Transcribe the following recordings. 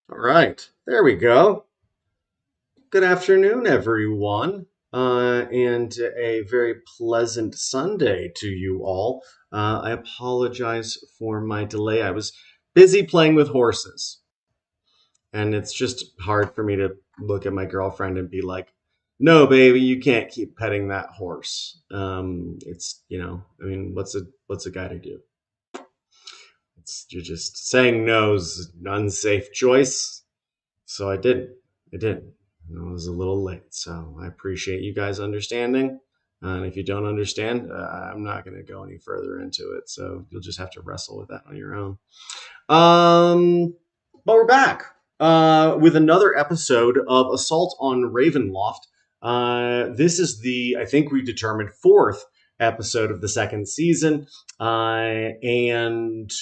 All right, there we go. Good afternoon, everyone, and a very pleasant Sunday to you all. I apologize for my delay. I was busy playing with horses, and it's just hard for me to look at my girlfriend and be like, "No, baby, you can't keep petting that horse." I mean, what's a guy to do? You're just saying no's an unsafe choice. So I didn't. I didn't. I was a little late, so I appreciate you guys understanding. And if you don't understand, I'm not going to go any further into it. So you'll just have to wrestle with that on your own. But we're back with another episode of Assault on Ravenloft. This is I think we determined, fourth episode of the second season. And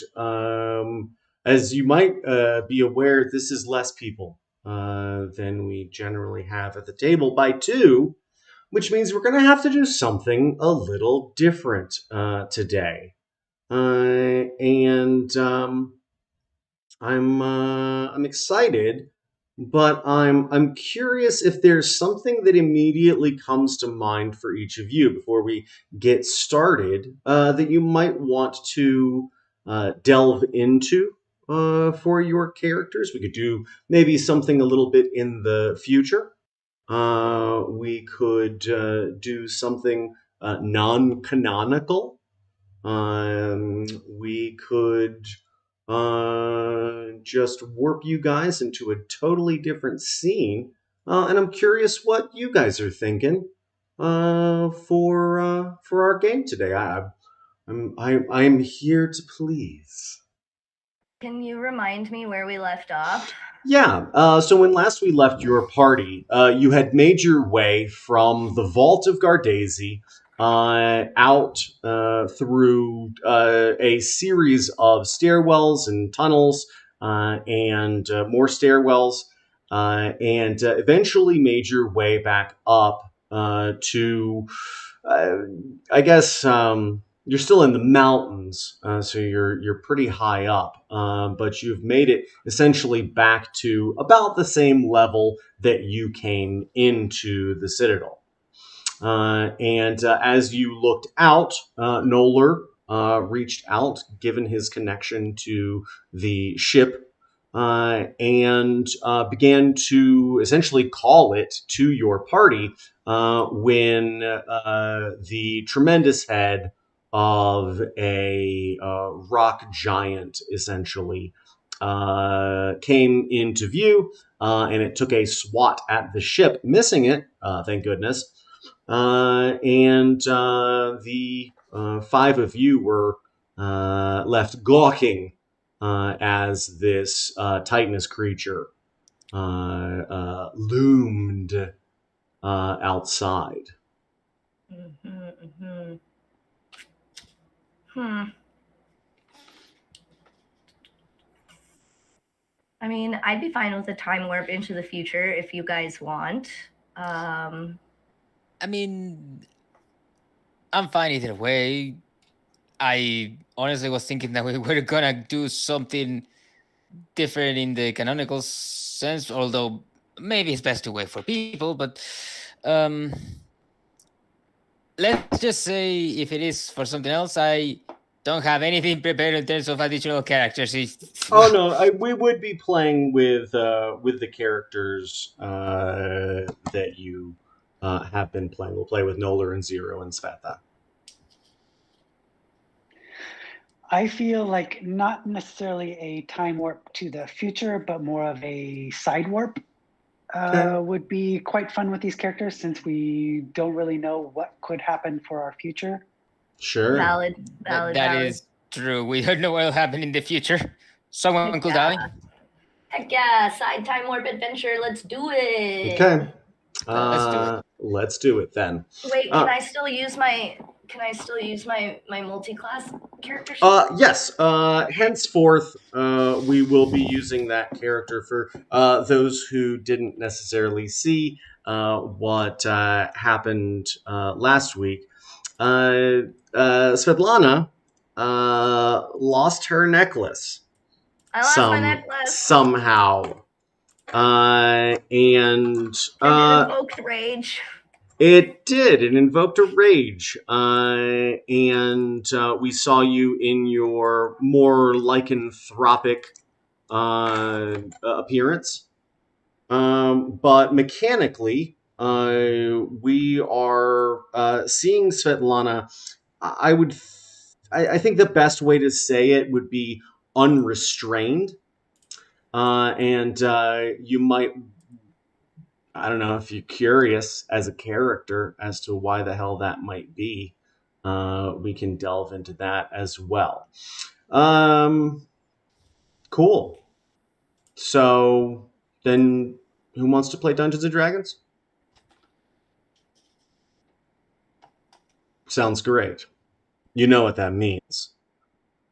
As you might be aware, this is less people than we generally have at the table by two, which means we're going to have to do something a little different today. And I'm excited, but I'm curious if there's something that immediately comes to mind for each of you before we get started that you might want to delve into for your characters. We could do maybe something a little bit in the future. We could do something non-canonical. We could just warp you guys into a totally different scene. And I'm curious what you guys are thinking for our game today. I'm here to please. Can you remind me where we left off? Yeah. So when last we left your party, you had made your way from the vault of Gardazi out through a series of stairwells and tunnels and more stairwells, and eventually made your way back up to, uh, I guess. You're still in the mountains, so you're pretty high up, but you've made it essentially back to about the same level that you came into the Citadel. And As you looked out, Noller reached out, given his connection to the ship, and began to essentially call it to your party when the tremendous head of a rock giant essentially came into view, and it took a swat at the ship, missing it, thank goodness. And the five of you were left gawking as this Titanus creature loomed outside. Mm-hmm. Hmm. I mean, I'd be fine with a time warp into the future if you guys want. Um, I mean, I'm fine either way. I honestly was thinking that we were gonna do something different in the canonical sense, although maybe it's best to wait for people. But um, let's just say if it is for something else, I don't have anything prepared in terms of additional characters. Oh no, we would be playing with the characters that you have been playing. We'll play with Noller and Zero and Sveta. I feel like not necessarily a time warp to the future, but more of a side warp Okay. would be quite fun with these characters since we don't really know what could happen for our future. Sure. valid, that, valid, that valid. is true. We don't know what will happen in the future. Someone could die. Heck yeah, side time warp adventure. Let's do it. Okay. Let's do it. Let's do it then. Wait, can I still use my multi-class character sheet? Yes. Henceforth, we will be using that character for those who didn't necessarily see what happened last week. Svetlana lost her necklace. I lost my necklace. Somehow. And And it invoked rage. it did. It invoked a rage. And we saw you in your more lycanthropic appearance. But mechanically, we are seeing Svetlana. I would. I think the best way to say it would be unrestrained. And you might. I don't know if you're curious as a character as to why the hell that might be. We can delve into that as well. Um, cool. So then, who wants to play Dungeons and Dragons? Sounds great. You know what that means.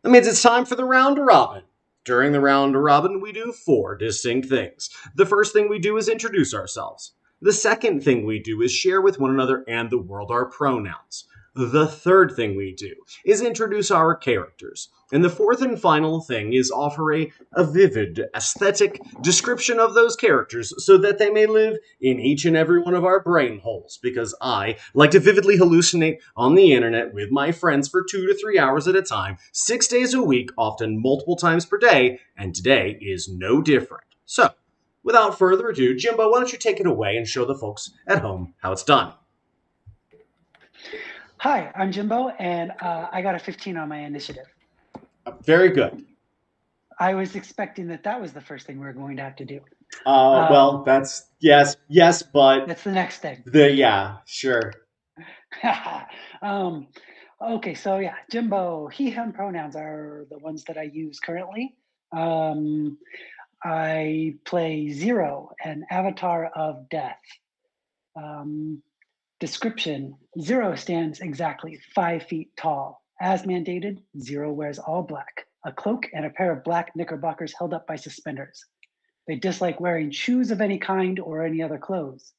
That means it's time for the round robin. During the round robin, we do 4 distinct things. The first thing we do is introduce ourselves. The second thing we do is share with one another and the world our pronouns. The third thing we do is introduce our characters. And the fourth and final thing is offer a vivid, aesthetic description of those characters so that they may live in each and every one of our brain holes. Because I like to vividly hallucinate on the internet with my friends for 2 to 3 hours at a time, 6 days a week, often multiple times per day, and today is no different. So, without further ado, Jimbo, why don't you take it away and show the folks at home how it's done? Hi, I'm Jimbo, and I got a 15 on my initiative. Very good. I was expecting that was the first thing we were going to have to do. Well, that's yes, but That's the next thing. Yeah, sure. Okay, so yeah, Jimbo, he, him pronouns are the ones that I use currently. I play Zero, an avatar of death. Description: Zero stands exactly 5 feet tall. As mandated, Zero wears all black, a cloak and a pair of black knickerbockers held up by suspenders. They dislike wearing shoes of any kind or any other clothes.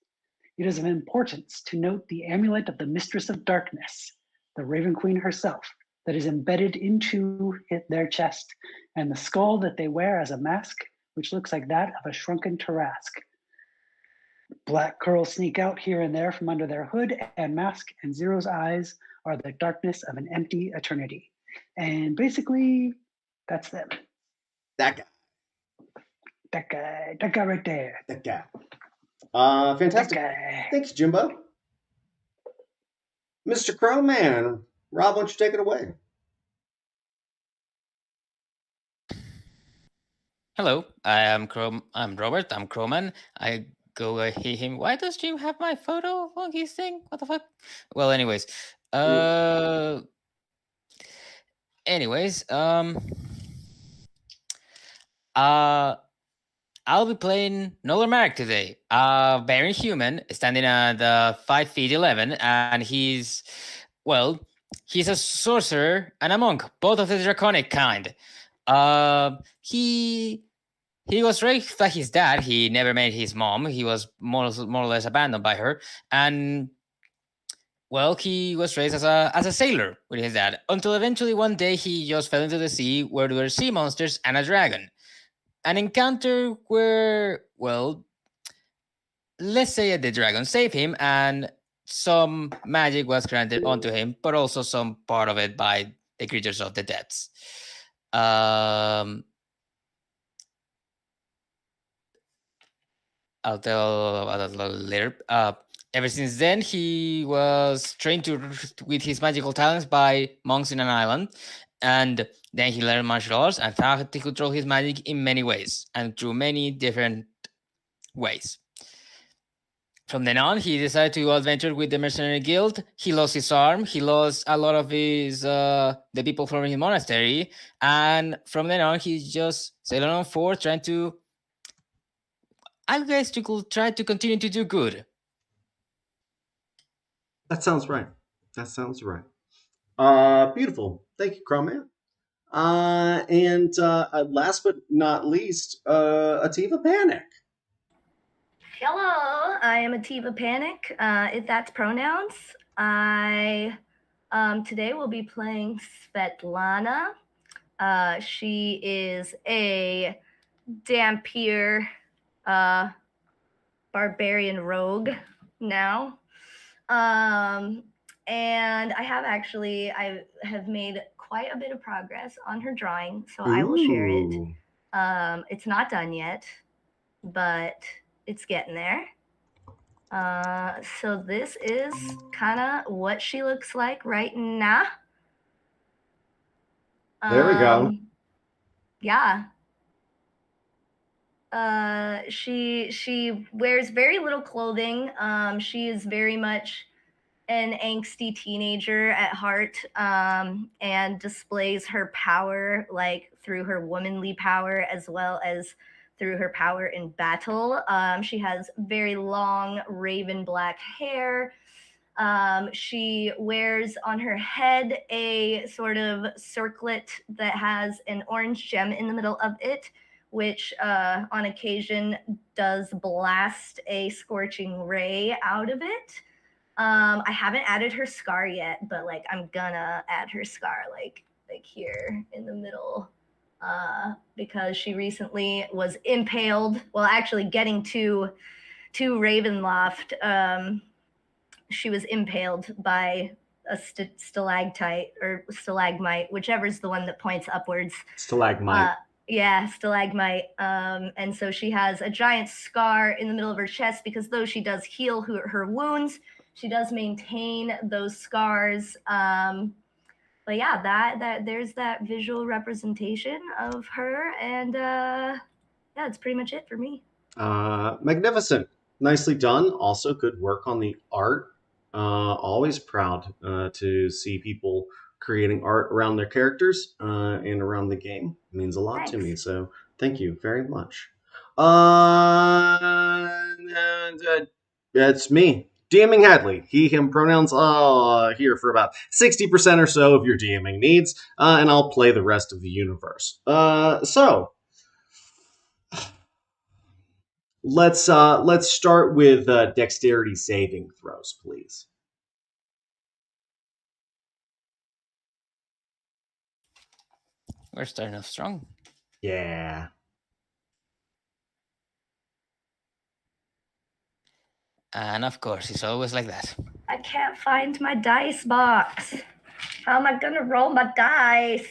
It is of importance to note the amulet of the Mistress of Darkness, the Raven Queen herself, that is embedded into their chest, and the skull that they wear as a mask, which looks like that of a shrunken Tarrasque. Black curls sneak out here and there from under their hood and mask, and Zero's eyes are the darkness of an empty eternity. And basically, that's them. That guy. That guy right there. That guy. That Fantastic. guy. Thanks, Jimbo. Mr. Crowman, Rob, why don't you take it away? Hello, I'm Robert. I'm Crowman. I go hear him. Why does Jim have my photo on his thing? What the fuck? Well, anyways, anyways, I'll be playing Nolan Merrick today. Very human, standing at 5 feet 11, and he's a sorcerer and a monk, both of the draconic kind. He was raised by his dad. He never met his mom. He was more or less abandoned by her, and he was raised as a sailor with his dad until eventually one day he just fell into the sea where there were sea monsters and a dragon. An encounter where, let's say the dragon saved him and some magic was granted onto him, but also some part of it by the creatures of the depths. I'll tell about that later. Ever since then, he was trained with his magical talents by monks in an island, and then he learned martial arts and started to control his magic in many ways and through many different ways. From then on, he decided to adventure with the mercenary guild. He lost his arm. He lost a lot of his the people from his monastery, and from then on, he's just sailing on forth, trying to. I guess you could try to continue to do good. That sounds right. Beautiful. Thank you, Crowman. And last but not least, Ativa Panic. Hello, I am Ativa Panic. If that's pronouns, I today will be playing Svetlana. She is a Dampier barbarian rogue now. And I have made quite a bit of progress on her drawing, so I will share it. Ooh. It's not done yet, but it's getting there. So this is kind of what she looks like right now. There we go. Yeah. She wears very little clothing. She is very much an angsty teenager at heart, and displays her power like through her womanly power as well as through her power in battle. She has very long raven black hair. She wears on her head a sort of circlet that has an orange gem in the middle of it, which on occasion does blast a scorching ray out of it. I haven't added her scar yet, but like I'm gonna add her scar like here in the middle, because she recently was impaled. Well, actually, getting to Ravenloft, she was impaled by a stalactite or stalagmite, whichever is the one that points upwards. Stalagmite. Yeah, stalagmite. And so she has a giant scar in the middle of her chest because though she does heal her wounds, she does maintain those scars. But yeah, that there's that visual representation of her, and yeah, that's pretty much it for me. Magnificent. Nicely done. Also, good work on the art. Always proud to see people creating art around their characters and around the game. It means a lot to me. So thank you very much. That's me. DMing Hadley. He, him pronouns here for about 60% or so of your DMing needs, and I'll play the rest of the universe. So let's start with dexterity saving throws, please. We're starting off strong. Yeah. And of course, it's always like that. I can't find my dice box. How am I gonna roll my dice?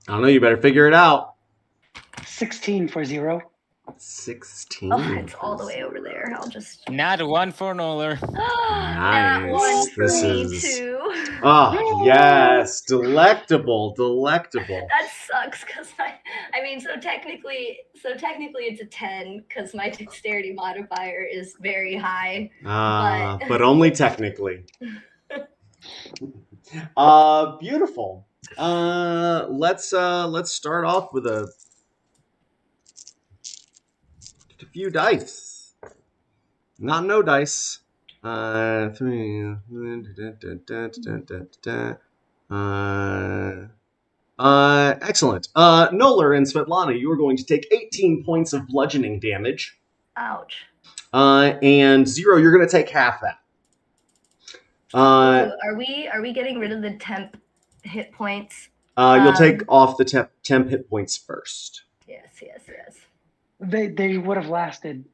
I don't know. You better figure it out. 16 for 0. 16. Oh, it's all the way over there. I'll just. Not one for Noller. Not one for This me is- too. Oh, yes. Delectable. That sucks because I mean, so technically it's a 10 because my dexterity modifier is very high. But only technically. Beautiful. Let's start off with a few dice. Not no dice. 3. Excellent. Noller and Svetlana, you are going to take 18 points of bludgeoning damage. Ouch. And 0, you're going to take half that. Ooh, are we getting rid of the temp hit points? You'll take off the temp hit points first. Yes. They would have lasted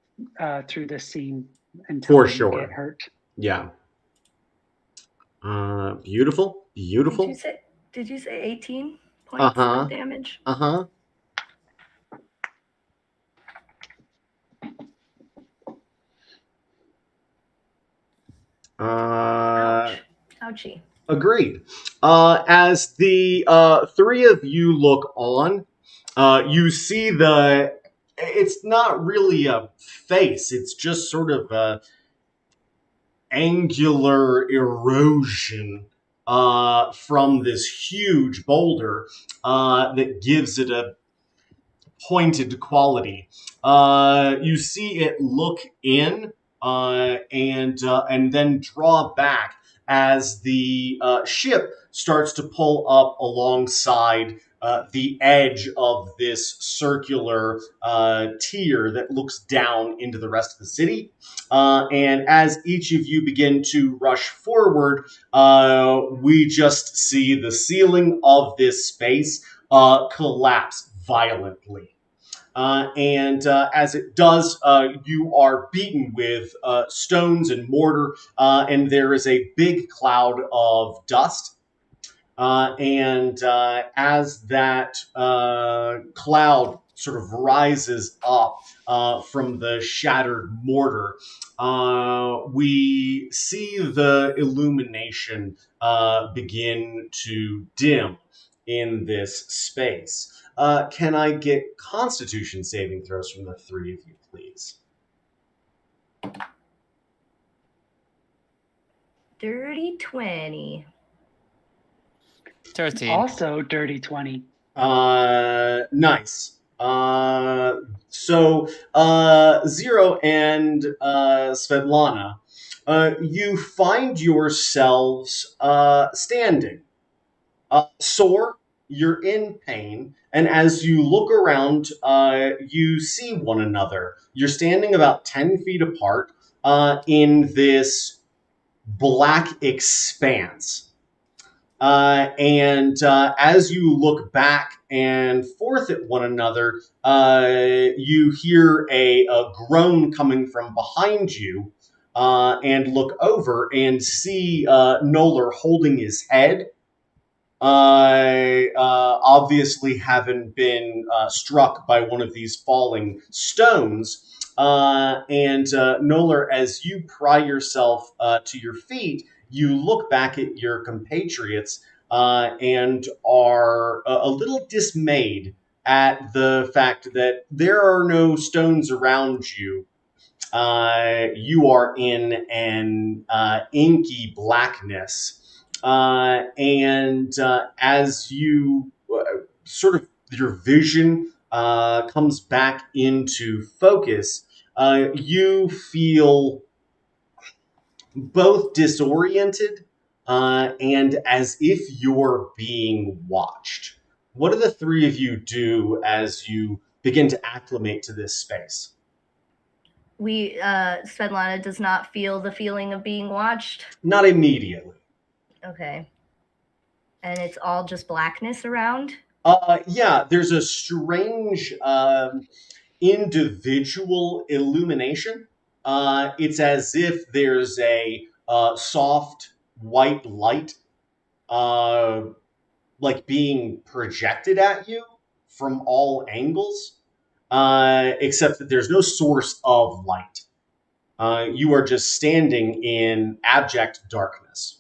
through this scene until For they sure. get hurt. Yeah. Beautiful. Did you say 18 points of damage? Uh-huh. Ouchie. Agreed. As the 3 of you look on, you see it's not really a face, it's just sort of a angular erosion from this huge boulder that gives it a pointed quality. You see it look in and then draw back as the ship starts to pull up alongside the edge of this circular tier that looks down into the rest of the city. And as each of you begin to rush forward, we just see the ceiling of this space collapse violently. and as it does, you are beaten with stones and mortar, and there is a big cloud of dust. And as that cloud sort of rises up from the shattered mortar, we see the illumination begin to dim in this space. Can I get Constitution saving throws from the three of you, please? Dirty 20. 13. Also, dirty 20. Nice. Zero and Svetlana, you find yourselves standing, sore. You're in pain, and as you look around, you see one another. You're standing about 10 feet apart in this black expanse. And as you look back and forth at one another, you hear a groan coming from behind you, and look over and see Noller holding his head, obviously having been struck by one of these falling stones. And Noller, as you pry yourself to your feet, you look back at your compatriots and are a little dismayed at the fact that there are no stones around you. You are in an inky blackness. And as you sort of your vision comes back into focus, you feel both disoriented and as if you're being watched. What do the three of you do as you begin to acclimate to this space? Svetlana does not feel the feeling of being watched. Not immediately. Okay. And it's all just blackness around? Yeah, there's a strange individual illumination. It's as if there's a soft white light like being projected at you from all angles, except that there's no source of light. You are just standing in abject darkness.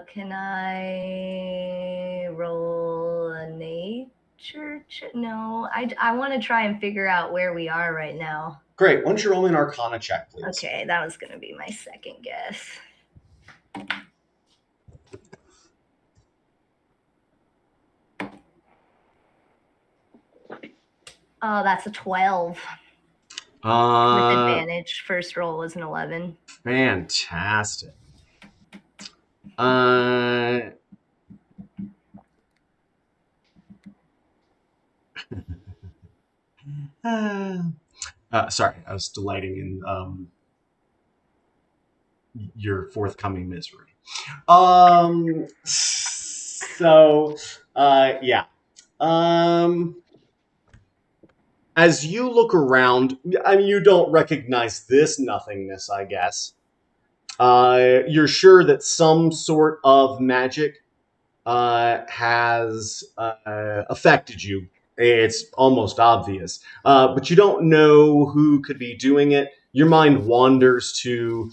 Can I roll a nature check? No, I want to try and figure out where we are right now. Great. Why don't you roll me an Arcana check, please? Okay, that was going to be my second guess. Oh, that's a 12. With advantage. First roll was an 11. Fantastic. Sorry, I was delighting in your forthcoming misery. Yeah. As you look around, I mean, you don't recognize this nothingness, I guess. You're sure that some sort of magic has affected you. It's almost obvious. But you don't know who could be doing it. Your mind wanders to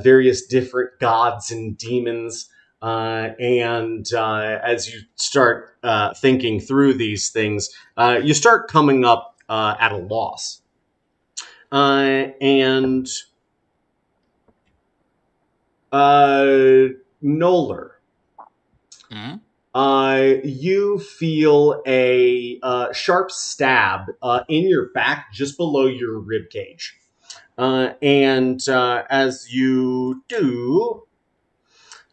various different gods and demons. And as you start thinking through these things, you start coming up at a loss. And Noller. Mm-hmm. You feel a sharp stab in your back just below your rib cage. And as you do,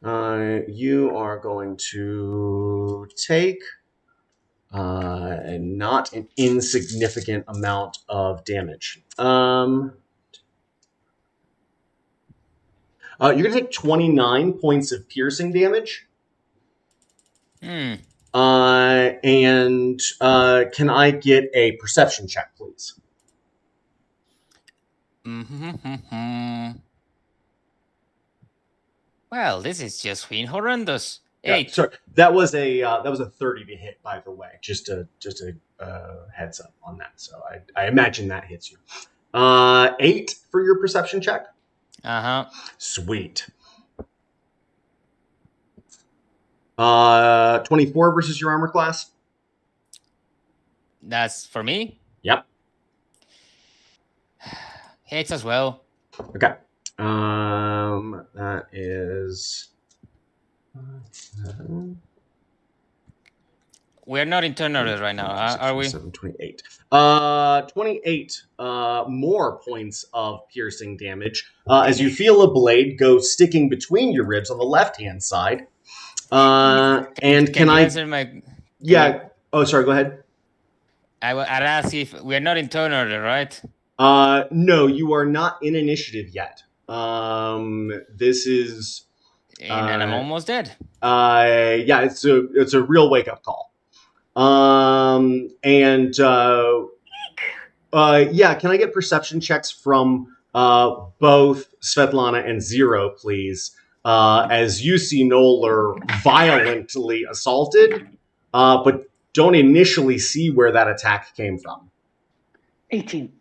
you are going to take not an insignificant amount of damage. You're going to take 29 points of piercing damage. And can I get a perception check, please? Well, this is just being horrendous. Yeah, 8. sorry, that was a 30 to hit, by the way. Just a heads up on that. So I imagine that hits you. 8 for your perception check. Sweet. 24 versus your armor class. That's for me. Yep. Hits as well. Okay. That is. We're not in turn order right now, are we? 28. 28 more points of piercing damage as you feel a blade go sticking between your ribs on the left-hand side. And can I answer my? Yeah. Oh, sorry. Go ahead. I'd ask if we're not in turn order, right? No, you are not in initiative yet. This is. And I'm almost dead. Yeah, it's a real wake-up call. And yeah, can I get perception checks from both Svetlana and Zero, please? As you see Noller violently assaulted, but don't initially see where that attack came from. 18.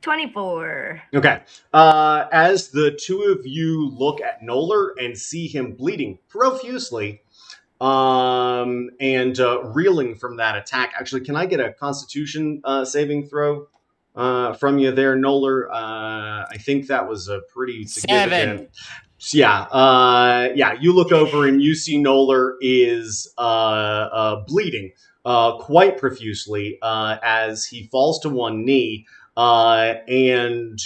24. Okay. As the two of you look at Noller and see him bleeding profusely, and reeling from that attack. Actually, can I get a Constitution saving throw from you there, Noller? I think that was a pretty significant. 7. Yeah. You look over and you see Noller is bleeding quite profusely as he falls to one knee, and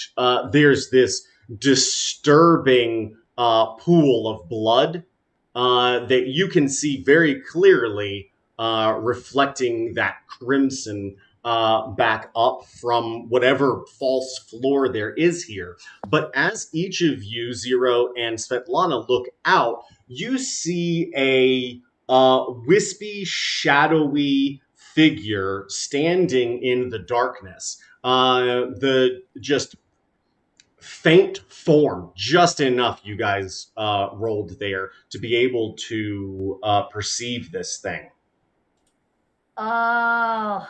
there's this disturbing pool of blood that you can see very clearly reflecting that crimson back up from whatever false floor there is here. But as each of you, Zero and Svetlana, look out, you see a wispy, shadowy figure standing in the darkness. The just faint form, just enough you guys rolled there to be able to perceive this thing. Oh,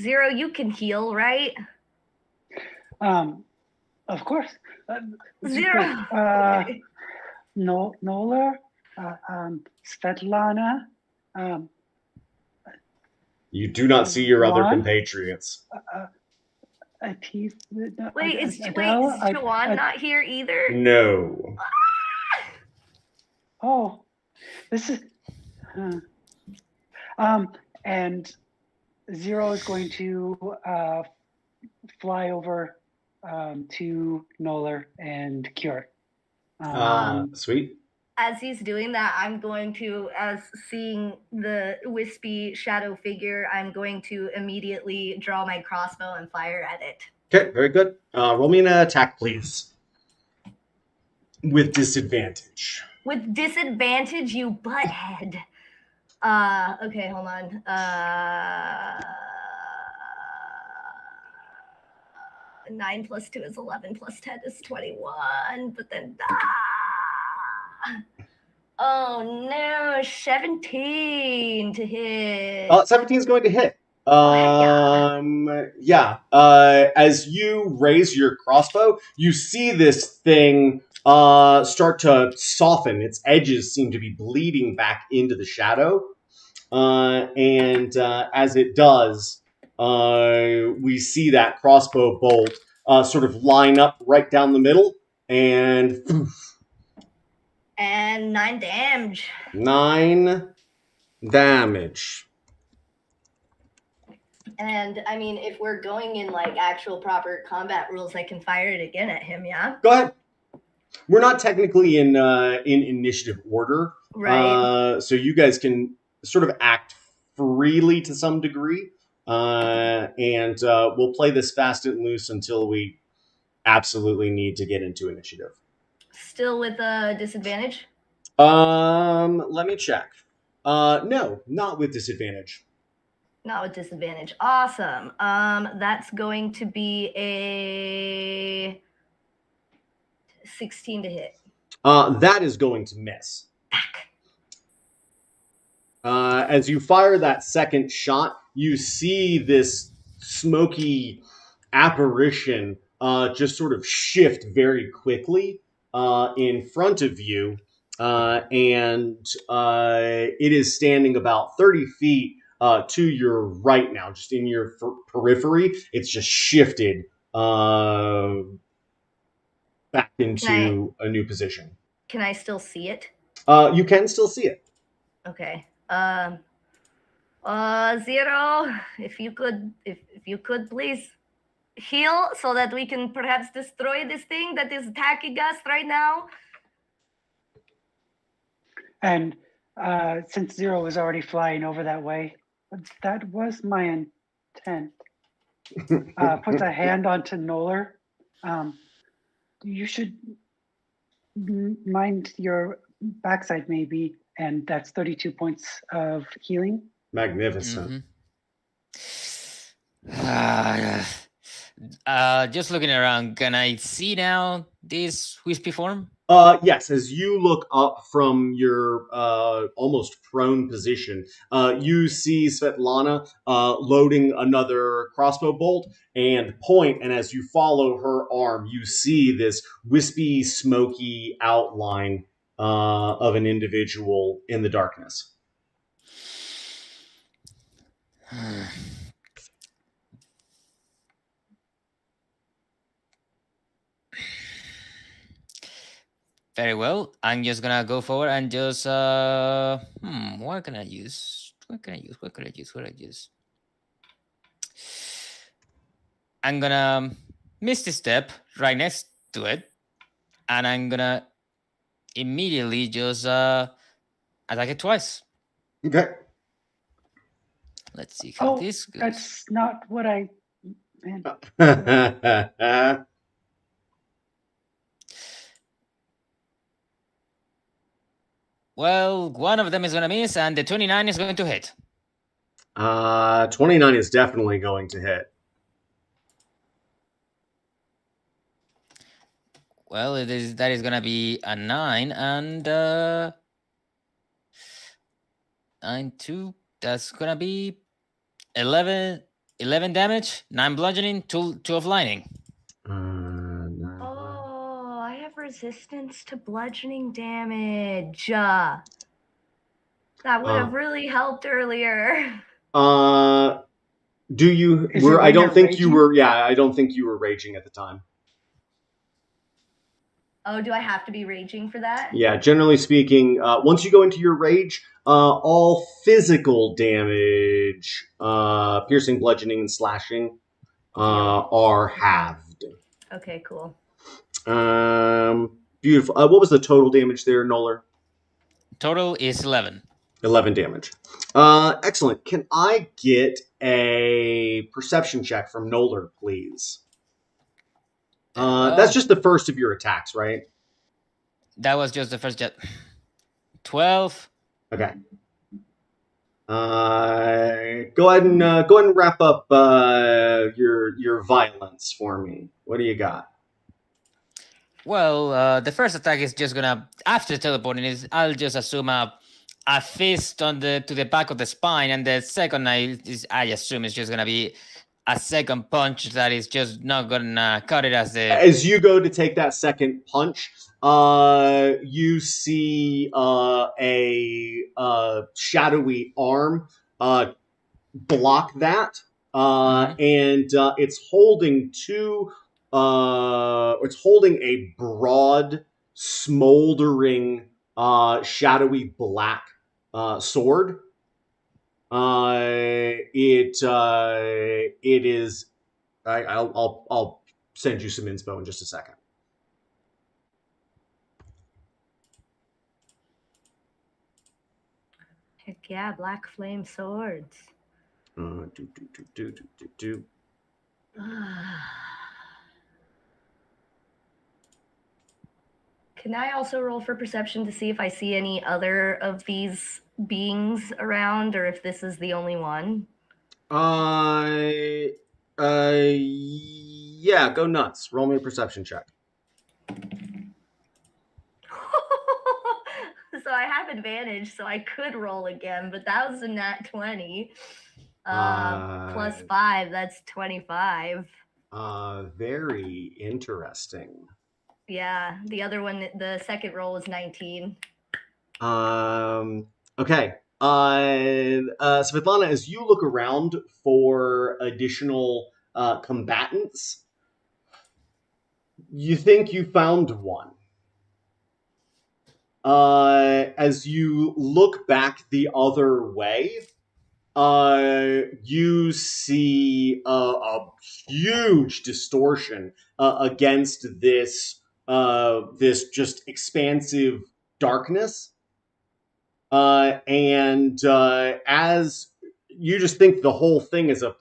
Zero, you can heal, right? Of course. Zero. Okay. Noller, Svetlana. You do not see your other Juan? compatriots. Wait, is Juan not here either? No. Oh, this is. And Zero is going to fly over to Noller and Cure. Sweet. As he's doing that, I'm going to, as seeing the wispy shadow figure, I'm going to immediately draw my crossbow and fire at it. Okay, very good. Roll me an attack, please. With disadvantage. With disadvantage, you butthead. Okay, hold on. 9 plus 2 is 11, plus 10 is 21, but then... Oh no, 17 to hit. 17 is going to hit. Yeah. As you raise your crossbow, you see this thing start to soften. Its edges seem to be bleeding back into the shadow. And as it does, we see that crossbow bolt sort of line up right down the middle, and and 9 damage. 9 damage. And I mean, if we're going in like actual proper combat rules, I can fire it again at him. Yeah. Go ahead. We're not technically in initiative order, right? So you guys can sort of act freely to some degree, and we'll play this fast and loose until we absolutely need to get into initiative. Still with a disadvantage? Let me check. No, not with disadvantage. Not with disadvantage. Awesome. That's going to be a 16 to hit. That is going to miss. As you fire that second shot, you see this smoky apparition just sort of shift very quickly in front of you, and it is standing about 30 feet to your right now, just in your periphery. It's just shifted back into a new position. Can I still see it? You can still see it. Okay. Zero, if you could please heal so that we can perhaps destroy this thing that is attacking us right now. And since Zero was already flying over that way, that was my intent. Puts a hand onto Noller. You should mind your backside, maybe, and that's 32 points of healing. Magnificent. Just looking around, can I see now this wispy form? Yes, as you look up from your almost prone position, you see Svetlana loading another crossbow bolt and point, and as you follow her arm, you see this wispy, smoky outline of an individual in the darkness. Very well. I'm just gonna go forward and just what can I use? What can I use? I'm gonna misty step right next to it, and I'm gonna immediately just attack it twice. Okay. Let's see how this goes. That's not what I meant. Well, one of them is gonna miss, and the 29 is going to hit. 29 is definitely going to hit. Well, that is gonna be a 9 and 9 2. That's gonna be 11 damage, 9 bludgeoning, 2 of lightning. Oh, I have resistance to bludgeoning damage. That would have really helped earlier. Do you? I don't think you were. Yeah, I don't think you were raging at the time. Oh, do I have to be raging for that? Yeah, generally speaking, once you go into your rage, all physical damage, piercing, bludgeoning, and slashing, are halved. Okay, cool. Beautiful. What was the total damage there, Noller? Total is 11. 11 damage. Excellent. Can I get a perception check from Noller, please? That's just the first of your attacks, right? That was just the first jet. 12. Okay. Go ahead and wrap up your violence for me. What do you got? Well, the first attack is just gonna, after teleporting, I'll just assume a fist to the back of the spine, and the second I assume is just gonna be a second punch that is just not gonna cut it as the. As you go to take that second punch, you see a shadowy arm block that, and it's holding it's holding a broad, smoldering, shadowy black sword. It is. I'll send you some inspo in just a second. Heck yeah, black flame swords. Can I also roll for perception to see if I see any other of these beings around, or if this is the only one? Yeah, go nuts. Roll me a perception check. So I have advantage, so I could roll again, but that was a nat 20. Plus 5, that's 25. Very interesting. Yeah, the other one, the second roll was 19. Okay. Svetlana, as you look around for additional combatants, you think you found one. As you look back the other way, you see a huge distortion against this just expansive darkness. And as you just think the whole thing is a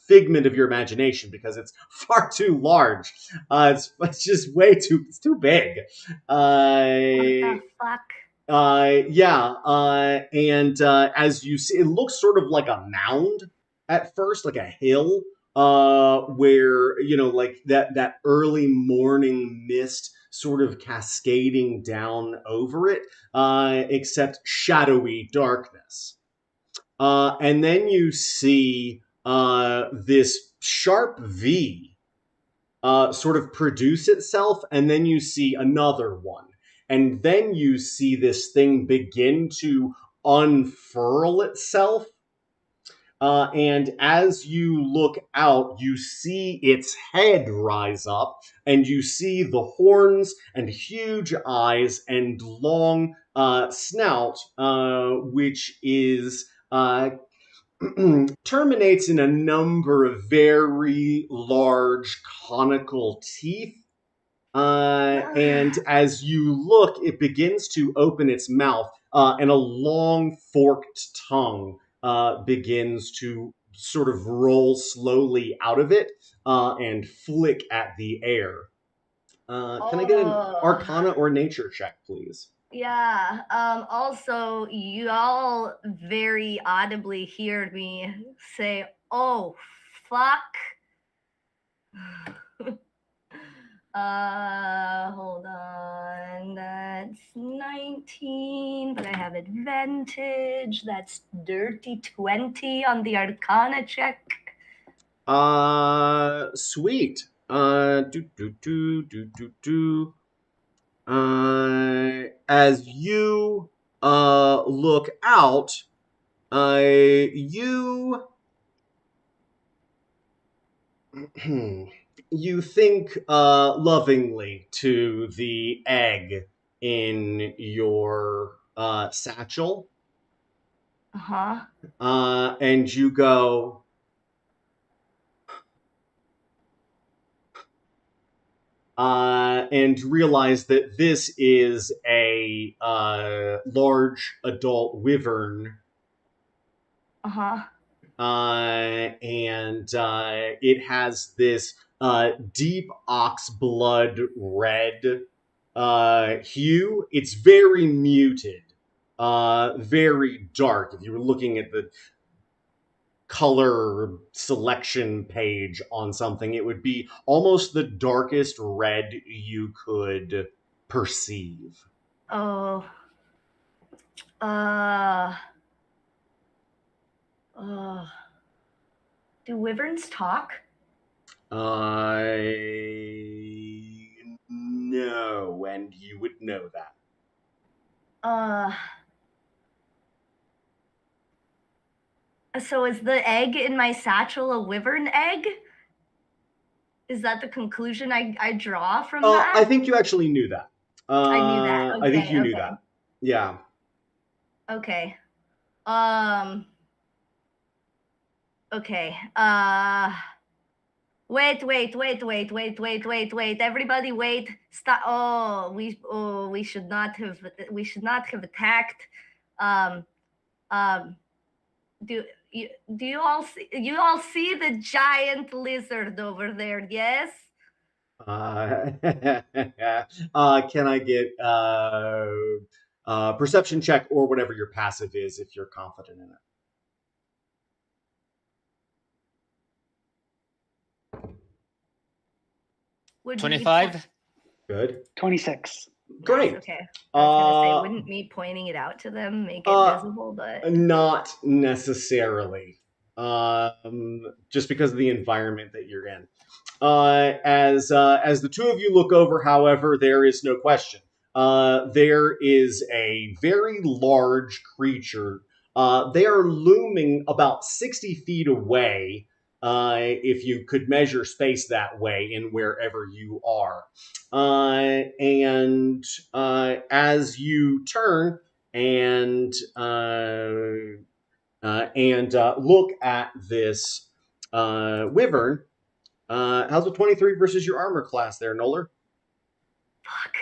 figment of your imagination because it's far too large. It's just it's too big. What the fuck? Yeah, and as you see, it looks sort of like a mound at first, like a hill, where like that early morning mist sort of cascading down over it, except shadowy darkness. And then you see this sharp V sort of produce itself, and then you see another one. And then you see this thing begin to unfurl itself. And as you look out, you see its head rise up, and you see the horns and huge eyes and long snout, which is terminates in a number of very large conical teeth. And as you look, it begins to open its mouth, and a long forked tongue begins to sort of roll slowly out of it and flick at the air. Can I get an Arcana or Nature check, please? Yeah. Also, you all very audibly heard me say, "Oh, fuck." Hold on. That's 19, but I have advantage. That's dirty 20 on the Arcana check. Sweet. As you look out, you you think lovingly to the egg in your satchel, Uh-huh. and you go, and realize that this is a large adult wyvern. Uh-huh. And it has this deep ox blood red hue. It's very muted, very dark. If you were looking at the color selection page on something, it would be almost the darkest red you could perceive. Oh. Uh. Do wyverns talk? No, and you would know that. So is the egg in my satchel a wyvern egg? Is that the conclusion I draw from that? I think you actually knew that. I knew that. Okay, I think you knew that. Yeah. Okay. Okay. Wait. Everybody wait. Stop. We should not have attacked. Do you all see the giant lizard over there? Yes? Can I get perception check or whatever your passive is if you're confident in it? Would me 25. Good. 26. Great. Nice, okay. I was gonna say, Uh, wouldn't me pointing it out to them make it uh, visible? But Not necessarily. Just because of the environment that you're in. As the two of you look over, however, there is no question. There is a very large creature. They are looming about 60 feet away, if you could measure space that way in wherever you are. And as you turn and look at this wyvern, how's a 23 versus your armor class there, Noller? fuck.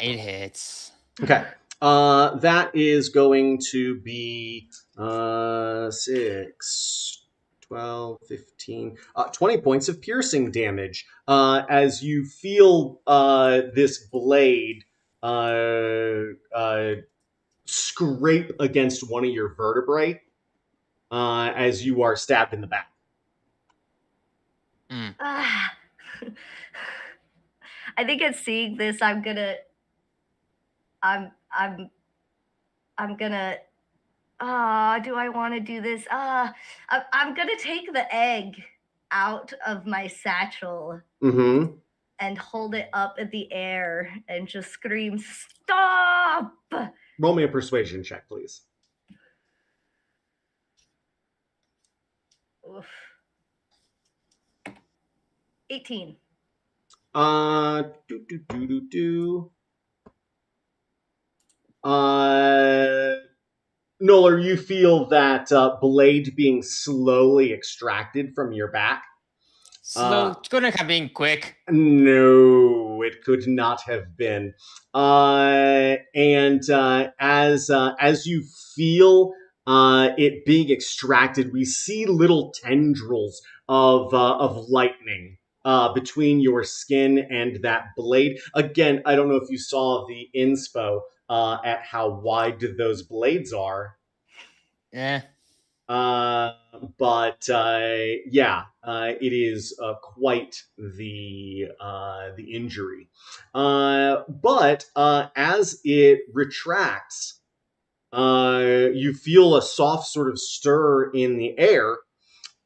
It hits. Okay. That is going to be 6, 12, 15, 20 points of piercing damage as you feel this blade scrape against one of your vertebrae as you are stabbed in the back. Ah. I think at seeing this, I'm gonna. Do I want to do this? I'm gonna take the egg out of my satchel Mm-hmm. and hold it up in the air and just scream, "Stop!" Roll me a persuasion check, please. Oof. 18. Do do do do do. Noller, you feel that blade being slowly extracted from your back. Slow. Couldn't have been quick. No, it could not have been. And as you feel it being extracted, we see little tendrils of lightning between your skin and that blade. Again, I don't know if you saw the inspo at how wide those blades are. Yeah. Uh, but it is quite the injury. But as it retracts, you feel a soft sort of stir in the air,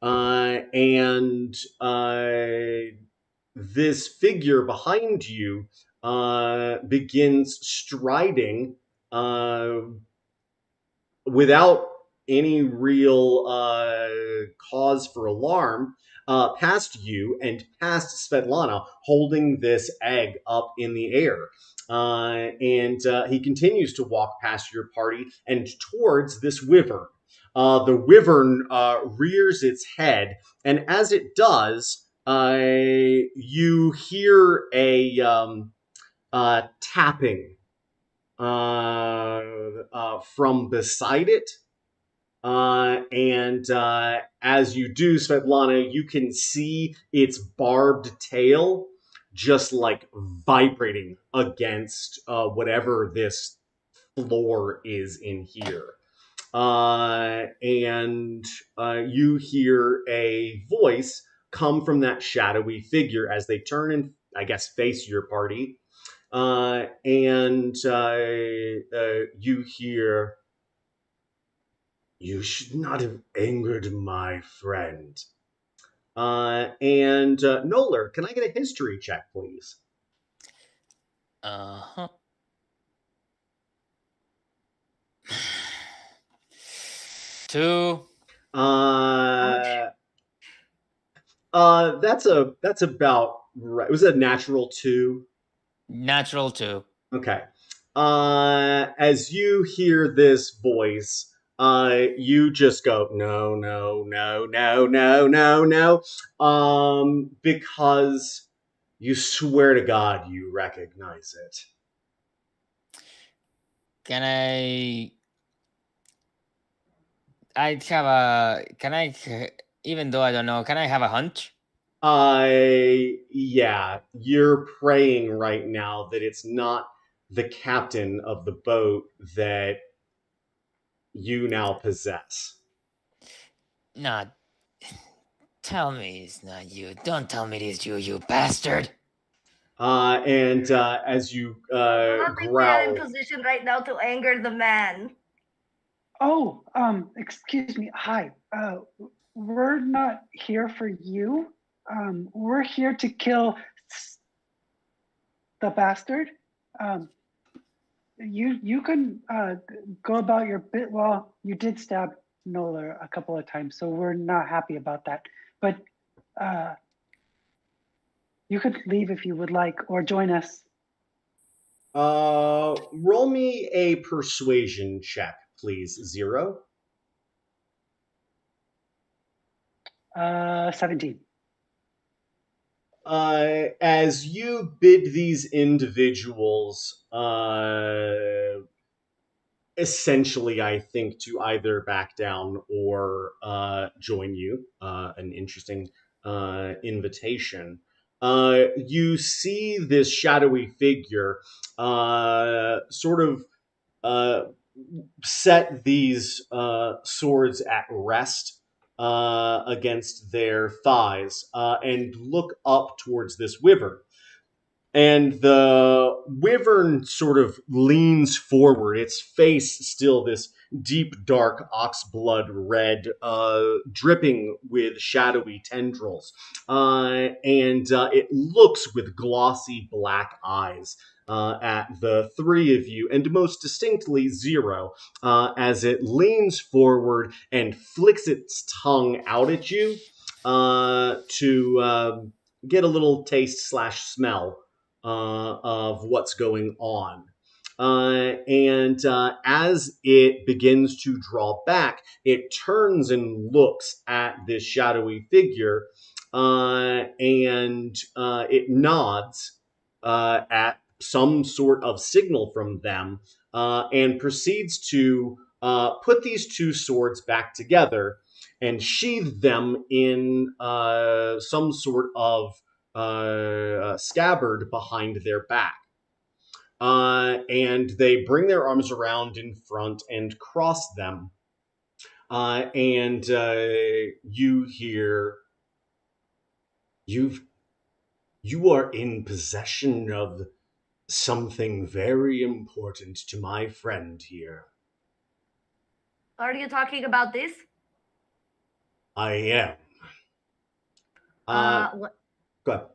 and this figure behind you begins striding without any real cause for alarm, past you and past Svetlana, holding this egg up in the air. And he continues to walk past your party and towards this wyvern. The wyvern rears its head, and as it does, you hear a tapping from beside it. And as you do, Svetlana, you can see its barbed tail just like vibrating against whatever this floor is in here. And you hear a voice come from that shadowy figure as they turn and, I guess, face your party. And you hear, "You should not have angered my friend." And Noller, can I get a history check, please? Uh-huh. Two. That's about right. Was it a natural 2? Natural 2. Okay. As you hear this voice, you just go, no, no, no, no, no, no, no. Because you swear to God you recognize it. Can I have a... Can I Even though I don't know, can I have a hunch? Yeah, you're praying right now that it's not the captain of the boat that you now possess. No, tell me it's not you. Don't tell me it is you, you bastard. And as you I do not think we are in growl, position right now to anger the man. Oh, excuse me. Hi. We're not here for you. We're here to kill the bastard. Um, you can go about your bit. Well, you did stab Nola a couple of times, so we're not happy about that. But uh, you could leave if you would like, or join us. roll me a persuasion check, please. 0. 17. As you bid these individuals, essentially, I think, to either back down or join you, an interesting invitation. You see this shadowy figure sort of uh, set these swords at rest against their thighs and look up towards this wyvern. And the wyvern sort of leans forward, its face still this deep, dark oxblood red, dripping with shadowy tendrils. And it looks with glossy black eyes at the three of you, and most distinctly Zero, as it leans forward and flicks its tongue out at you to get a little taste slash smell of what's going on. And as it begins to draw back, it turns and looks at this shadowy figure, and it nods at some sort of signal from them, and proceeds to put these two swords back together and sheathe them in some sort of scabbard behind their back. And they bring their arms around in front and cross them. And you hear, you've you are in possession of something very important to my friend here. Are you talking about this? I am. Uh, Go ahead.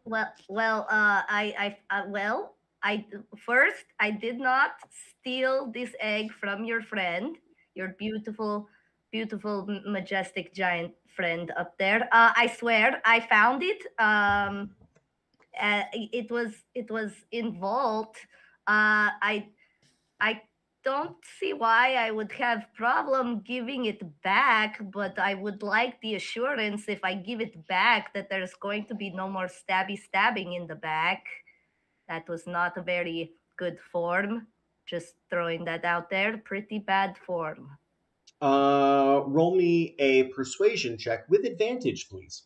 I first I did not steal this egg from your friend, your beautiful, beautiful, majestic giant friend up there. I swear I found it. It was in vault. I don't see why I would have problem giving it back, but I would like the assurance if I give it back that there's going to be no more stabbing in the back. That was not a very good form. Just throwing that out there. Pretty bad form. Roll me a persuasion check with advantage, please.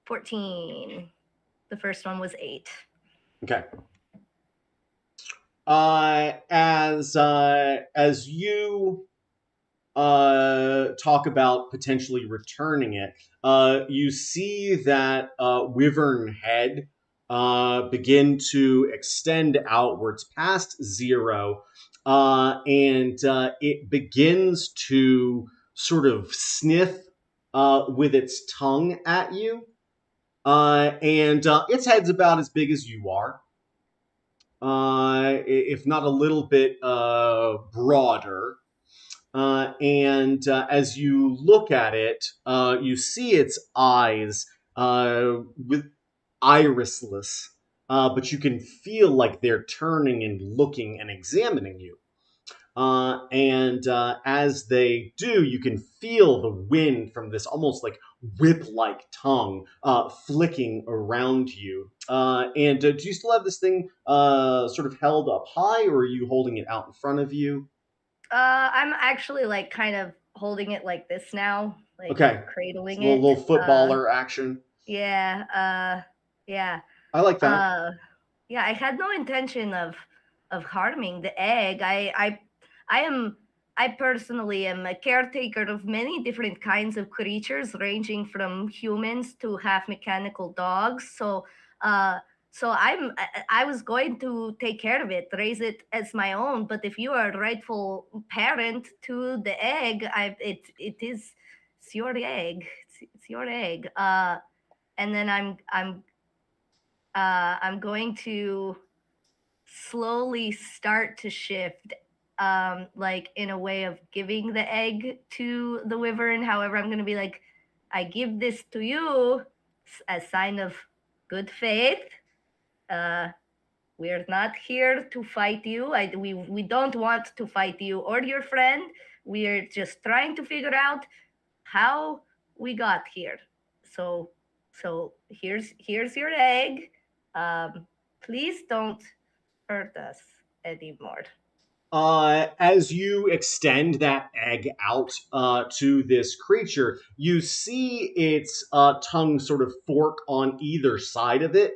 14. The first one was 8. Okay. As you talk about potentially returning it, you see that wyvern head begin to extend outwards past Zero, and it begins to sort of sniff with its tongue at you. And its head's about as big as you are, if not a little bit broader. And as you look at it, you see its eyes with irisless, but you can feel like they're turning and looking and examining you. And as they do, you can feel the wind from this almost like whip-like tongue flicking around you. And do you still have this thing sort of held up high, or are you holding it out in front of you? I'm actually like kind of holding it like this now, like Okay, it's a cradling little, it. little footballer action. Yeah, yeah. I like that. Uh, yeah, I had no intention of harming the egg. I am I personally am a caretaker of many different kinds of creatures, ranging from humans to half mechanical dogs. Uh, I was going to take care of it, raise it as my own. But if you are a rightful parent to the egg, it's your egg. It's your egg. And then I'm going to slowly start to shift, like in a way of giving the egg to the wyvern. However, I'm going to be like, I give this to you as sign of good faith. Uh, we're not here to fight you. We don't want to fight you or your friend. We're just trying to figure out how we got here. So here's your egg. Please don't hurt us anymore. As you extend that egg out to this creature, you see its tongue sort of fork on either side of it,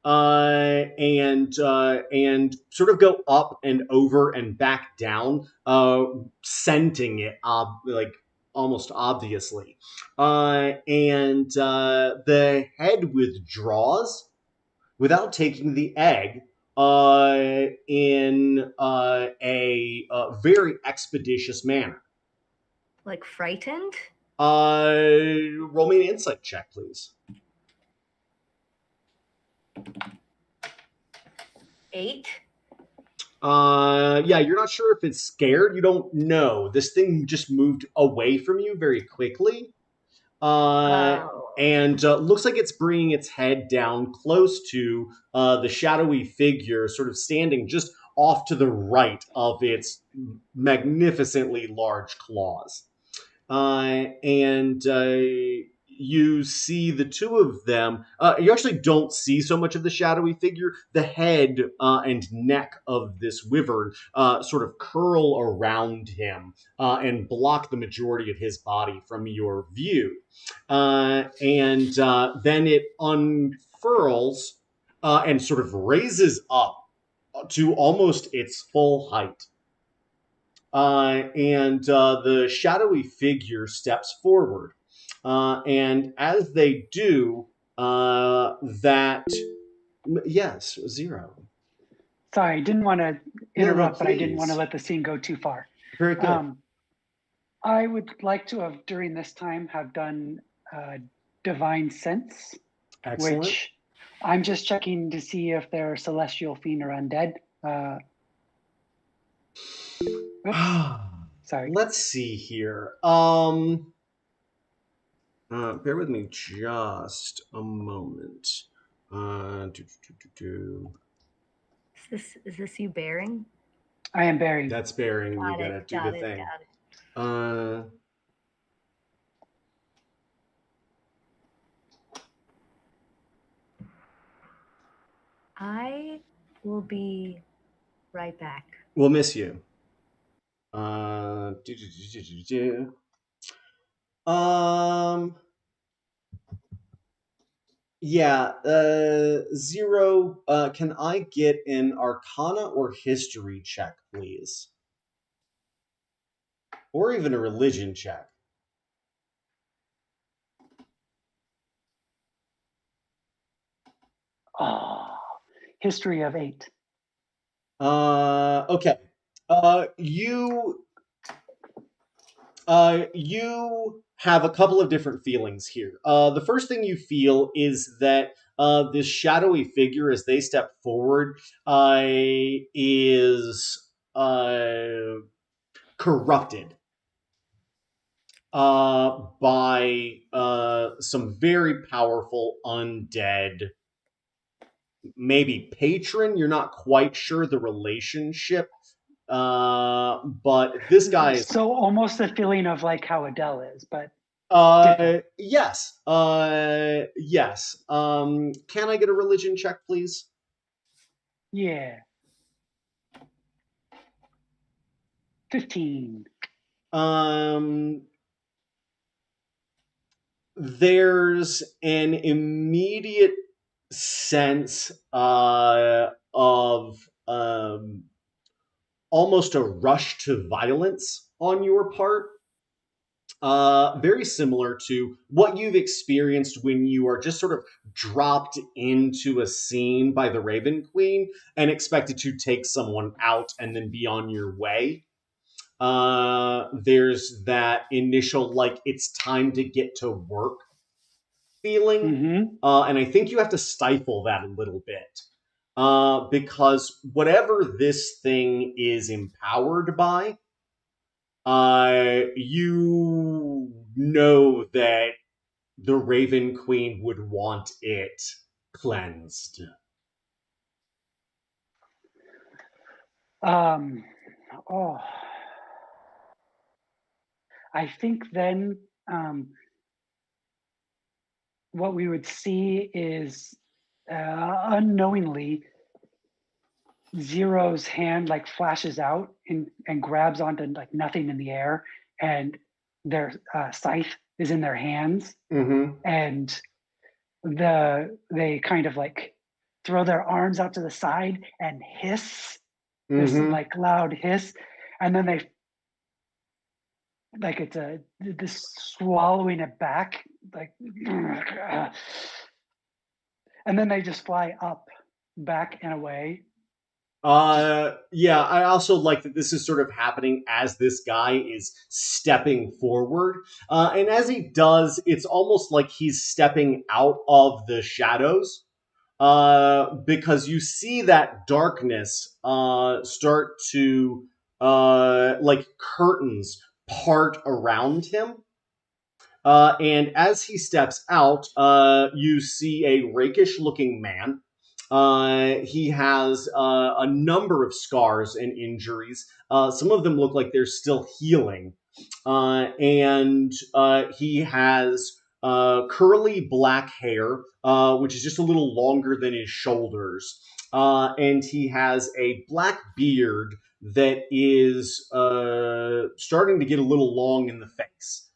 and sort of go up and over and back down, scenting it like almost obviously. And the head withdraws without taking the egg in a very expeditious manner. Like frightened? Roll me an insight check, please. 8. Yeah, you're not sure if it's scared. You don't know. This thing just moved away from you very quickly. Oh. And looks like it's bringing its head down close to the shadowy figure, sort of standing just off to the right of its magnificently large claws. And you see the two of them. You actually don't see so much of the shadowy figure. The head and neck of this wyvern sort of curl around him and block the majority of his body from your view. And then it unfurls and sort of raises up to almost its full height. And the shadowy figure steps forward. And as they do, that, yes, Zero. Sorry, didn't want to No, no, interrupt, but I didn't want to please. let the scene go too far. Very good. I would like to have, during this time, have done Divine Sense, Excellent. which I'm just checking to see if they're celestial, fiend, or undead. Sorry. Let's see here. Bear with me just a moment. Is this you bearing? I am bearing. That's bearing. You Got gotta it. do Got the it. thing. Got it. I will be right back. We'll miss you. Yeah, Zero, can I get an Arcana or History check, please? Or even a Religion check. Oh, history of 8. Okay. You have a couple of different feelings here. The first thing you feel is that this shadowy figure, as they step forward, is corrupted by some very powerful undead, maybe patron. You're not quite sure the relationship, but this guy is So almost the feeling of like how Adele is, but Yes. Yes. Can I get a religion check, please? Yeah. 15. Um, there's an immediate sense of almost a rush to violence on your part. Very similar to what you've experienced when you are just sort of dropped into a scene by the Raven Queen and expected to take someone out and then be on your way. There's that initial, like, it's time to get to work feeling. Mm-hmm. And I think you have to stifle that a little bit. Because whatever this thing is empowered by, you know that the Raven Queen would want it cleansed. Oh, I think then what we would see is unknowingly Zero's hand like flashes out and grabs onto like nothing in the air, and their scythe is in their hands, Mm-hmm. and they kind of like throw their arms out to the side and hiss this Mm-hmm. like loud hiss, and then they like it's a this swallowing it back like and then they just fly up back and away. Just Yeah, I also like that this is sort of happening as this guy is stepping forward. And as he does, it's almost like he's stepping out of the shadows. Because you see that darkness start to, like curtains part around him. And as he steps out, you see a rakish looking man. He has a number of scars and injuries. Some of them look like they're still healing. And he has curly black hair, which is just a little longer than his shoulders. And he has a black beard that is starting to get a little long in the face.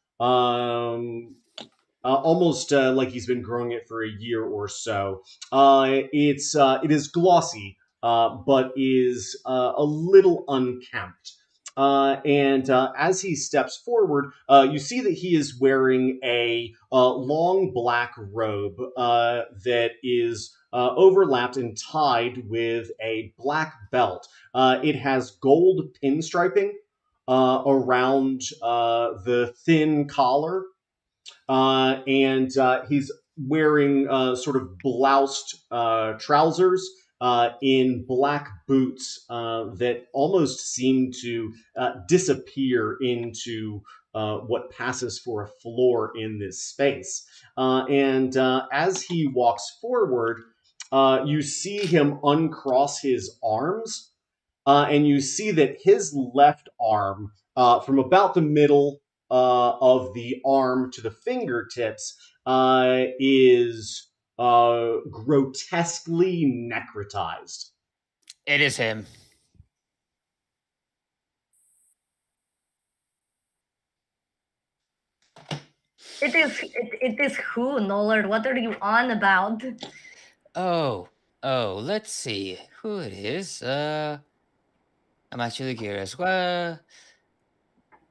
Almost like he's been growing it for a year or so. It is glossy, but is a little unkempt. And as he steps forward, you see that he is wearing a long black robe that is overlapped and tied with a black belt. It has gold pinstriping around the thin collar, and he's wearing sort of bloused trousers in black boots that almost seem to disappear into what passes for a floor in this space. And as he walks forward, you see him uncross his arms, and you see that his left arm, from about the middle of the arm to the fingertips, is grotesquely necrotized. It is him. It is who, Nollard? What are you on about? Oh, let's see who it is. I'm actually curious. Well,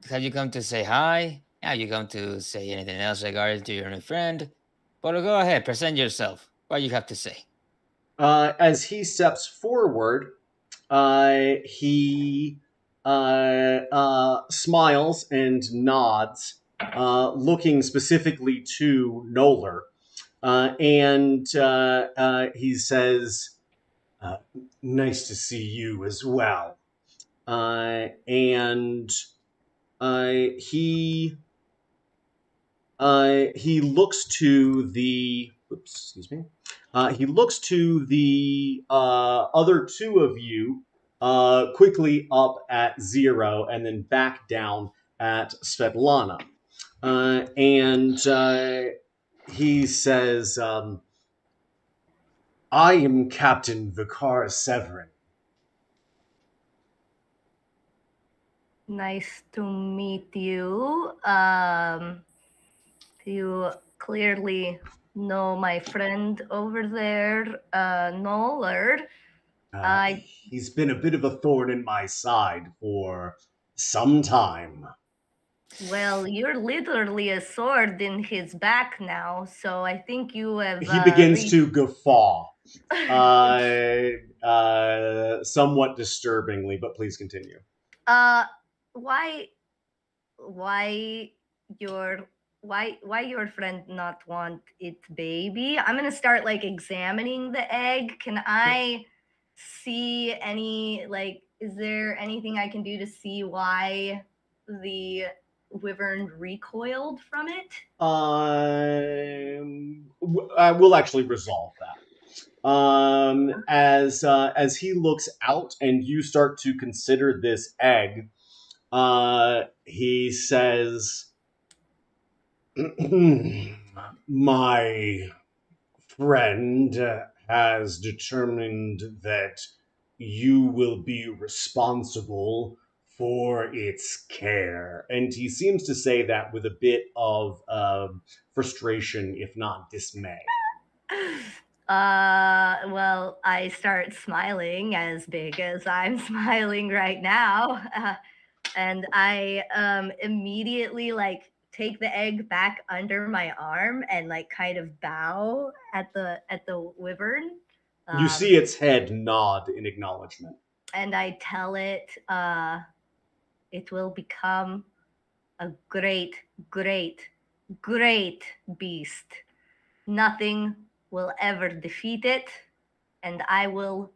have you come to say hi? Have you come to say anything else regarding to your new friend? But go ahead, present yourself. What you have to say. As he steps forward, he smiles and nods, looking specifically to Noller. And he says, uh, "Nice to see you as well." And he he looks to the oops, excuse me. He looks to the other two of you, quickly up at Zero and then back down at Svetlana. and he says, "I am Captain Vicar Severin." Nice to meet you. You clearly know my friend over there, Nollard. I He's been a bit of a thorn in my side for some time. Well, you're literally a sword in his back now, so I think you have He begins reached. to guffaw, somewhat disturbingly, but please continue. uh, why, why your, why your friend not want it, baby? I'm gonna start like examining the egg. Can I see any like? Is there anything I can do to see why the wyvern recoiled from it? We'll actually resolve that. As he looks out and you start to consider this egg, he says, "My friend has determined that you will be responsible for its care." And he seems to say that with a bit of frustration, if not dismay. Well, I start smiling as big as I'm smiling right now. And I immediately like take the egg back under my arm and like kind of bow at the wyvern. You Um, see its head nod in acknowledgement. and I tell it it will become a great, great, great beast. Nothing will ever defeat it, and I will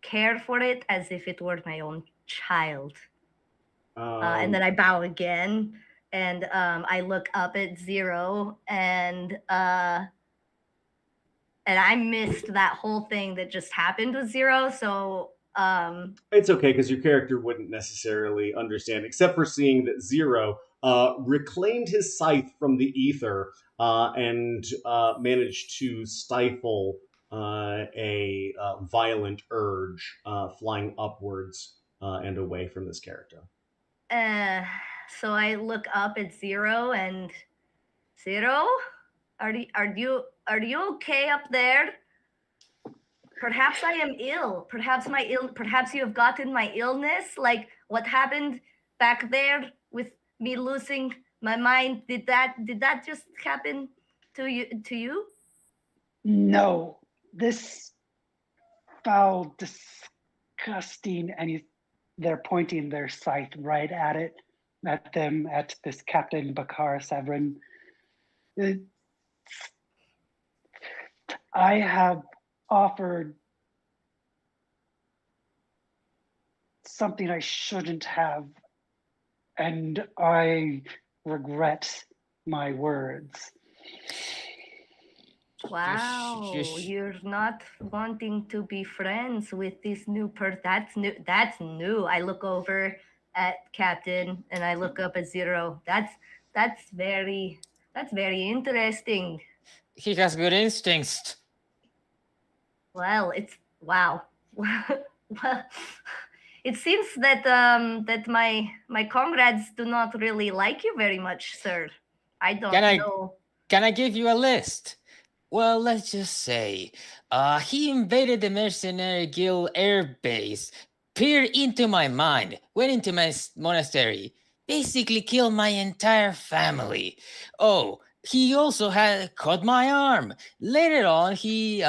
care for it as if it were my own child. And then I bow again, and I look up at Zero, and I missed that whole thing that just happened with Zero. So It's okay because your character wouldn't necessarily understand, except for seeing that Zero reclaimed his scythe from the ether and managed to stifle a violent urge flying upwards and away from this character. uh, so I look up at Zero, and Zero, are you okay up there? Perhaps I am ill. Perhaps you have gotten my illness, like what happened back there with me losing my mind. Did that just happen to you? No, this foul, disgusting, and they're pointing their scythe right at it, at them, at this Captain Bakar Severin. I have offered something I shouldn't have, and I regret my words. Wow, Just you're not wanting to be friends with this new That's new. That's new. I look over at Captain and I look up at Zero. That's very that's very interesting. he has good instincts. Well, it's wow. Well, it seems that that my comrades do not really like you very much, sir. I don't Can I know. can I give you a list? Well, let's just say, he invaded the mercenary guild air base, peered into my mind, went into my monastery, basically killed my entire family. Oh, he also had cut my arm. Later on, he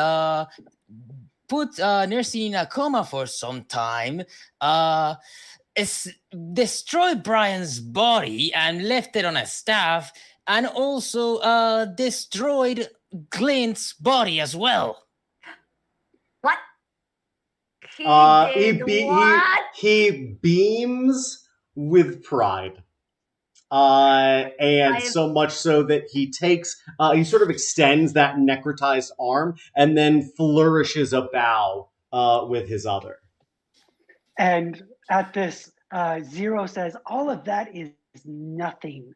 put Nursing in a coma for some time. Uh, destroyed Brian's body and left it on a staff, and also destroyed Clint's body as well. What? He He, did be- he what? he beams with pride. And I so much so that he sort of extends that necrotized arm and then flourishes a bow with his other. And at this, Zero says, all of that is nothing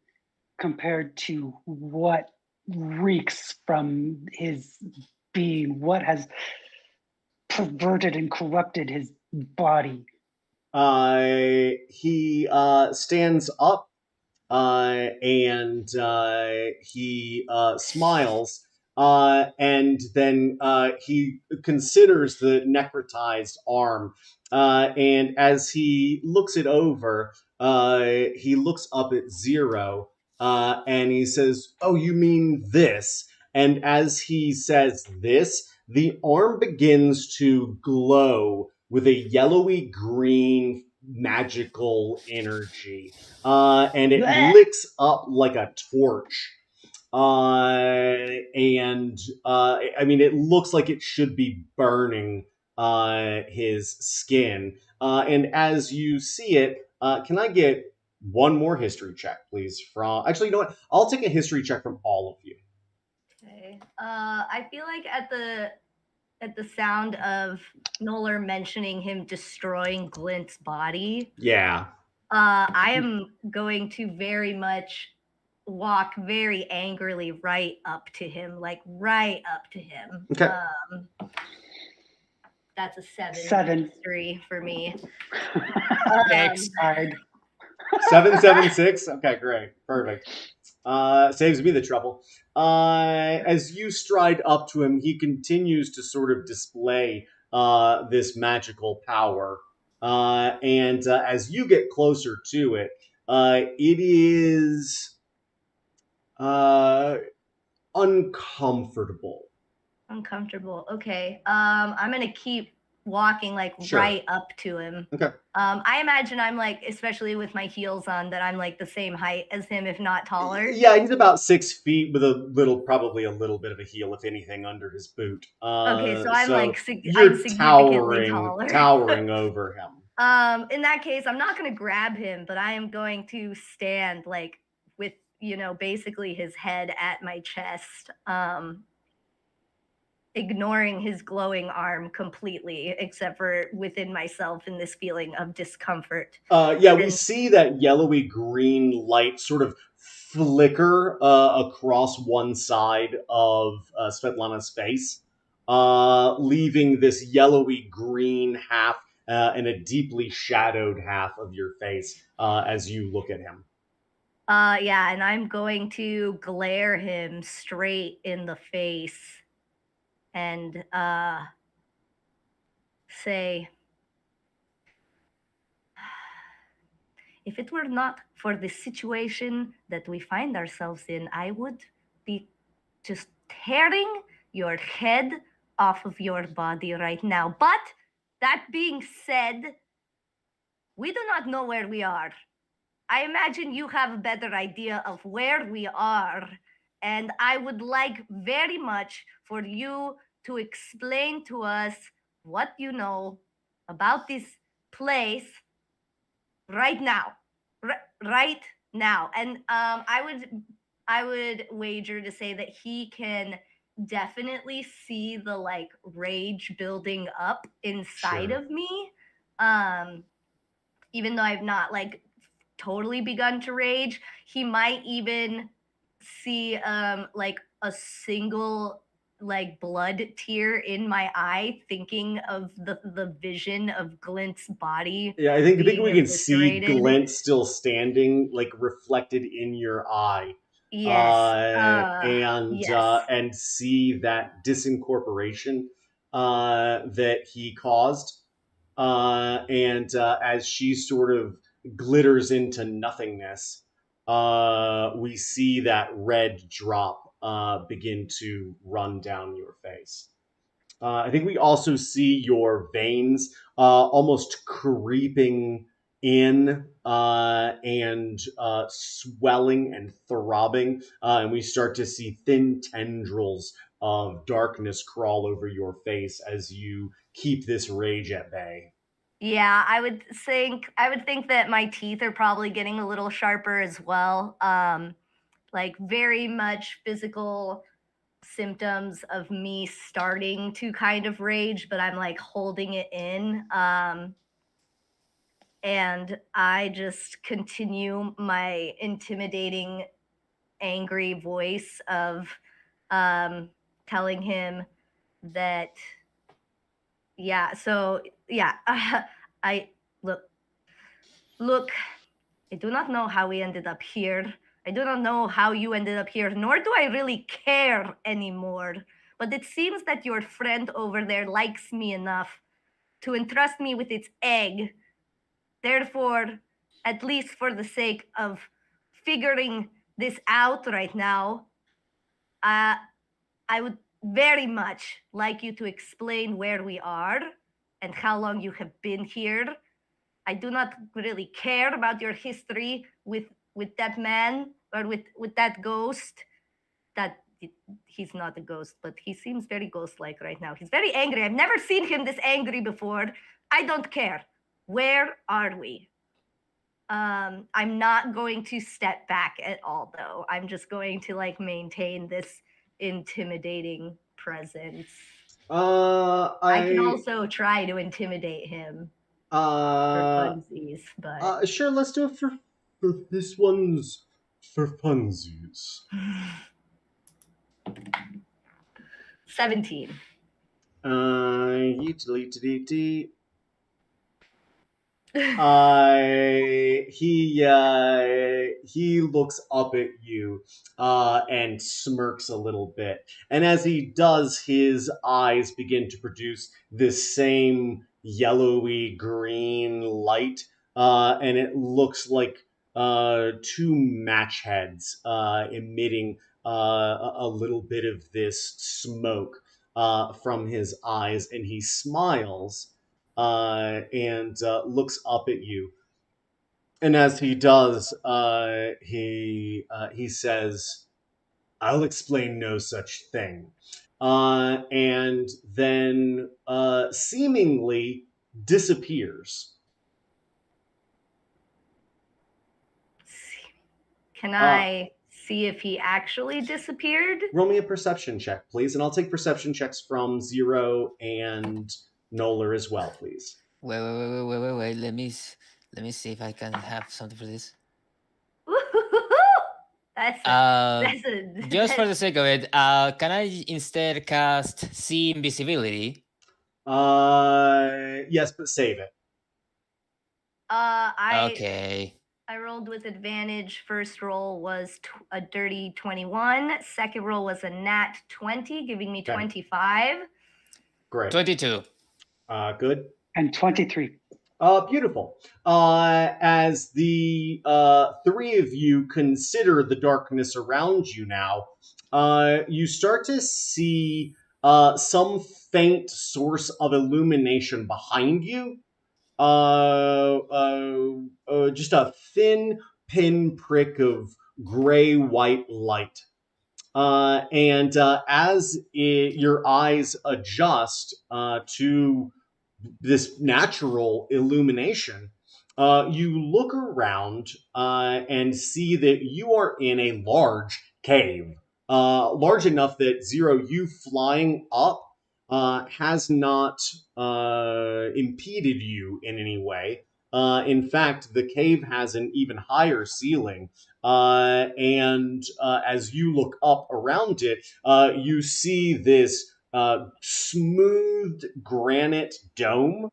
compared to what reeks from his being, what has perverted and corrupted his body. He stands up and he smiles, and then he considers the necrotized arm, and as he looks it over, he looks up at Zero, and he says, "Oh, you mean this?" And as he says this, the arm begins to glow with a yellowy green magical energy, and it Blech! licks up like a torch. And I mean, it looks like it should be burning his skin. And as you see it, can I get one more history check, please? From actually, you know what? I'll take a history check from all of you. Okay. I feel like at the sound of Noller mentioning him destroying Glint's body, Yeah. I am going to very much walk very angrily right up to him, like right up to him. Okay. That's a 7. history for me. X. Hard. 776. Okay, great, perfect. Saves me the trouble. As you stride up to him, he continues to sort of display this magical power. And as you get closer to it, it is uncomfortable. Uncomfortable. Okay. I'm gonna keep walking like Sure. right up to him. Okay. I imagine I'm like, especially with my heels on, that I'm like the same height as him, if not taller. Yeah, he's about 6 feet with probably a little bit of a heel, if anything, under his boot. Okay, so I'm like you're I'm significantly towering over him. In that case, I'm not gonna grab him, but I am going to stand like with basically his head at my chest, ignoring his glowing arm completely, except for within myself in this feeling of discomfort. Yeah, we see that yellowy green light sort of flicker across one side of Svetlana's face, leaving this yellowy green half and a deeply shadowed half of your face as you look at him. Yeah, and I'm going to glare him straight in the face and say, if it were not for the situation that we find ourselves in, I would be just tearing your head off of your body right now. But that being said, we do not know where we are. I imagine you have a better idea of where we are, and I would like very much for you to explain to us what you know about this place right now. Right now. And I would wager to say that he can definitely see the like rage building up inside Sure. of me. Even though I've not like totally begun to rage, he might even see like a single like blood tear in my eye, thinking of the vision of Glint's body. Yeah, I think being we can see eviscerated. Glint still standing, like reflected in your eye. Yes. Yes. And see that disincorporation that he caused. And as she sort of glitters into nothingness, we see that red drop begin to run down your face. I think we also see your veins almost creeping in and swelling and throbbing. And we start to see thin tendrils of darkness crawl over your face as you keep this rage at bay. Yeah, I would think that my teeth are probably getting a little sharper as well. Like very much physical symptoms of me starting to kind of rage, but I'm like holding it in. And I just continue my intimidating angry voice of telling him that, yeah, so yeah, I look, I do not know how we ended up here. I do not know how you ended up here, nor do I really care anymore. But it seems that your friend over there likes me enough to entrust me with its egg. Therefore, at least for the sake of figuring this out right now, I would very much like you to explain where we are and how long you have been here. I do not really care about your history with that man or with that ghost. That he's not a ghost, but he seems very ghost-like right now. He's very angry. I've never seen him this angry before. I don't care. Where are we? I'm not going to step back at all, though. I'm just going to like maintain this intimidating presence. I can also try to intimidate him for funsies, but sure, let's do it for this one's for funsies. 17. He he looks up at you and smirks a little bit, and as he does, his eyes begin to produce this same yellowy green light, and it looks like two match heads emitting a little bit of this smoke from his eyes, and he smiles and looks up at you. And as he does, he says, "I'll explain no such thing," and then seemingly disappears. Can I see if he actually disappeared? Roll me a perception check, please, and I'll take perception checks from Zero and Noller as well, please. Wait. Let me see if I can have something for this. Just for the sake of it, can I instead cast See Invisibility? Yes, but save it. Okay. I rolled with advantage. First roll was a dirty 21. Second roll was a nat 20, giving me 25. Great. 22. Good. And 23. Beautiful. As the three of you consider the darkness around you now, you start to see some faint source of illumination behind you. Just a thin pinprick of gray-white light. And as your eyes adjust to this natural illumination, you look around and see that you are in a large cave, large enough that Zero, you flying up, has not impeded you in any way. In fact, the cave has an even higher ceiling, and as you look up around it, you see this smoothed granite dome,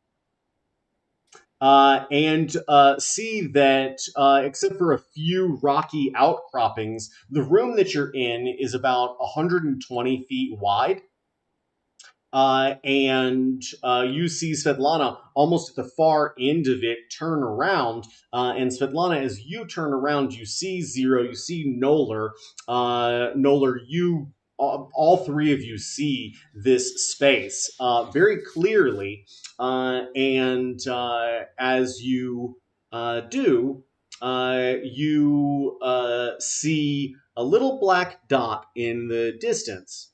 and see that, except for a few rocky outcroppings, the room that you're in is about 120 feet wide. And you see Svetlana almost at the far end of it turn around. And Svetlana, as you turn around, you see Zero, you see Noller. Noller, you all three of you see this space very clearly. And as you do, you see a little black dot in the distance.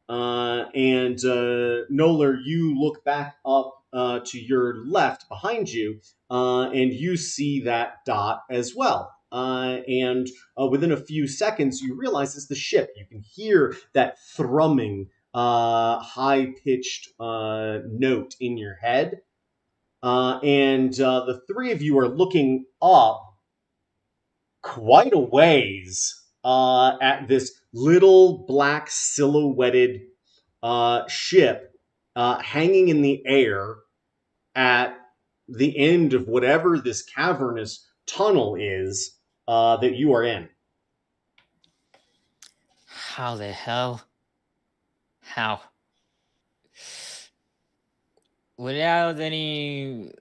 And Noller, you look back up to your left behind you, and you see that dot as well. And within a few seconds, you realize it's the ship. You can hear that thrumming, high-pitched note in your head. And the three of you are looking up quite a ways at this little black silhouetted ship hanging in the air at the end of whatever this cavernous tunnel is that you are in. How the hell? How? Without any,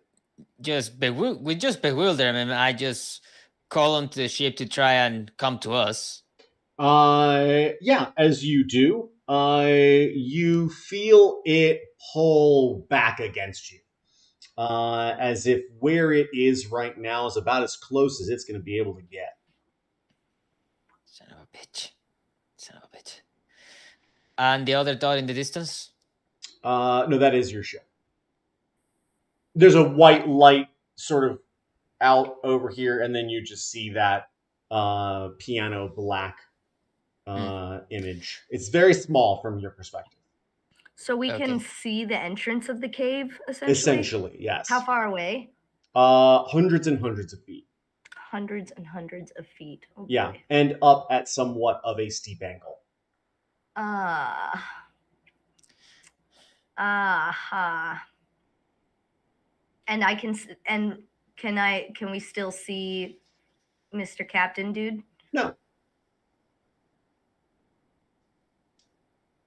with just bewilderment, I just call onto the ship to try and come to us. Yeah, as you do, you feel it pull back against you. As if where it is right now is about as close as it's going to be able to get. Son of a bitch. Son of a bitch. And the other dot in the distance? No, that is your ship. There's a white light sort of out over here, and then you just see that piano black image. It's very small from your perspective. So we can Okay. see the entrance of the cave, essentially? Essentially, yes. How far away? Hundreds and hundreds of feet. Hundreds and hundreds of feet. Oh, Yeah, boy. and up at somewhat of a steep angle. And I can can we still see Mr. Captain Dude? No.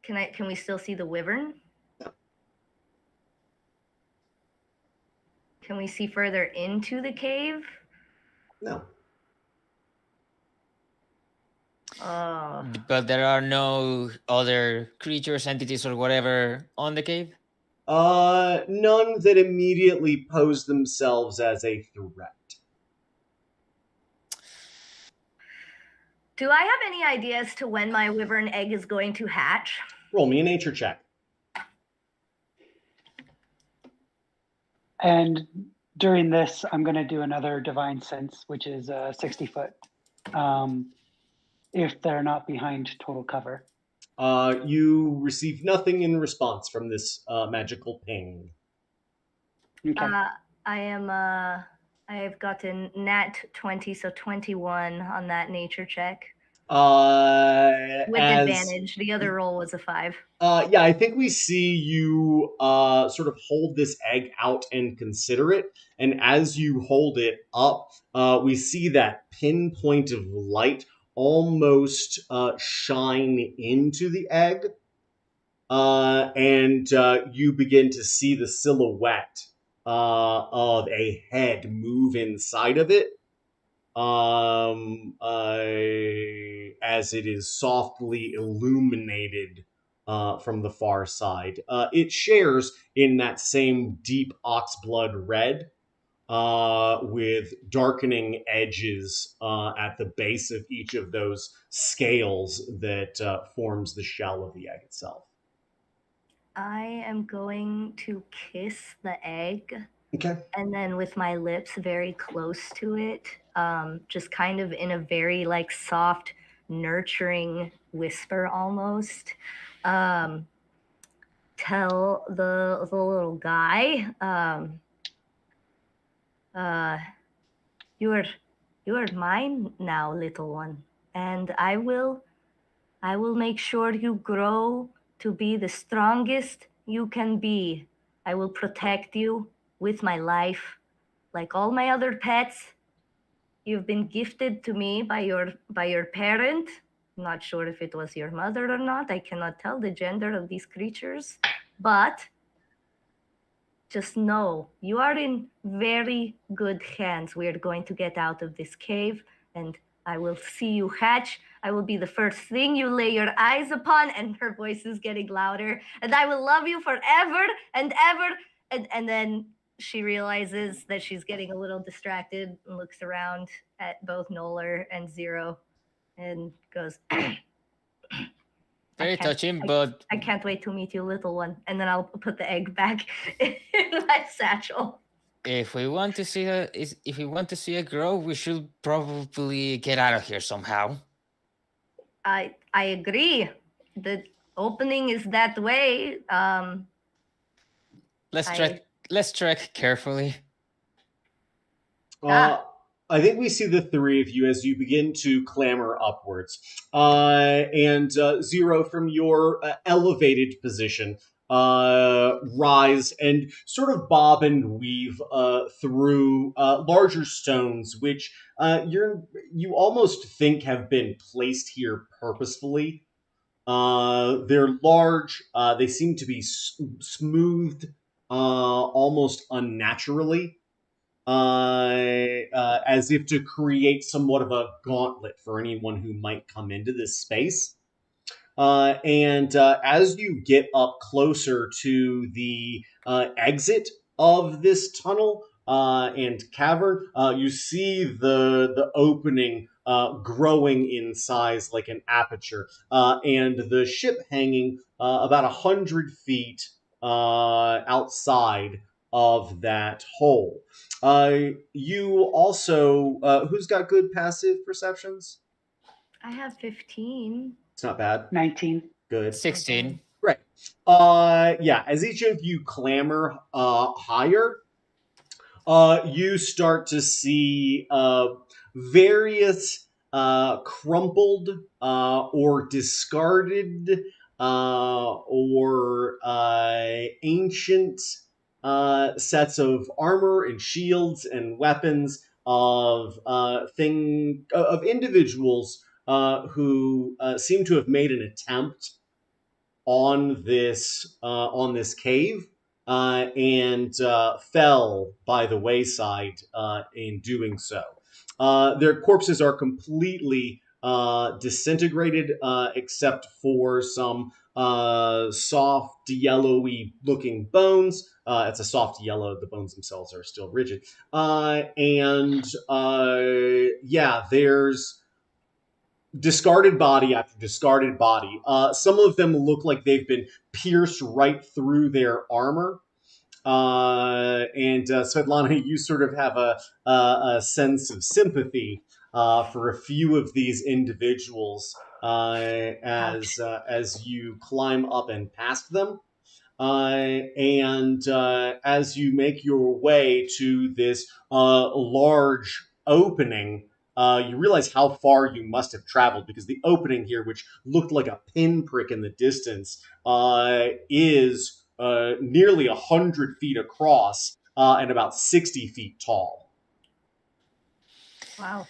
Can we still see the wyvern? No. Can we see further into the cave? No. But there are no other creatures, entities, or whatever on the cave? None that immediately pose themselves as a threat. Do I have any idea as to when my wyvern egg is going to hatch? Roll me a nature check. And during this, I'm going to do another divine sense, which is 60 foot, if they're not behind total cover. You receive nothing in response from this magical ping. Okay. I have gotten nat 20, so 21 on that nature check. With advantage. The other roll was a 5. Yeah, I think we see you sort of hold this egg out and consider it. And as you hold it up, we see that pinpoint of light almost shine into the egg. And you begin to see the silhouette of a head move inside of it. As it is softly illuminated from the far side. It shares in that same deep oxblood red with darkening edges at the base of each of those scales that forms the shell of the egg itself. I am going to kiss the egg. Okay. And then with my lips very close to it, just kind of in a very like soft, nurturing whisper almost. Tell the little guy, you are mine now, little one, and I will make sure you grow to be the strongest you can be. I will protect you with my life. Like all my other pets, you've been gifted to me by your parent. I'm not sure if it was your mother or not. I cannot tell the gender of these creatures. But just know you are in very good hands. We are going to get out of this cave, and I will see you hatch. I will be the first thing you lay your eyes upon. And her voice is getting louder. And I will love you forever and ever. And then she realizes that she's getting a little distracted and looks around at both Noller and Zero and goes, Very touching, but I can't wait to meet you, little one. And then I'll put the egg back in my satchel. if we want to see it grow, we should probably get out of here somehow. I agree. The opening is that way. Let's tread carefully. I think we see the three of you as you begin to clamber upwards. And Zero, from your elevated position, rise and sort of bob and weave through larger stones, which you almost think have been placed here purposefully. They're large. They seem to be smoothed almost unnaturally, as if to create somewhat of a gauntlet for anyone who might come into this space. And as you get up closer to the exit of this tunnel and cavern, you see the opening growing in size like an aperture, and the ship hanging about 100 feet outside of that hole. You also, who's got good passive perceptions? I have 15. It's not bad. 19. Good. 16. Great. Yeah, as each of you clamber higher, you start to see various crumpled or discarded or ancient sets of armor and shields and weapons of individuals who seem to have made an attempt on this cave and fell by the wayside in doing so. Their corpses are completely disintegrated, except for some soft yellowy looking bones. It's a soft yellow. The bones themselves are still rigid. And yeah, there's discarded body after discarded body. Some of them look like they've been pierced right through their armor. And Svetlana, you sort of have a sense of sympathy for a few of these individuals as you climb up and past them. And as you make your way to this large opening, you realize how far you must have traveled, because the opening here, which looked like a pinprick in the distance, is nearly 100 feet across and about 60 feet tall. Wow.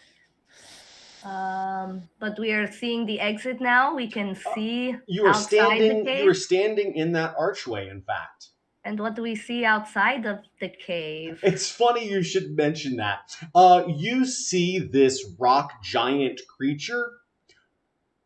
But we are seeing the exit now. We can see You are outside the standing. cave. You are standing in that archway. In fact. And what do we see outside of the cave? It's funny you should mention that. You see this rock giant creature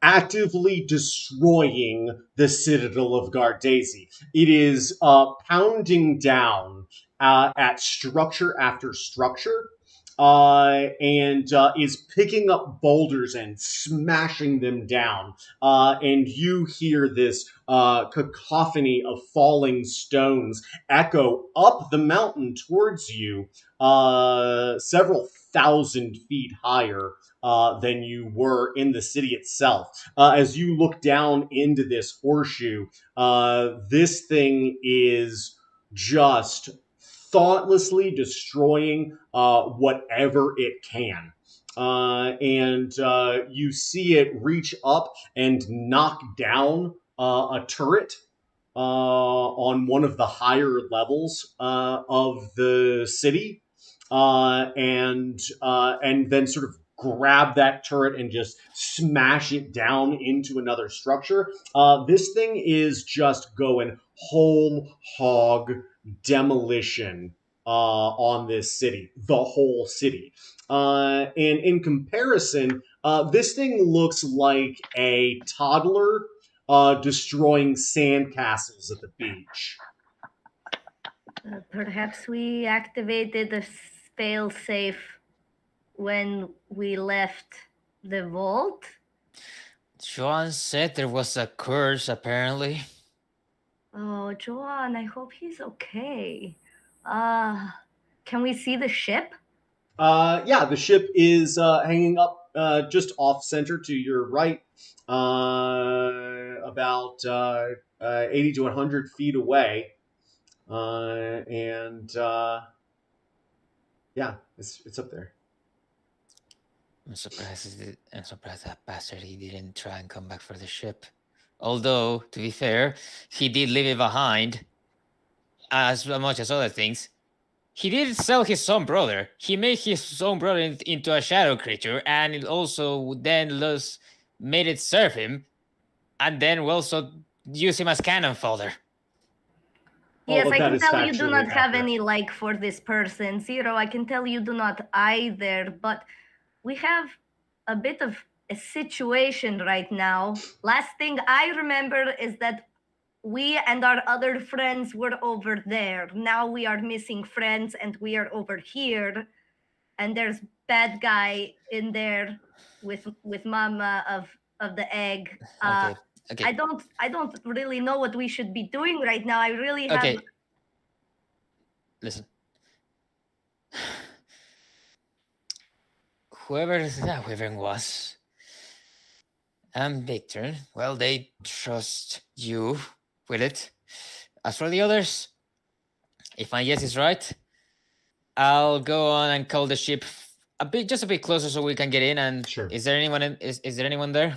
actively destroying the citadel of Gardesi. It is pounding down at structure after structure. And is picking up boulders and smashing them down. And you hear this cacophony of falling stones echo up the mountain towards you, several thousand feet higher than you were in the city itself. As you look down into this horseshoe, this thing is just thoughtlessly destroying whatever it can. And you see it reach up and knock down a turret on one of the higher levels of the city, and then sort of grab that turret and just smash it down into another structure. This thing is just going whole hog demolition on this city, the whole city. And in comparison, this thing looks like a toddler destroying sandcastles at the beach. Perhaps we activated the fail safe when we left the vault. Joan said there was a curse, apparently. Oh, Joan, I hope he's okay. Can we see the ship? Yeah, the ship is hanging up just off center to your right, about 80 to 100 feet away. And yeah, it's up there. I'm surprised that bastard he didn't try and come back for the ship. Although, to be fair, he did leave it behind as much as other things. He did sell his own brother. He made his own brother into a shadow creature, and it also then made it serve him, and then also use him as cannon fodder. Yes, All of I that can is tell you do factually not have accurate. any like for this person. Zero, I can tell you do not either, but we have a bit of a situation right now. Last thing I remember is that we and our other friends were over there. Now we are missing friends and we are over here. And there's bad guy in there with mama of the egg. Okay. Okay. I don't really know what we should be doing right now. I really have Okay. Listen. Whoever that Wyvern was, and Victor, well, they trust you with it. As for the others, if my guess is right, I'll go on and call the ship just a bit closer so we can get in. And Sure. is there anyone is there anyone there?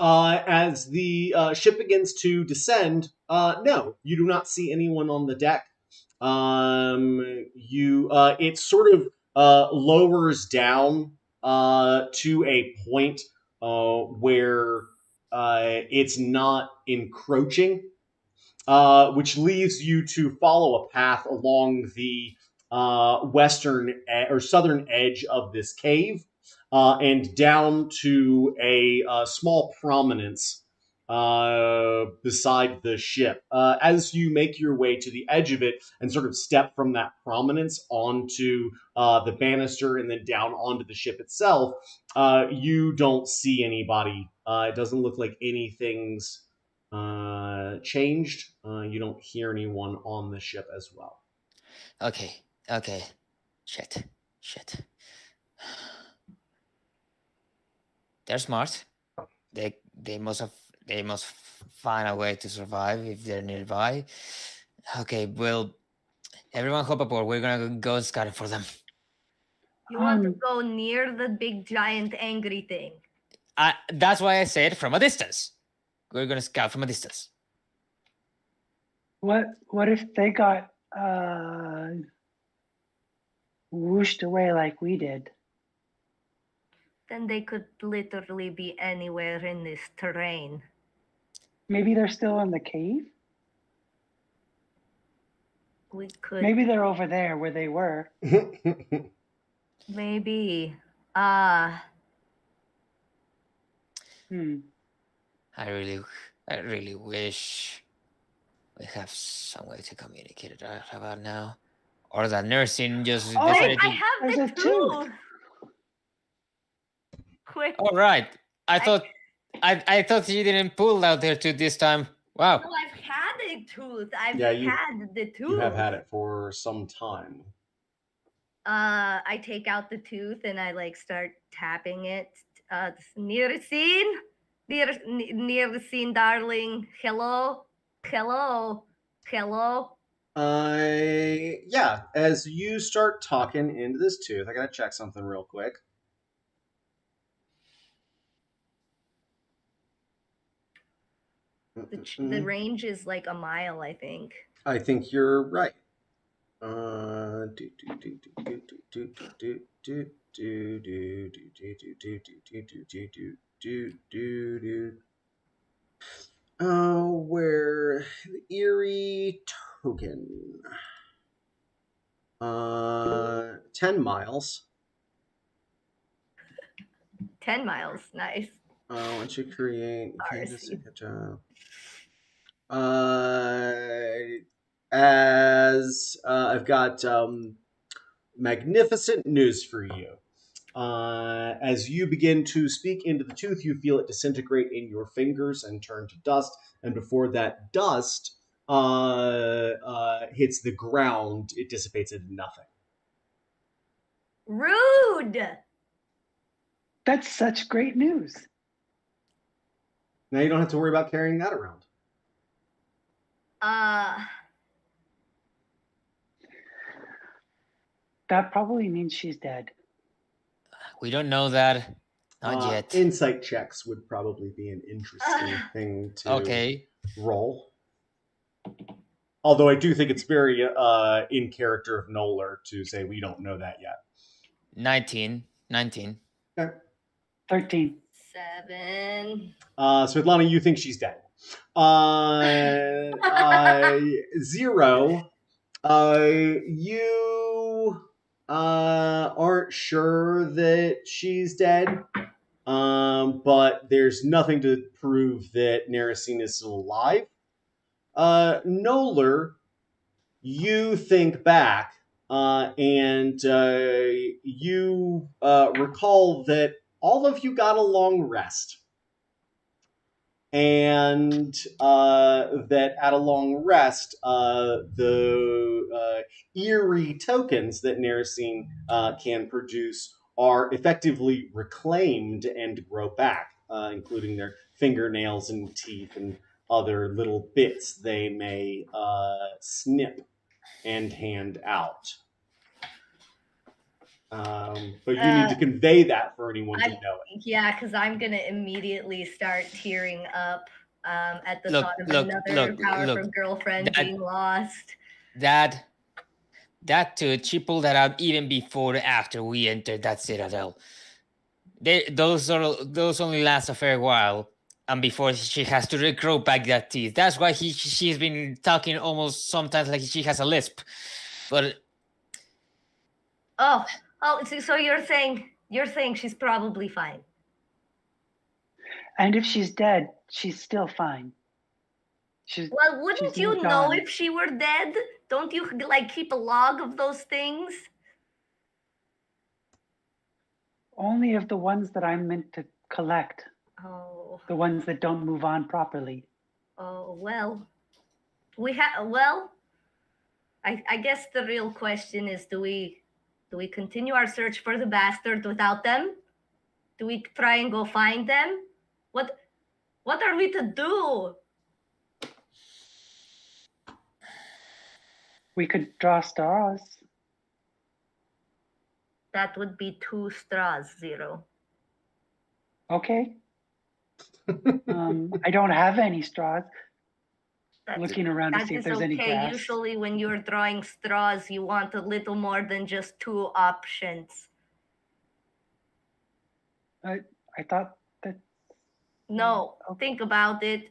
As the ship begins to descend, no, you do not see anyone on the deck. It sort of lowers down to a point where it's not encroaching, which leaves you to follow a path along the or southern edge of this cave, and down to a small prominence beside the ship. As you make your way to the edge of it and sort of step from that prominence onto the banister and then down onto the ship itself, you don't see anybody. It doesn't look like anything's changed. You don't hear anyone on the ship as well. Okay. Okay. Shit. They're smart. They must find a way to survive if they're nearby. Okay, well, everyone hop aboard. We're gonna go scouting for them. You want to go near the big giant angry thing. That's why I said from a distance. We're gonna scout from a distance. What if they got whooshed away like we did? Then they could literally be anywhere in this terrain. Maybe they're still in the cave? We could Maybe they're over there where they were. maybe. I really wish we have some way to communicate it right about now. Or that nursing just decided I to... have There's the a tooth. tooth. Quick. All right. I thought you didn't pull out their tooth this time. Wow. No, I've had a tooth. I've Yeah, had the tooth. You have had it for some time. I take out the tooth and I like start tapping it. Near the scene, near the scene, darling. Hello. Yeah, as you start talking into this tooth, I gotta check something real quick. The range is like a mile, I think. I think you're right. Where the Erie token? 10 miles. 10 miles, nice. Once you create, okay, just a good job. As I've got magnificent news for you. As you begin to speak into the tooth, you feel it disintegrate in your fingers and turn to dust. And before that dust hits the ground, it dissipates into nothing. Rude! That's such great news. Now you don't have to worry about carrying that around. That probably means she's dead. We don't know that. Not yet. Insight checks would probably be an interesting thing to Okay. roll. Although I do think it's very in character of Noller to say we don't know that yet. 19. Okay. 13. 7. Svetlana, you think she's dead. 0. You aren't sure that she's dead, but there's nothing to prove that Narasine is still alive. Noller, you think back, and you recall that all of you got a long rest. And that at a long rest, the eerie tokens that Narasine can produce are effectively reclaimed and grow back, including their fingernails and teeth and other little bits they may snip and hand out. But you need to convey that for anyone to know it. Yeah, because I'm gonna immediately start tearing up at the thought of another powerful girlfriend being lost. That too, she pulled that out even before after we entered that citadel. Those only last a fair while, and before she has to regrow back that teeth. That's why she's been talking almost sometimes like she has a lisp. But so you're saying she's probably fine. And if she's dead, she's still fine. Well, wouldn't you know if she were dead? Don't you keep a log of those things? Only of the ones that I'm meant to collect. Oh. The ones that don't move on properly. Oh, well. I guess the real question is, do we continue our search for the bastard without them? Do we try and go find them? What are we to do? We could draw straws. That would be 2 straws, 0. Okay. I don't have any straws. Looking around to see if there's any grass. Usually when you're drawing straws, you want a little more than just 2 options. I thought that... No, think about it.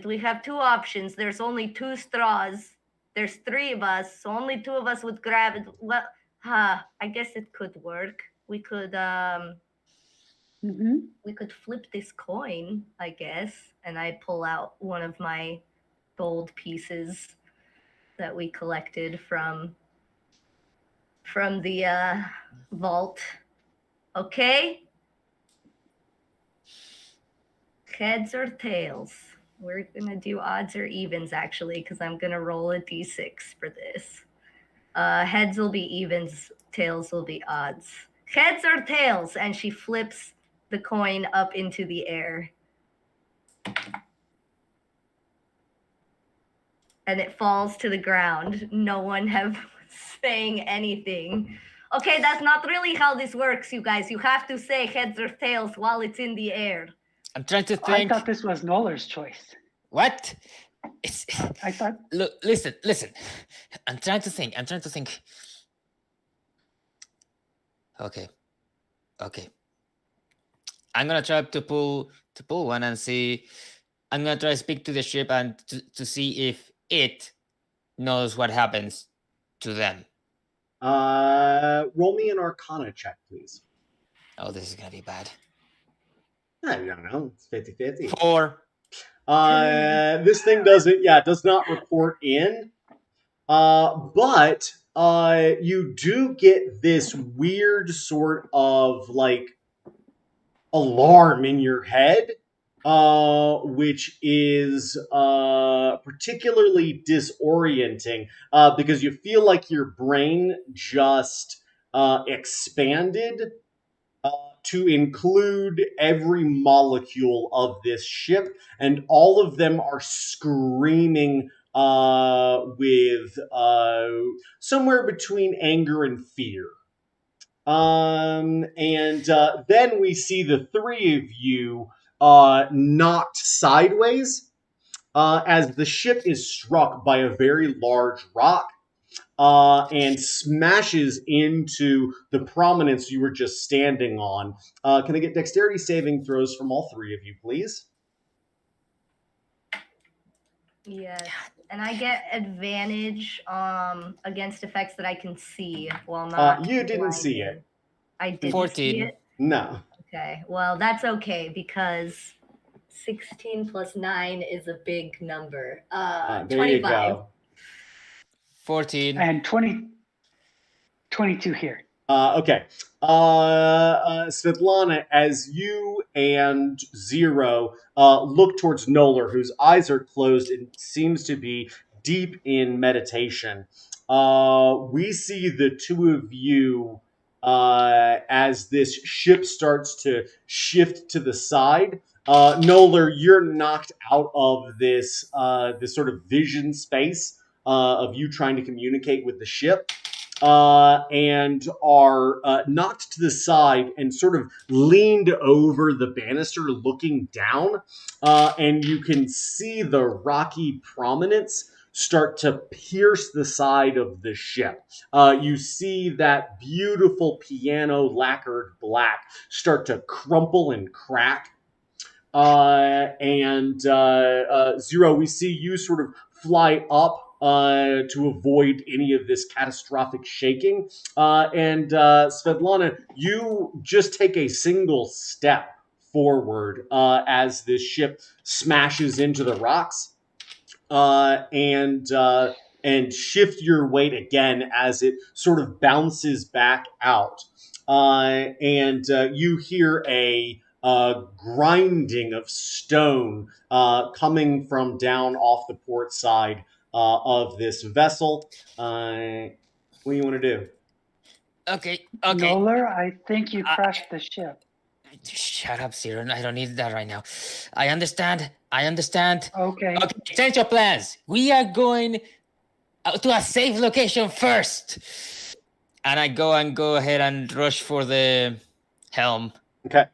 We have 2 options. There's only 2 straws. There's 3 of us, so only 2 of us would grab it. Well, I guess it could work. We could we could flip this coin, I guess, and I pull out one of my gold pieces that we collected from the vault. Okay? Heads or tails? We're gonna do odds or evens, actually, because I'm gonna roll a d6 for this. Heads will be evens, tails will be odds. Heads or tails? And she flips the coin up into the air. And it falls to the ground. No one have saying anything. Okay, that's not really how this works, you guys. You have to say heads or tails while it's in the air. I'm trying to think. I thought this was Noller's choice. What? I thought. Look, listen. I'm trying to think. Okay. I'm gonna try to pull one and see. I'm gonna try to speak to the ship and to see if it knows what happens to them. Roll me an Arcana check, please. Oh, this is gonna be bad. I don't know. It's 50-50. 4. This thing does not report in. But you do get this weird sort of alarm in your head, which is particularly disorienting because you feel like your brain just expanded to include every molecule of this ship, and all of them are screaming with somewhere between anger and fear. And then we see the three of you knocked sideways as the ship is struck by a very large rock and smashes into the prominence you were just standing on. Can I get dexterity saving throws from all three of you, please? Yes. And I get advantage against effects that I can see while not. You didn't see blinded. it. I didn't 14. see it. No. Okay. Well, that's okay because 16 plus 9 is a big number. There 25. you go. 14. And 22 here. Okay. Svetlana, as you and Zero look towards Noller, whose eyes are closed and seems to be deep in meditation, we see the two of you as this ship starts to shift to the side. Noller, you're knocked out of this sort of vision space of you trying to communicate with the ship. And are knocked to the side and sort of leaned over the banister looking down. And you can see the rocky prominence start to pierce the side of the ship. You see that beautiful piano lacquered black start to crumple and crack. Zero, we see you sort of fly up to avoid any of this catastrophic shaking. Svetlana, you just take a single step forward as this ship smashes into the rocks. And shift your weight again as it sort of bounces back out. You hear a grinding of stone coming from down off the port side of this vessel. What do you want to do? Okay. Noller, I think you crashed the ship. Shut up, Zero. I don't need that right now. I understand. Okay. Change your plans. We are going to a safe location first. And I go ahead and rush for the helm. Okay.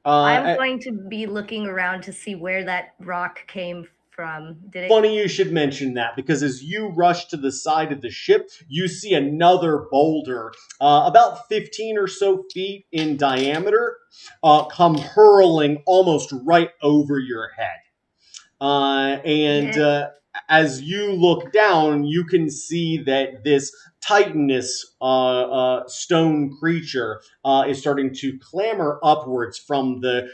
I'm going to be looking around to see where that rock came from. Funny you should mention that, because as you rush to the side of the ship, you see another boulder about 15 or so feet in diameter come hurling almost right over your head. As you look down, you can see that this titanous stone creature is starting to clamber upwards from the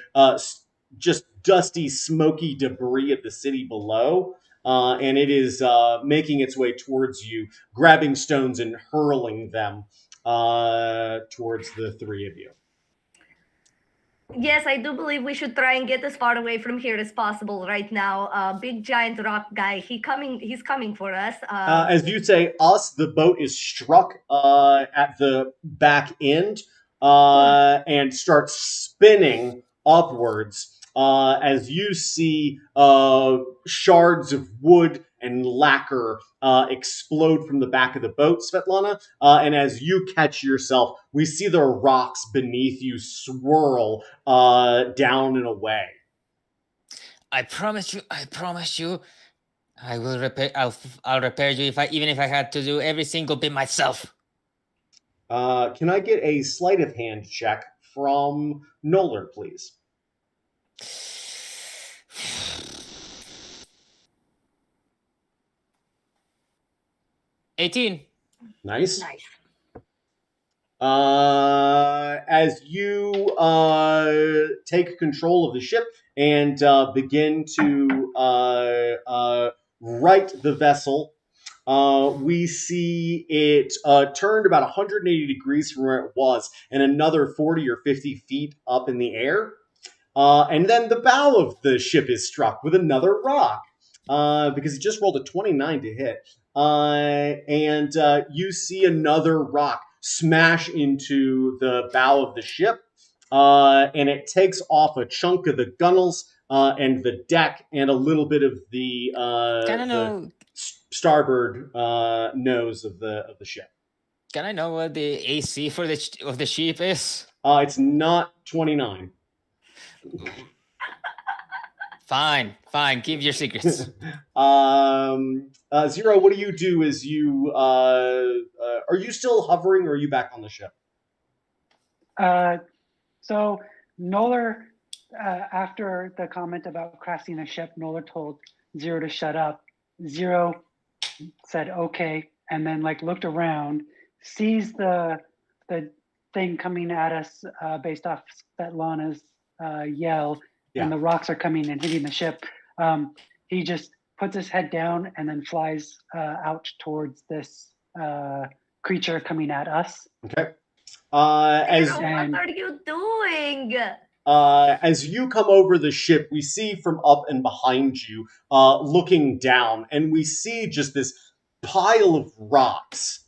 just dusty, smoky debris of the city below. And it is making its way towards you, grabbing stones and hurling them towards the three of you. Yes, I do believe we should try and get as far away from here as possible right now. Big giant rock guy, he's coming for us. As you say, us, the boat is struck at the back end and starts spinning upwards as you see shards of wood and lacquer explode from the back of the boat, Svetlana. And as you catch yourself, we see the rocks beneath you swirl down and away. I promise you. I will repair. I'll repair you even if I had to do every single bit myself. Can I get a sleight of hand check from Noller, please? $18. Nice. Nice. As you take control of the ship and begin to right the vessel, we see it turned about 180 degrees from where it was and another 40 or 50 feet up in the air. And then the bow of the ship is struck with another rock because it just rolled a 29 to hit. You see another rock smash into the bow of the ship, and it takes off a chunk of the gunnels and the deck and a little bit of the starboard nose of the ship. Can I know what the AC for the ship is? It's not 29. Fine. Keep your secrets. Zero, what do you do as you are you still hovering or are you back on the ship? So Noller, after the comment about crashing a ship, Noller told Zero to shut up. Zero said okay, and then like looked around, sees the thing coming at us based off Svetlana's yell, Yeah. and the rocks are coming and hitting the ship. He just puts his head down and then flies out towards this creature coming at us. Okay. What are you doing? As you come over the ship, we see from up and behind you, looking down, and we see just this pile of rocks.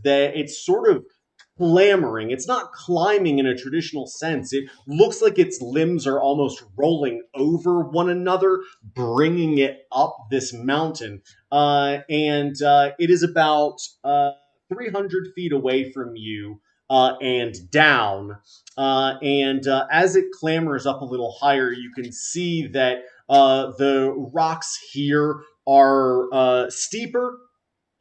It's sort of clambering. It's not climbing in a traditional sense. It looks like its limbs are almost rolling over one another, bringing it up this mountain. It is about 300 feet away from you and down. As it clambers up a little higher, you can see that the rocks here are steeper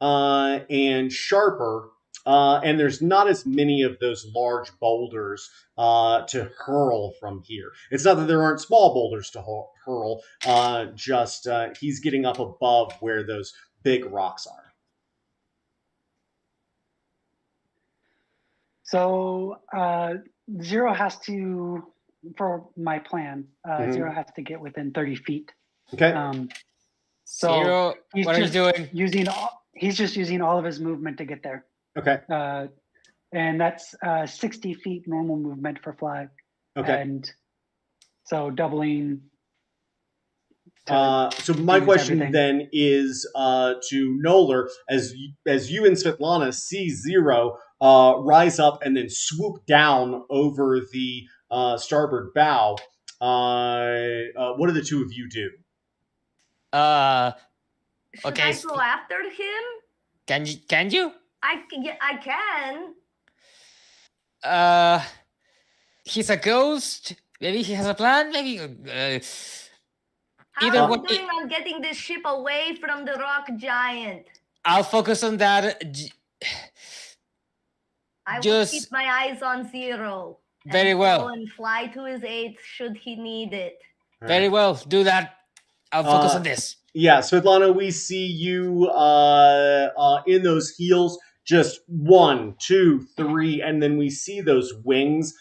and sharper, and there's not as many of those large boulders to hurl from here. It's not that there aren't small boulders to hurl, just he's getting up above where those big rocks are. So Zero has to, for my plan, Zero has to get within 30 feet. Okay. So Zero, what are you doing? He's just using all of his movement to get there. Okay. And that's 60 feet normal movement for fly. Okay. And so doubling. So my question then is to Noller, as you and Svetlana see Zero rise up and then swoop down over the starboard bow. What do the two of you do? Should Okay. I go after him? Can you? I can. He's a ghost. Maybe he has a plan. Maybe. How are you doing on getting this ship away from the rock giant? I'll focus on that. I will keep my eyes on Zero. Very well. And fly to his aid should he need it. Very well. Do that. I'll focus on this. Yeah, Svetlana, we see you in those heels. Just 1, 2, 3, and then we see those wings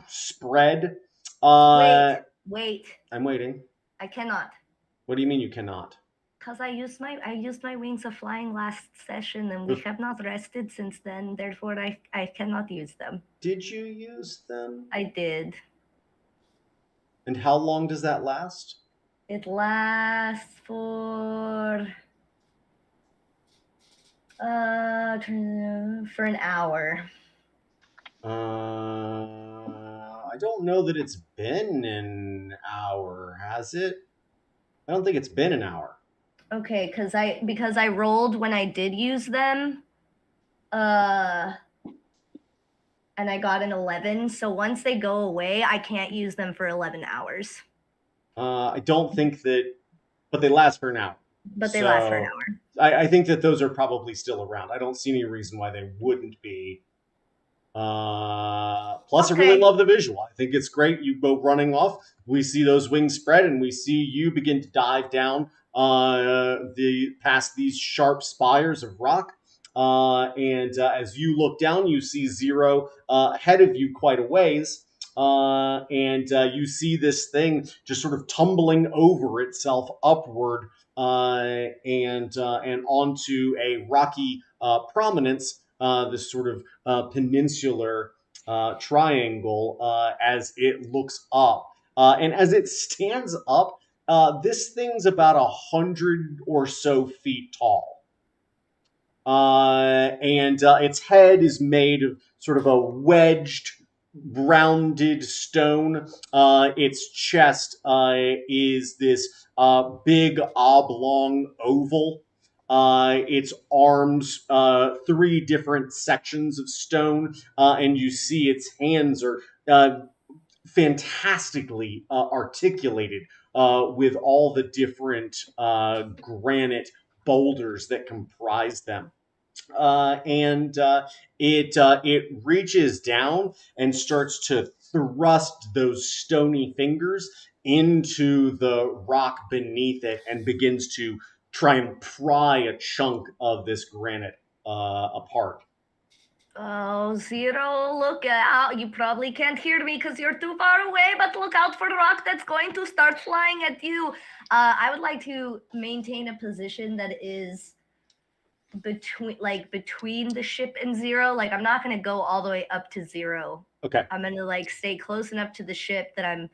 spread. Wait. I'm waiting. I cannot. What do you mean you cannot? Because I used my wings of flying last session, and we have not rested since then. Therefore, I cannot use them. Did you use them? I did. And how long does that last? It lasts for an hour. I don't know that it's been an hour, has it? I don't think it's been an hour. Okay, because I rolled when I did use them, and I got an 11. So once they go away, I can't use them for 11 hours. I don't think that, but they last for an hour. But they last for an hour. I think that those are probably still around. I don't see any reason why they wouldn't be. Plus, I really love the visual. I think it's great. You go running off. We see those wings spread, and we see you begin to dive down past these sharp spires of rock. As you look down, you see Zero ahead of you quite a ways. You see this thing just sort of tumbling over itself upward and onto a rocky prominence, this sort of peninsular triangle as it looks up. And as it stands up, this thing's about 100 or so feet tall. Its head is made of sort of a wedged, rounded stone. Its chest is this big oblong oval. It's armed 3 different sections of stone, and you see its hands are fantastically articulated with all the different granite boulders that comprise them. And it reaches down and starts to thrust those stony fingers into the rock beneath it and begins to try and pry a chunk of this granite apart. Oh, Zero, look out. You probably can't hear me because you're too far away, but look out for the rock that's going to start flying at you. I would like to maintain a position that is between the ship and Zero. Like, I'm not going to go all the way up to Zero. Okay. I'm going to stay close enough to the ship that I'm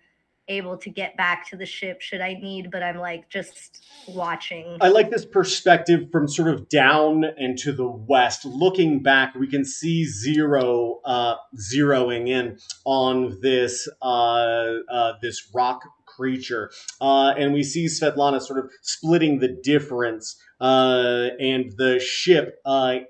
able to get back to the ship should I need, but I'm just watching. I like this perspective from sort of down and to the west. Looking back, we can see Zero zeroing in on this this rock creature, and we see Svetlana sort of splitting the difference, and the ship. I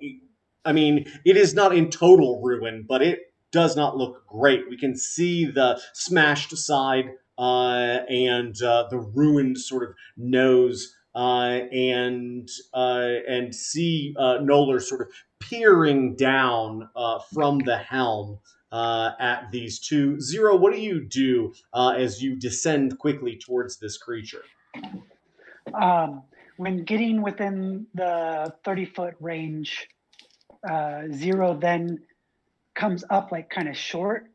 mean, it is not in total ruin, but it does not look great. We can see the smashed side and the ruined sort of nose, and see Noller sort of peering down from the helm at these two. Zero, what do you do as you descend quickly towards this creature? When getting within the 30-foot range, Zero then comes up kind of short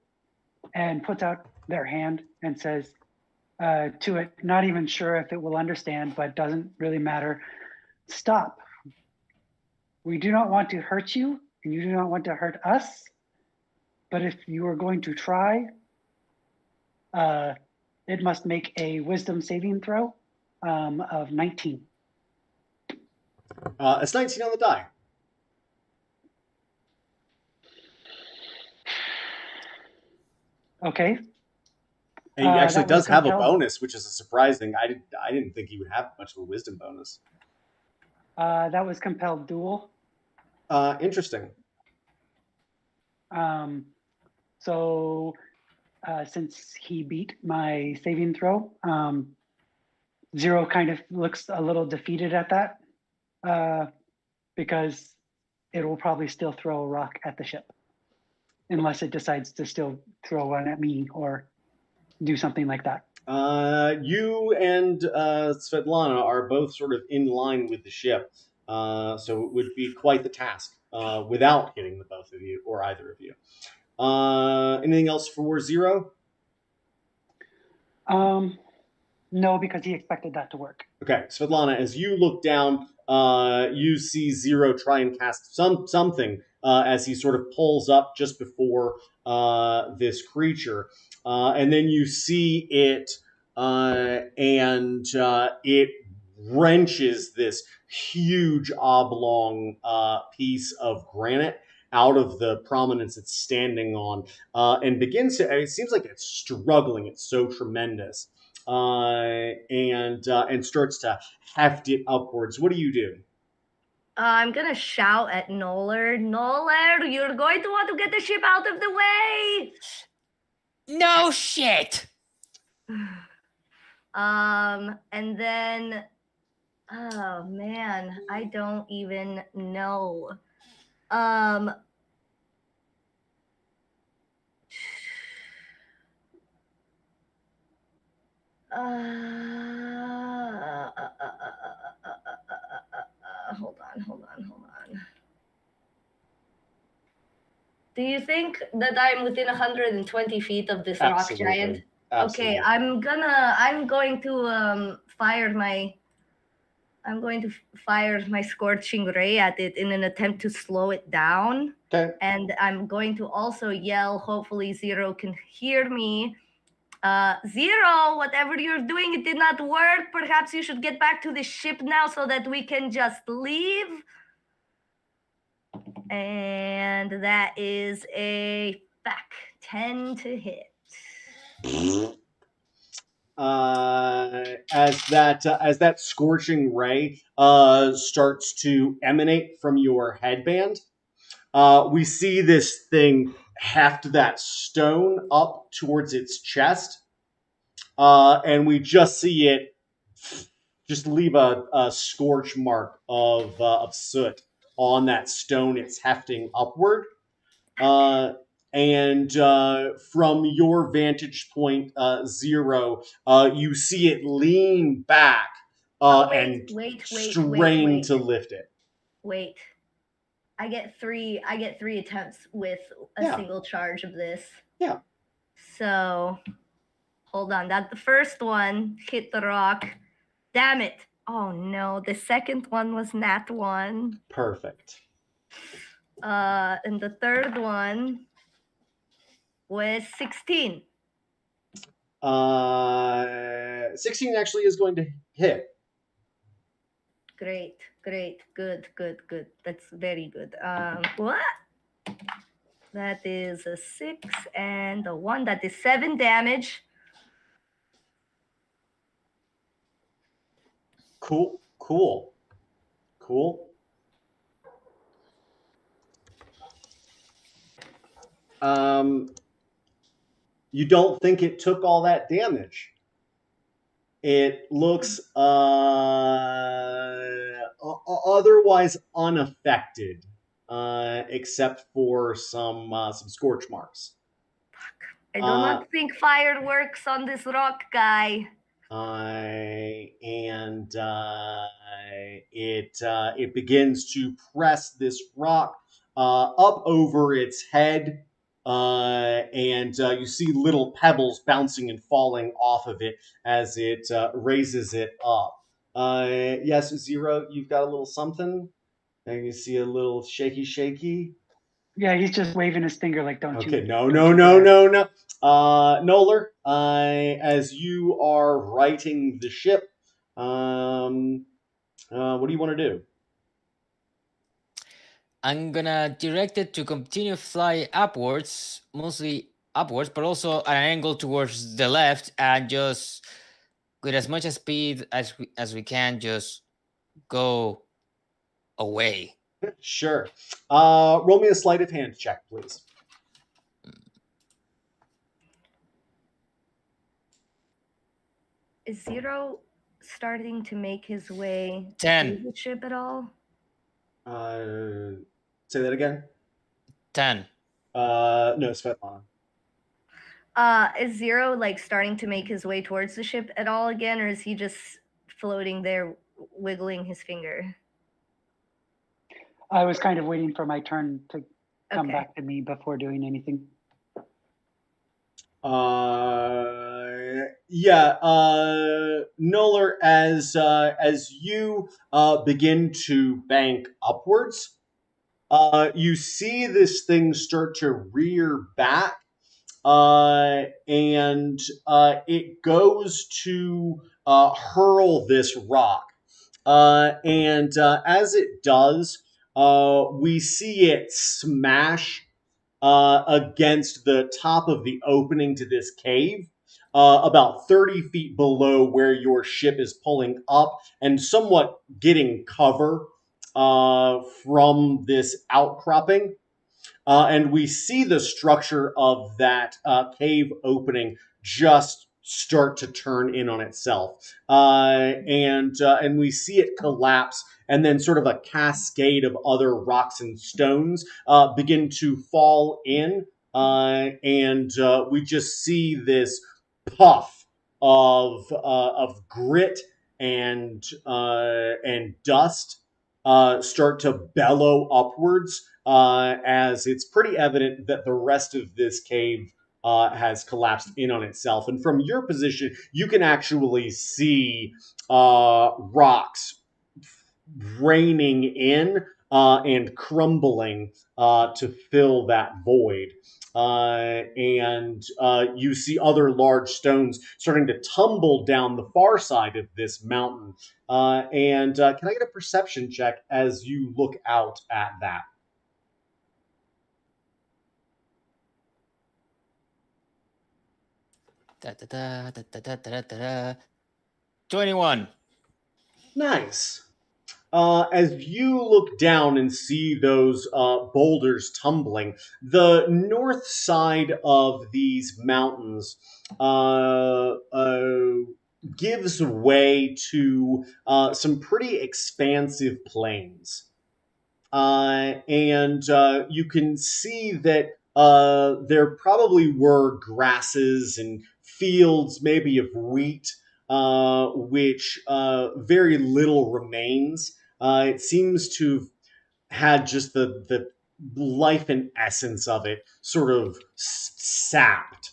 and puts out their hand and says to it, not even sure if it will understand, but doesn't really matter. Stop. We do not want to hurt you, and you do not want to hurt us. But if you are going to try, it must make a wisdom saving throw of 19. It's 19 on the die. Okay. And he actually does have a compelled. bonus, which is a surprising. I didn't think he would have much of a wisdom bonus. That was compelled duel. Interesting. So since he beat my saving throw, Zero kind of looks a little defeated at that because it will probably still throw a rock at the ship unless it decides to still throw one at me or do something like that. You and Svetlana are both sort of in line with the ship, so it would be quite the task without hitting the both of you or either of you. Anything else for Zero? No, because he expected that to work. Okay, Svetlana, as you look down, you see Zero try and cast something as he sort of pulls up just before this creature, and then you see it, and it wrenches this huge oblong piece of granite out of the prominence it's standing on, and begins to. It seems like it's struggling. It's so tremendous. And starts to heft it upwards. What do you do? I'm gonna shout at Noller. Noller, you're going to want to get the ship out of the way. No shit. And then, oh man, I don't even know. Hold on. Do you think that I'm within 120 feet of this rock giant? Absolutely. Okay, I'm going to fire my scorching ray at it in an attempt to slow it down. Okay. And I'm going to also yell. Hopefully, Zero can hear me. Zero, whatever you're doing, it did not work. Perhaps you should get back to the ship now so that we can just leave. And that is a 10 to hit. as that scorching ray starts to emanate from your headband, we see this thing heft that stone up towards its chest, and we just see it just leave a scorch mark of soot on that stone it's hefting upward. Uh, and from your vantage point, Zero, you see it lean back and strain to lift it. Wait. I get three attempts with a Yeah. single charge of this. Yeah. So hold on. That the first one hit the rock. Damn it. Oh no. The second one was nat 1. Perfect. And the third one was 16. 16 actually is going to hit. Great. Good. That's very good. What? That is a 6 and a 1. That is 7 damage. Cool. You don't think it took all that damage. It looks otherwise unaffected, except for some scorch marks. I do not think fire works on this rock guy. And it begins to press this rock up over its head, and you see little pebbles bouncing and falling off of it as it raises it up. Yes, Zero, you've got a little something, and you see a little shaky. Yeah, he's just waving his finger like, don't you. Okay, no. Noller, as you are righting the ship, what do you want to do? I'm gonna direct it to continue fly upwards, mostly upwards, but also at an angle towards the left, and just with as much speed as we can, just go away. Sure. Roll me a sleight of hand check, please. Is Zero starting to make his way 10. to the ship at all? Say that again. 10. No, Svetlana. Is Zero like starting to make his way towards the ship at all again, or is he just floating there, wiggling his finger? I was kind of waiting for my turn to come back to me before doing anything. Noller, as you begin to bank upwards, you see this thing start to rear back, and it goes to hurl this rock. And as it does, we see it smash against the top of the opening to this cave, about 30 feet below where your ship is pulling up and somewhat getting cover from this outcropping. And we see the structure of that cave opening just start to turn in on itself, and we see it collapse, and then sort of a cascade of other rocks and stones begin to fall in, and we just see this puff of grit and dust start to bellow upwards, as it's pretty evident that the rest of this cave has collapsed in on itself. And from your position, you can actually see rocks raining in and crumbling to fill that void. And you see other large stones starting to tumble down the far side of this mountain. And can I get a perception check as you look out at that? 21. Nice. As you look down and see those boulders tumbling, the north side of these mountains gives way to some pretty expansive plains. And you can see that there probably were grasses and fields, maybe of wheat, which very little remains. It seems to have had just the life and essence of it sort of sapped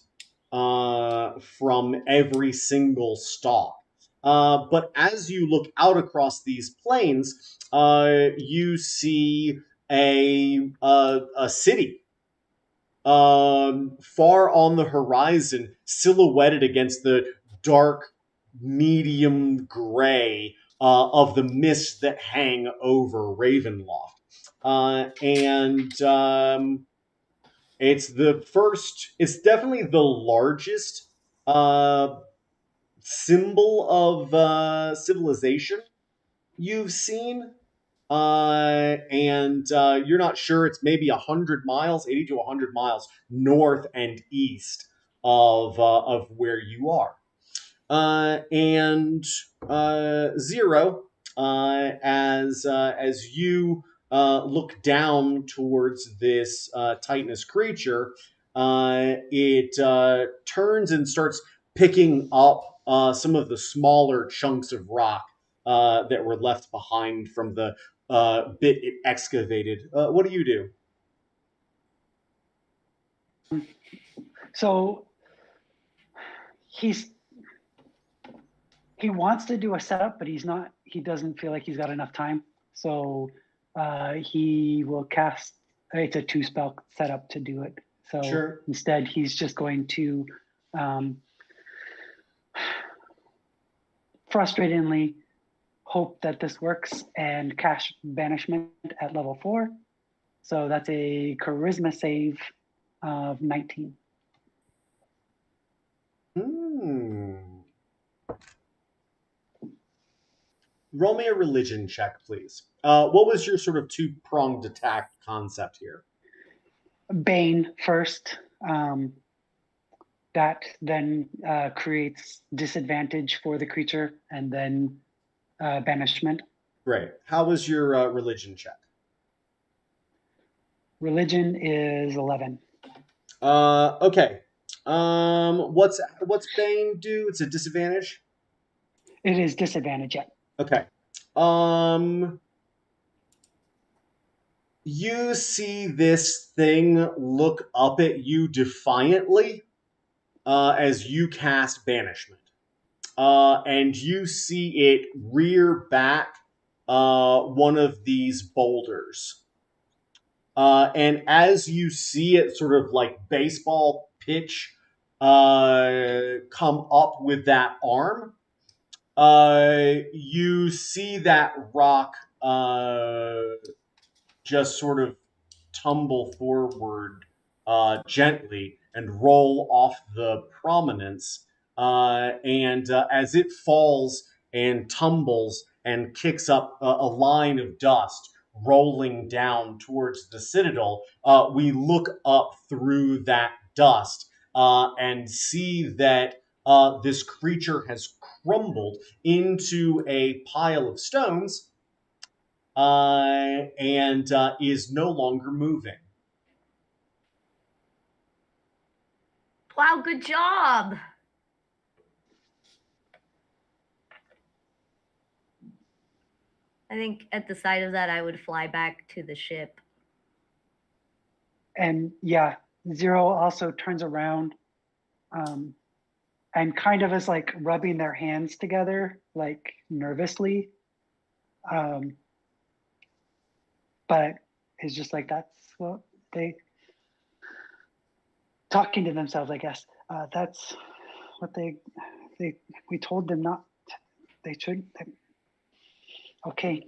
from every single stalk. But as you look out across these plains, you see a city far on the horizon, silhouetted against the dark medium gray of the mists that hang over Ravenloft. And it's definitely the largest symbol of civilization you've seen. And you're not sure, it's maybe 100 miles, 80 to 100 miles north and east of where you are. And Zero, as you look down towards this Titanus creature, it turns and starts picking up some of the smaller chunks of rock that were left behind from the bit it excavated. What do you do? So he wants to do a setup, but he doesn't feel like he's got enough time. So he will cast, it's a 2-spell setup to do it. So Sure. instead, he's just going to frustratingly hope that this works and cast Banishment at level 4. So that's a charisma save of 19. Roll me a religion check, please. What was your sort of two-pronged attack concept here? Bane first. That then creates disadvantage for the creature, and then banishment. Great. How was your religion check? Religion is 11. Okay. What's Bane do? It's a disadvantage? It is disadvantage, yeah. Okay. You see this thing look up at you defiantly as you cast Banishment. And you see it rear back one of these boulders. And as you see it sort of like baseball pitch come up with that arm, you see that rock just sort of tumble forward gently and roll off the prominence. And as it falls and tumbles and kicks up a line of dust rolling down towards the citadel, we look up through that dust and see that this creature has crumbled into a pile of stones and is no longer moving. Wow, good job. I think at the sight of that, I would fly back to the ship. And yeah, Zero also turns around and kind of is like rubbing their hands together, like nervously. But it's just like, that's what they, talking to themselves, I guess. That's what we told them not, they should. Okay.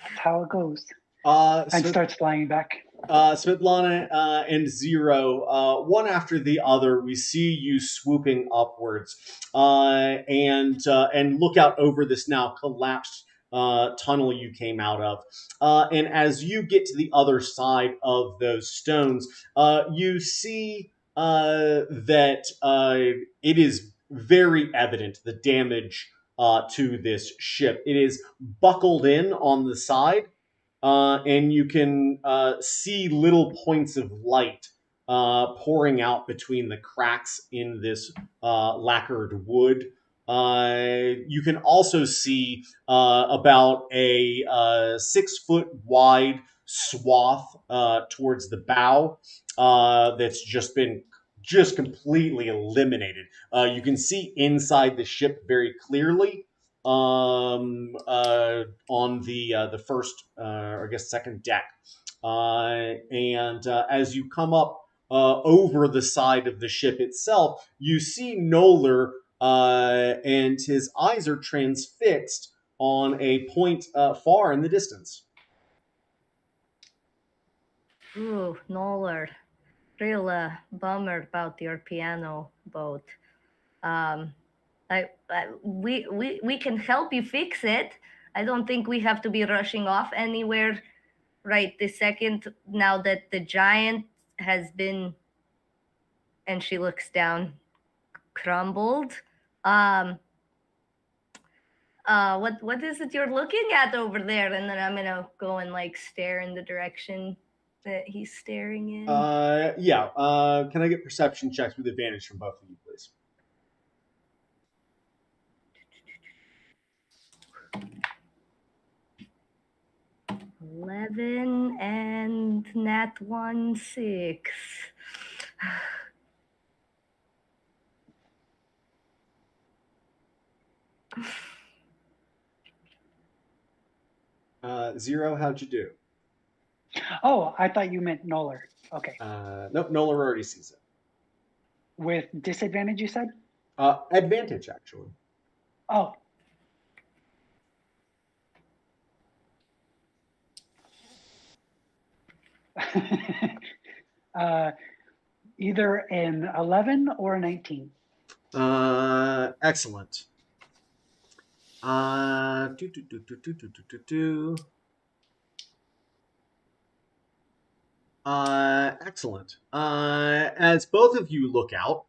That's how it goes. And So starts flying back. Svetlana and Zero, one after the other, we see you swooping upwards, and look out over this now collapsed tunnel you came out of. And as you get to the other side of those stones, you see that it is very evident the damage to this ship. It is buckled in on the side, and you can see little points of light pouring out between the cracks in this lacquered wood. You can also see about a 6 foot wide swath towards the bow that's just completely eliminated. You can see inside the ship very clearly, on the first, or I guess second deck, and as you come up over the side of the ship itself, you see Noller, and his eyes are transfixed on a point far in the distance. Ooh, Noller. Real bummer about your piano boat. Um, we can help you fix it. I don't think we have to be rushing off anywhere right this second now that the giant has been, and she looks down, crumbled. Um, what is it you're looking at over there? And then I'm gonna go and like stare in the direction that he's staring in. Yeah. Can I get perception checks with advantage from both of you, please? 11 and nat 1 6. Zero, how'd you do? Oh, I thought you meant Noller. Okay. Nope, Noller already sees it. With disadvantage, you said? Advantage, actually. Oh. Either an 11 or a 19. Excellent. Do, do, do, do, do, do, do, do. Excellent. As both of you look out,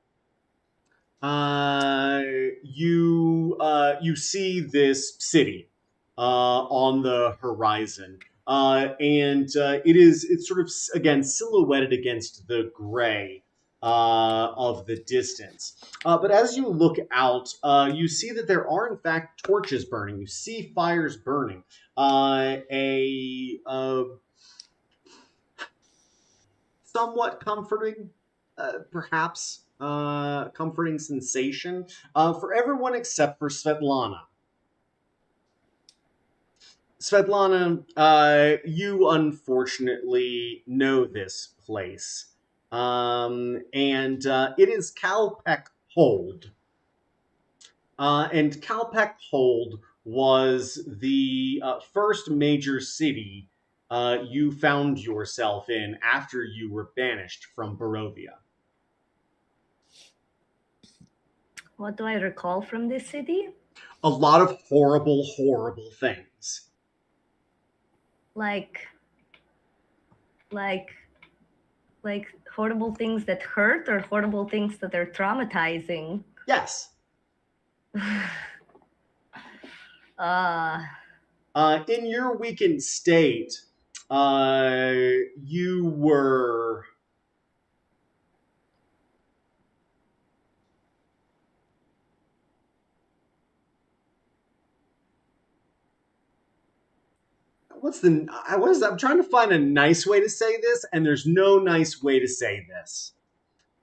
you see this city on the horizon, and it's sort of again silhouetted against the gray of the distance. But as you look out, you see that there are in fact torches burning. You see fires burning. A somewhat comforting, perhaps comforting sensation for everyone except for Svetlana. Svetlana, you unfortunately know this place, and it is Calpek Hold. And Calpek Hold was the first major city you found yourself in after you were banished from Barovia. What do I recall from this city? A lot of horrible, horrible things. Like horrible things that hurt or horrible things that are traumatizing? Yes. In your weakened state, you were I'm trying to find a nice way to say this, and there's no nice way to say this.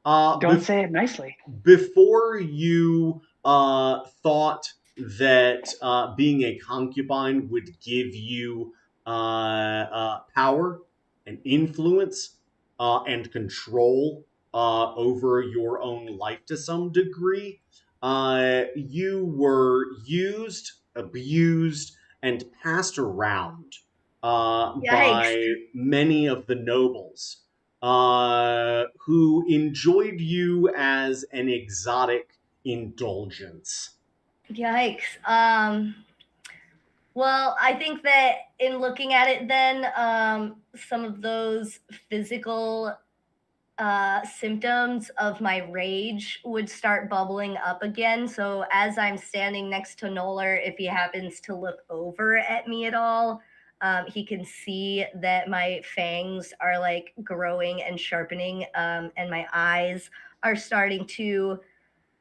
Don't say it nicely. Before you thought that being a concubine would give you power and influence and control over your own life to some degree, you were used, abused, and passed around Yikes. by many of the nobles who enjoyed you as an exotic indulgence. Yikes. Well, I think that in looking at it, then some of those physical symptoms of my rage would start bubbling up again. So as I'm standing next to Noller, if he happens to look over at me at all, he can see that my fangs are like growing and sharpening, and my eyes are starting to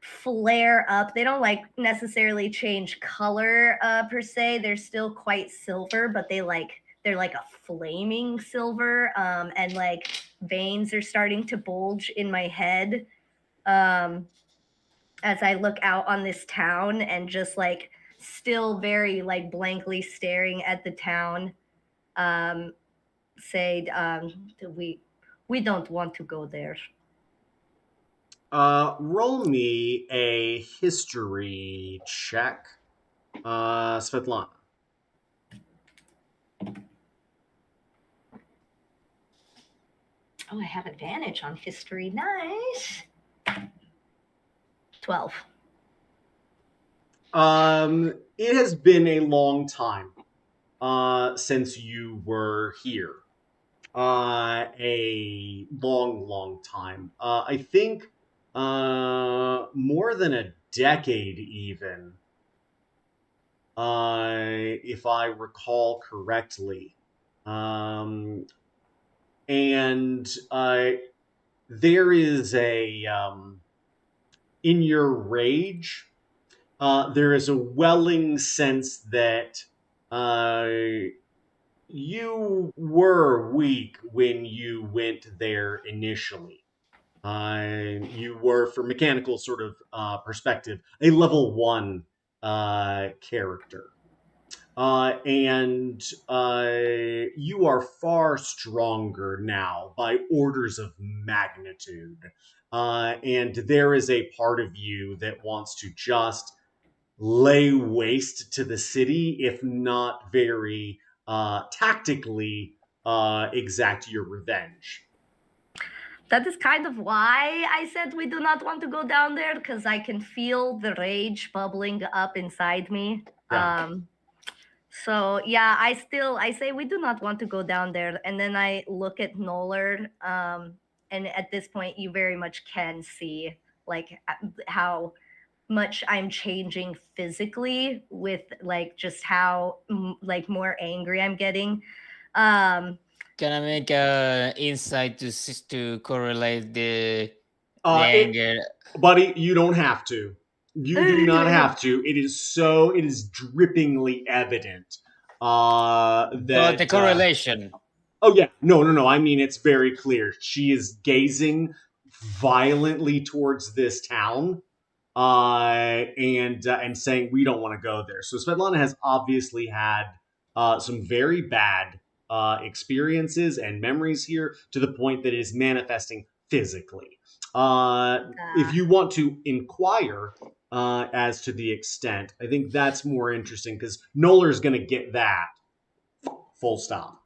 flare up. They don't like necessarily change color per se. They're still quite silver, but they're like a flaming silver, and like veins are starting to bulge in my head, as I look out on this town and just like still very like blankly staring at the town. Say, we don't want to go there. Roll me a history check, Svetlana. Oh, I have advantage on history. Nice. 12. It has been a long time since you were here. A long, long time. I think more than a decade, even, if I recall correctly. And there is in your rage, there is a welling sense that you were weak when you went there initially. You were, from mechanical sort of perspective, a level 1 character. And you are far stronger now by orders of magnitude. And there is a part of you that wants to just lay waste to the city, if not very tactically exact your revenge. That is kind of why I said we do not want to go down there, because I can feel the rage bubbling up inside me. Yeah. So yeah, I say we do not want to go down there, and then I look at Noller, and at this point you very much can see like how much I'm changing physically, with like just how like more angry I'm getting. Can I make a insight to correlate the It, anger? buddy, you don't have to. You do not have to. It is drippingly evident But the that correlation. oh yeah, no. I mean, it's very clear. She is gazing violently towards this town, and saying we don't want to go there. So Svetlana has obviously had some very bad experiences and memories here, to the point that it is manifesting physically. If you want to inquire as to the extent, I think that's more interesting, because Noller's going to get that. Full stop.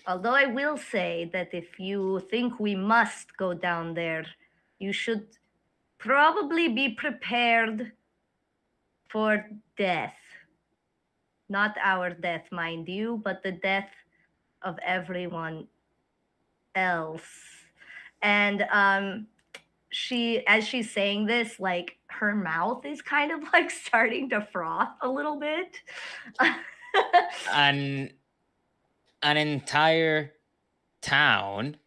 Although I will say that if you think we must go down there, you should probably be prepared for death. Not our death, mind you, but the death of everyone else. And as she's saying this, like her mouth is kind of like starting to froth a little bit. An entire town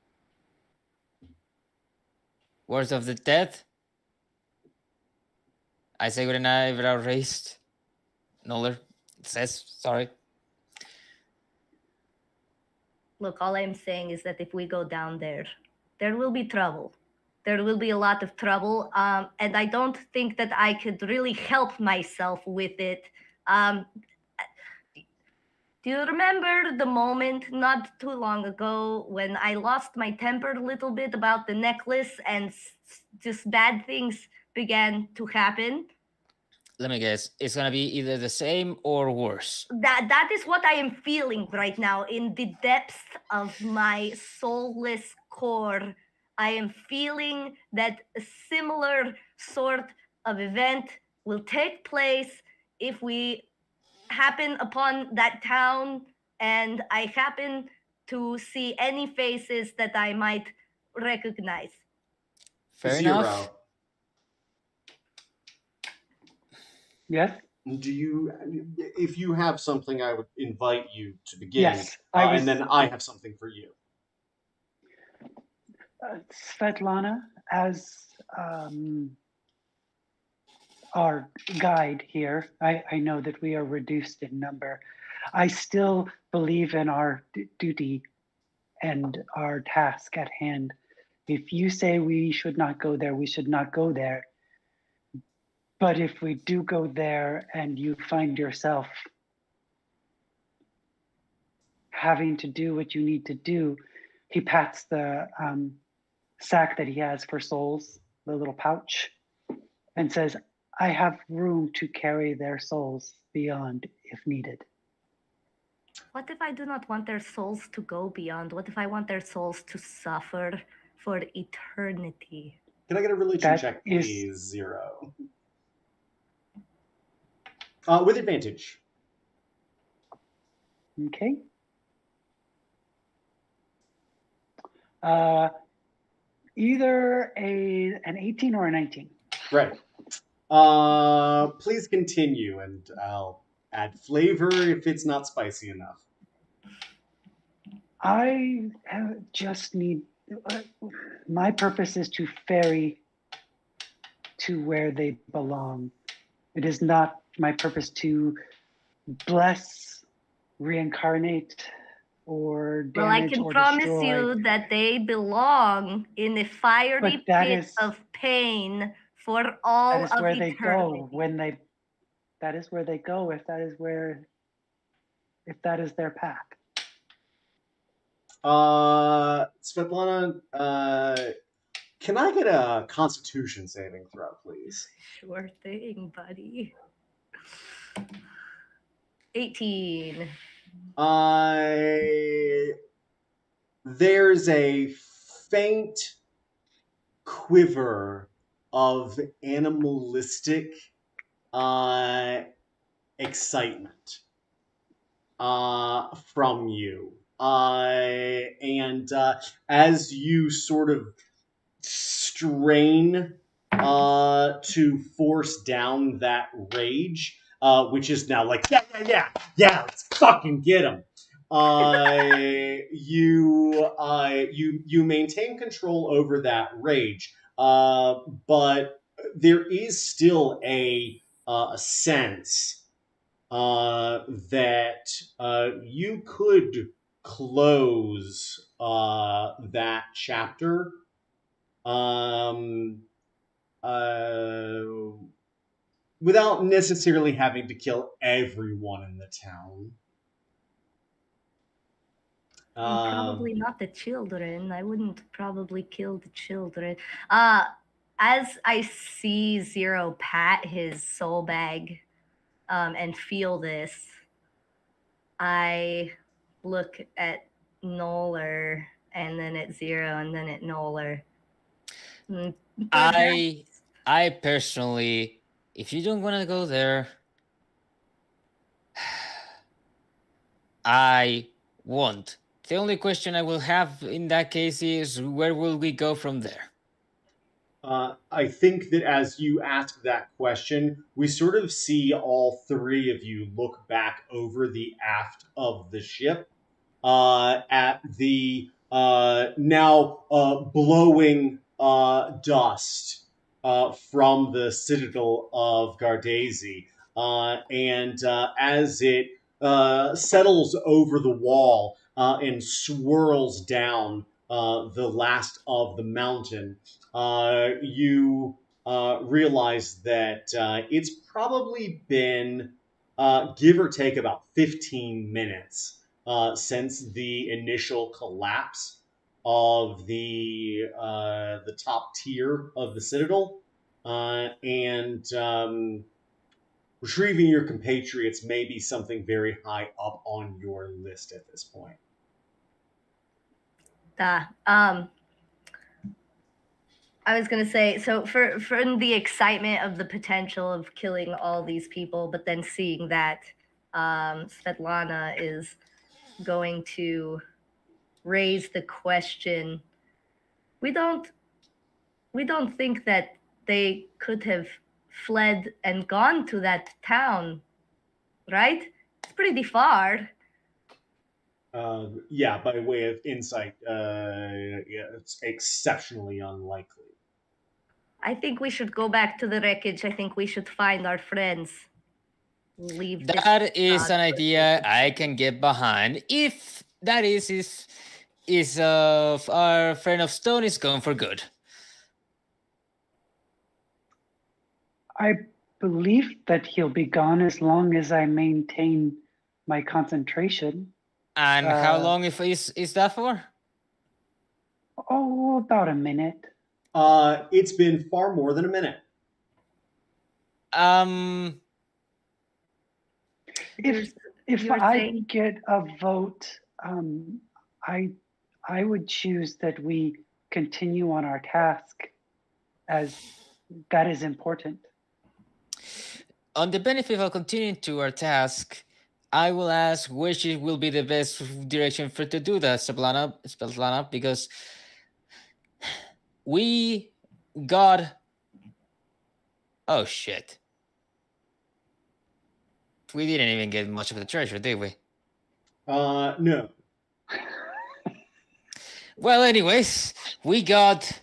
worth of the dead. I say with an eyebrow raised. Noller says, sorry. Look, all I'm saying is that if we go down there, there will be trouble. There will be a lot of trouble, and I don't think that I could really help myself with it. Do you remember the moment not too long ago when I lost my temper a little bit about the necklace, and just bad things began to happen? let me guess, it's gonna be either the same or worse. That is what I am feeling right now in the depths of my soulless core. I am feeling that a similar sort of event will take place if we happen upon that town and I happen to see any faces that I might recognize. Fair enough. Zero. Yes. Do you, if you have something, I would invite you to begin. Yes, I was. And then I have something for you. Svetlana, as our guide here, I know that we are reduced in number. I still believe in our duty and our task at hand. If you say we should not go there, we should not go there. But if we do go there and you find yourself having to do what you need to do, he pats the sack that he has for souls, the little pouch, and says, I have room to carry their souls beyond if needed. What if I do not want their souls to go beyond? What if I want their souls to suffer for eternity? Can I get a religion That check, is- please? Zero. With advantage. Okay. Either an 18 or a 19. Right. Please continue, and I'll add flavor if it's not spicy enough. I just need, my purpose is to ferry to where they belong. It is not my purpose to bless, reincarnate, or damage Well, I can or promise destroy. you that they belong in the fiery But that pit is- of pain for all That is of where eternity. they go when they. That is where they go if that is their path. Svetlana, can I get a Constitution saving throw, please? Sure thing, buddy. 18. There's a faint quiver of animalistic excitement from you. And as you sort of strain to force down that rage, which is now like, yeah, let's fucking get him. You maintain control over that rage, but there is still a sense that you could close that chapter without necessarily having to kill everyone in the town. Probably not the children. I wouldn't probably kill the children. As I see Zero pat his soul bag and feel this, I look at Noller and then at Zero and then at Noller. I personally, if you don't want to go there, I won't. The only question I will have in that case is, where will we go from there? I think that as you ask that question, we sort of see all three of you look back over the aft of the ship at the now blowing dust from the citadel of Gardesi. And as it settles over the wall and swirls down the last of the mountain, you realize that it's probably been, give or take, about 15 minutes since the initial collapse of the top tier of the citadel, and retrieving your compatriots may be something very high up on your list at this point. I was gonna say, so for the excitement of the potential of killing all these people, but then seeing that Svetlana is going to raise the question, we don't think that they could have fled and gone to that town, right? It's pretty far. Yeah, by way of insight, yeah, it's exceptionally unlikely. I think we should go back to the wreckage. I think we should find our friends. Leave this. That is an idea I can get behind. If that is our friend of Stone is gone for good. I believe that he'll be gone as long as I maintain my concentration. And how long is that for? Oh, about a minute. It's been far more than a minute. If I get a vote, I would choose that we continue on our task, as that is important. On the benefit of continuing to our task, I will ask which will be the best direction for to do that, Svetlana, because we got. Oh shit! We didn't even get much of the treasure, did we? No. Well, anyways, we got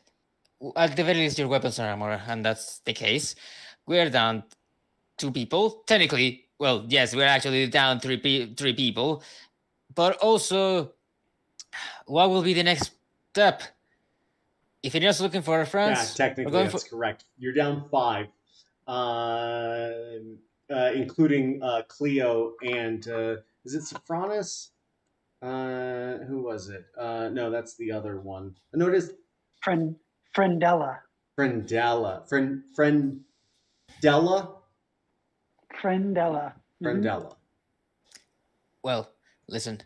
at the very least your weapons and armor, and that's the case. We're down 2 people. Technically, well, yes, we're actually down 3 people. But also, what will be the next step? If you're just looking for our friends, yeah, technically that's correct. You're down 5, including Cleo and is it Sophronis? Who was it? No, that's the other one. No, it is Friendella. Friendella. Friendella. Friendella. Friendella. Well, listen.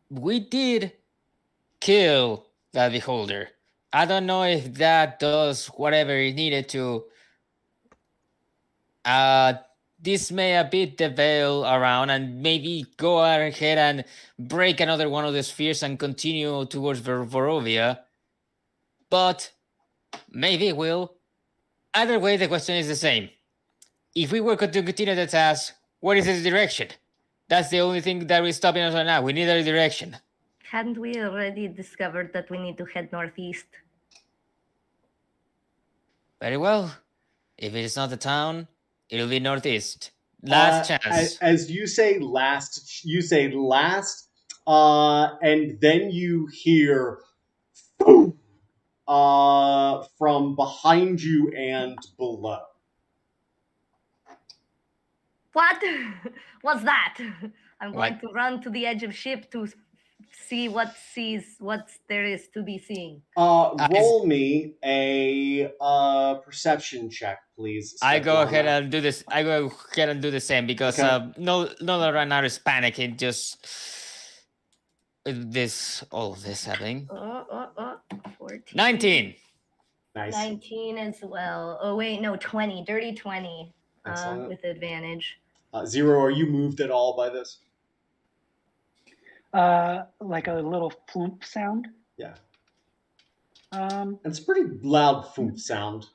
We did kill that beholder. I don't know if that does whatever it needed to dismay a bit the veil around and maybe go ahead and break another one of the spheres and continue towards Vorovia. But maybe it will. Either way, the question is the same. If we were to continue the task, what is the direction? That's the only thing that is stopping us right now. We need a direction. Hadn't we already discovered that we need to head northeast? Very well. If it is not the town, it'll be northeast. Last chance. As you say last, and then you hear boom, from behind you and below. What? What's that? I'm going to run to the edge of ship to see what there is to be seen. Roll me a perception check, please. Svetlana. I go ahead and do this. I go ahead and do the same because no right now is panicking. Just all of this happening. 14. 19. Nice. 19 as well. Oh wait, no, 20. Dirty 20. With advantage. 0, are you moved at all by this? Like a little floomp sound. Yeah. It's a pretty loud floomp sound.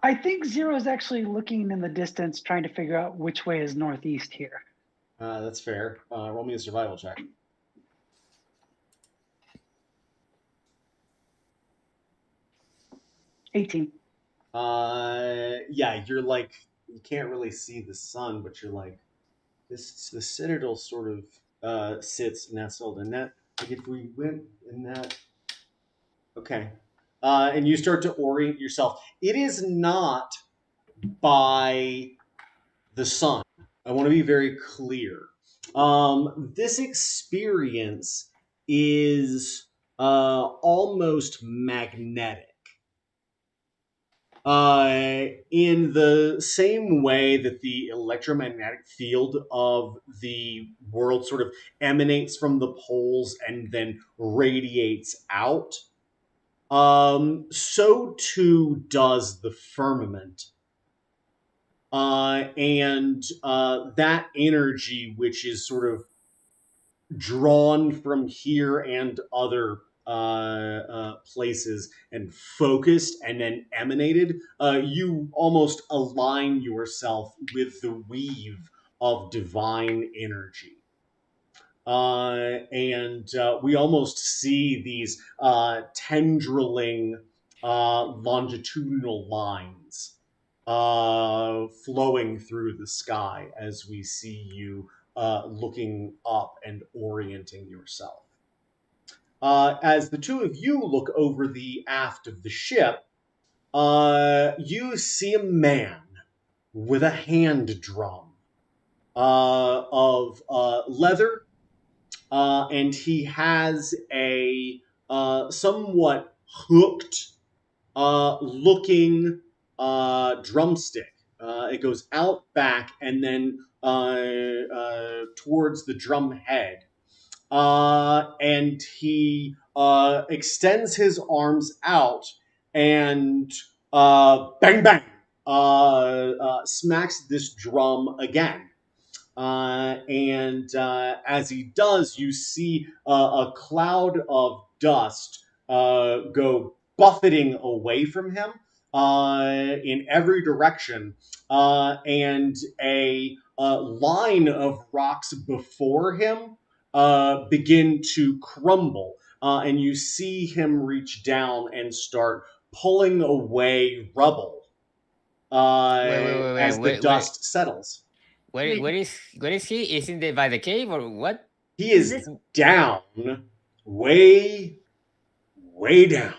I think 0 is actually looking in the distance, trying to figure out which way is northeast here. That's fair. Roll me a survival check. $18. Yeah, you're like, you can't really see the sun, but you're like, the citadel sort of sits nestled in that. Like if we went in that, okay, and you start to orient yourself. It is not by the sun. I want to be very clear. This experience is almost magnetic. In the same way that the electromagnetic field of the world sort of emanates from the poles and then radiates out, so too does the firmament. And that energy, which is sort of drawn from here and other places and focused and then emanated, you almost align yourself with the weave of divine energy. And we almost see these tendriling longitudinal lines flowing through the sky as we see you looking up and orienting yourself. As the two of you look over the aft of the ship, you see a man with a hand drum of leather, and he has a somewhat hooked looking drumstick. It goes out back and then towards the drum head. And he extends his arms out and bang bang smacks this drum again. And as he does, you see a cloud of dust go buffeting away from him in every direction, and a line of rocks before him begin to crumble. And you see him reach down and start pulling away rubble Wait, as the dust settles. where is he? Is in the by the cave or what? He Is is this down, way, way down.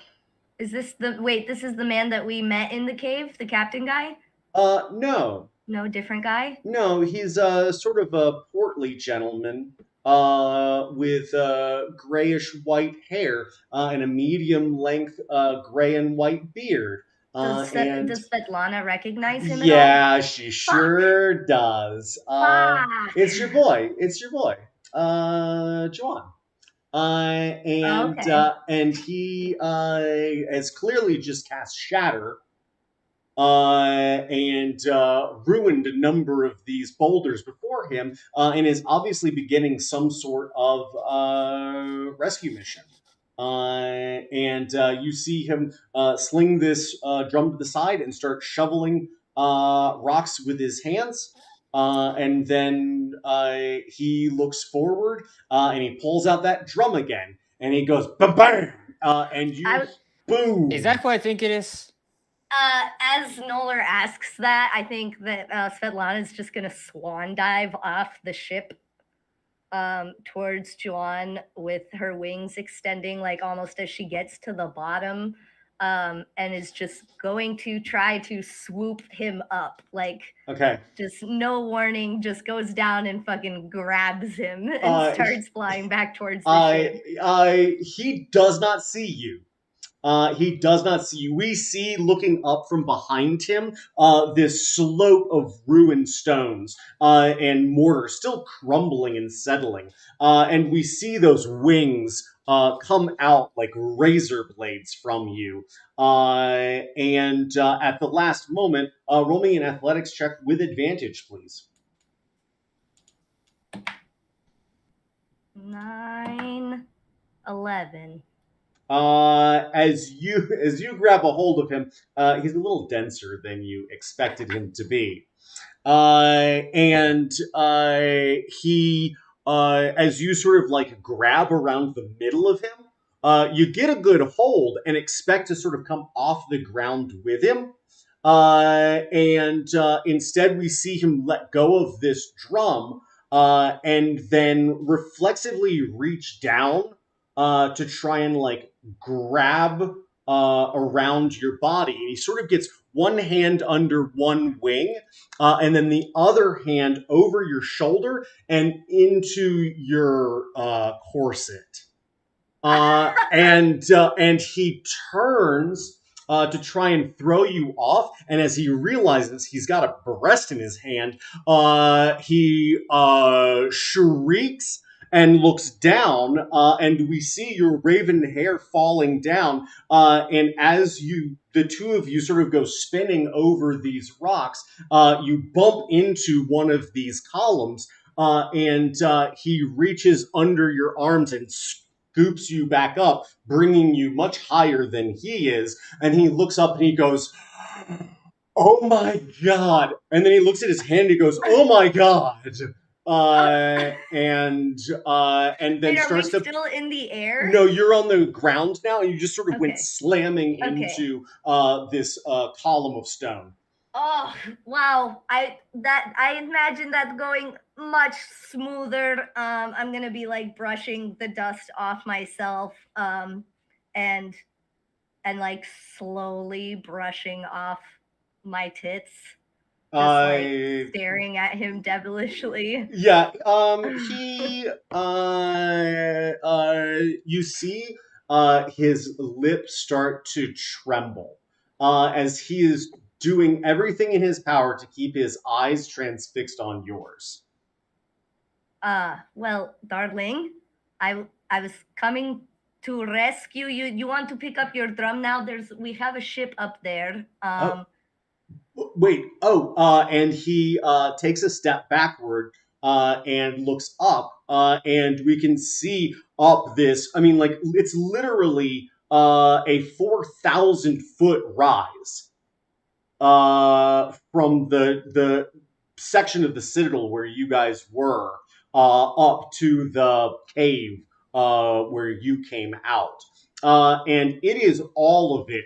is this the wait? This is the man that we met in the cave, the captain guy? No, No, different guy. no, he's sort of a portly gentleman, with grayish white hair, and a medium length gray and white beard. And Does Svetlana recognize him at all? yeah, she sure does. Fuck. It's your boy. It's your boy, Juan. Okay. And he has clearly just cast Shatter, and ruined a number of these boulders before him, and is obviously beginning some sort of rescue mission. And you see him sling this drum to the side and start shoveling rocks with his hands. And then he looks forward, and he pulls out that drum again, and he goes bam bam, and you boom. Is that who I think it is? As Noller asks that, I think that Svetlana is just gonna swan dive off the ship towards Juan with her wings extending, like almost as she gets to the bottom, and is just going to try to swoop him up, like Okay. just no warning, just goes down and fucking grabs him and starts flying back towards the ship. He does not see you. He does not see you. We see, looking up from behind him, this slope of ruined stones and mortar still crumbling and settling. And we see those wings come out like razor blades from you. And at the last moment, roll me an athletics check with advantage, please. 9, 11. As you grab a hold of him, he's a little denser than you expected him to be, and he, as you sort of like grab around the middle of him, you get a good hold and expect to sort of come off the ground with him, and instead we see him let go of this drum, and then reflexively reach down to try and like grab around your body. And he sort of gets one hand under one wing, and then the other hand over your shoulder and into your corset. And he turns to try and throw you off. And as he realizes he's got a breast in his hand, he shrieks and looks down, and we see your raven hair falling down. And as the two of you sort of go spinning over these rocks, you bump into one of these columns, and he reaches under your arms and scoops you back up, bringing you much higher than he is. And he looks up and he goes, "Oh my god!" And then he looks at his hand and he goes, "Oh my god!" And then Wait, are we starts to. still in the air? No, you're on the ground now, and you just sort of went Okay. slamming Okay. into this column of stone. Oh wow! I imagine that going much smoother. I'm gonna be like brushing the dust off myself, and like slowly brushing off my tits, just like staring at him devilishly. Yeah. You see, his lips start to tremble, as he is doing everything in his power to keep his eyes transfixed on yours. Well, darling, I was coming to rescue you. You want to pick up your drum now? We have a ship up there. Wait. And he takes a step backward and looks up, and we can see up this. I mean, like it's literally a 4,000-foot rise from the section of the citadel where you guys were up to the cave where you came out, and it is all of it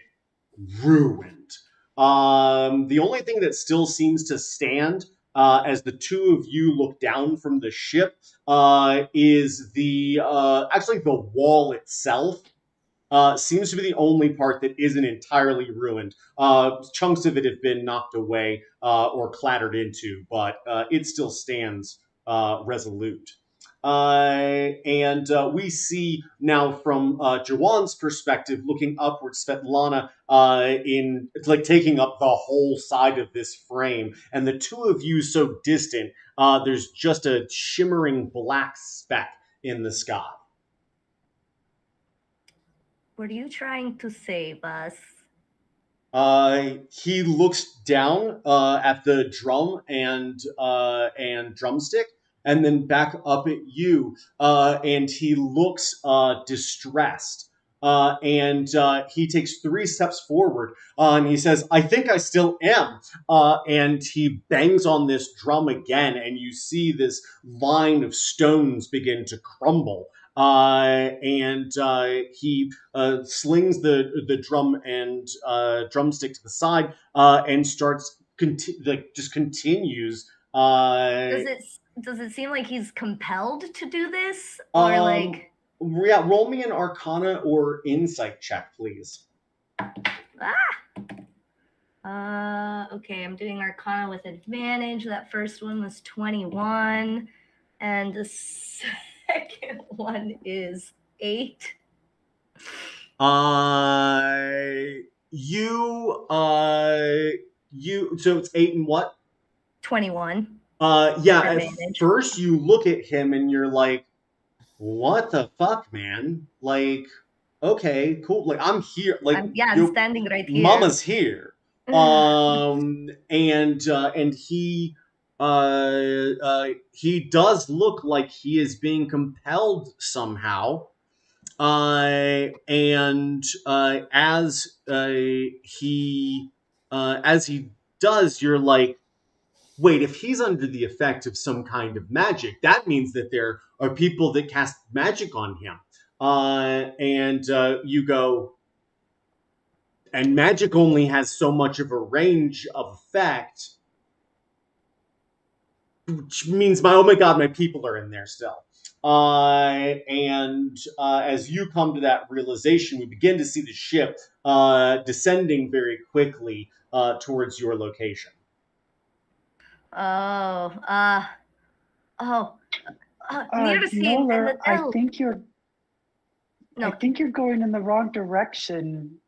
ruined. The only thing that still seems to stand, as the two of you look down from the ship, is the actually the wall itself. Seems to be the only part that isn't entirely ruined. Chunks of it have been knocked away or clattered into, but it still stands resolute. And we see now from Jawan's perspective, looking upwards, Svetlana in it's like taking up the whole side of this frame, and the two of you so distant, there's just a shimmering black speck in the sky. What are you trying to save us? He looks down at the drum and drumstick, and then back up at you, and he looks distressed. And he takes 3 steps forward, and he says, "I think I still am." And he bangs on this drum again, and you see this line of stones begin to crumble. And he slings the drum and drumstick to the side, and starts just continues. Does it seem like he's compelled to do this, or like? Yeah, roll me an Arcana or Insight check, please. Okay, I'm doing Arcana with advantage. That first one was 21, and the second one is 8. So it's 8 and what? 21. Yeah, at first you look at him and you're like, what the fuck, man? Like, okay, cool. Like, I'm here. Like, I'm standing right here. Mama's here. And he does look like he is being compelled somehow. And as he does, you're like, wait, if he's under the effect of some kind of magic, that means that there are people that cast magic on him. And you go, and magic only has so much of a range of effect, which means oh my god, my people are in there still. And as you come to that realization, we begin to see the ship descending very quickly towards your location. Noller, I think you're going in the wrong direction.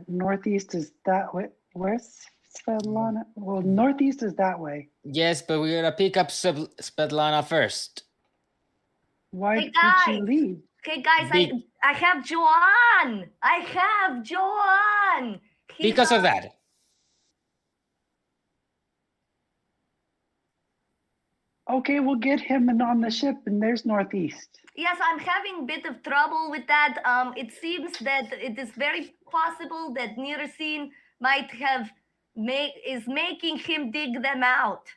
Northeast is that way. Where's Svetlana? Well, northeast is that way. Yes, but we gotta pick up Svetlana first. Why Hey, did she guys. leave? Okay, guys, Be- I have Joanne. I have Joanne. He's because of that. Okay, we'll get him on the ship, and there's northeast. Yes, I'm having a bit of trouble with that. It seems that it is very possible that Niacin might have is making him dig them out.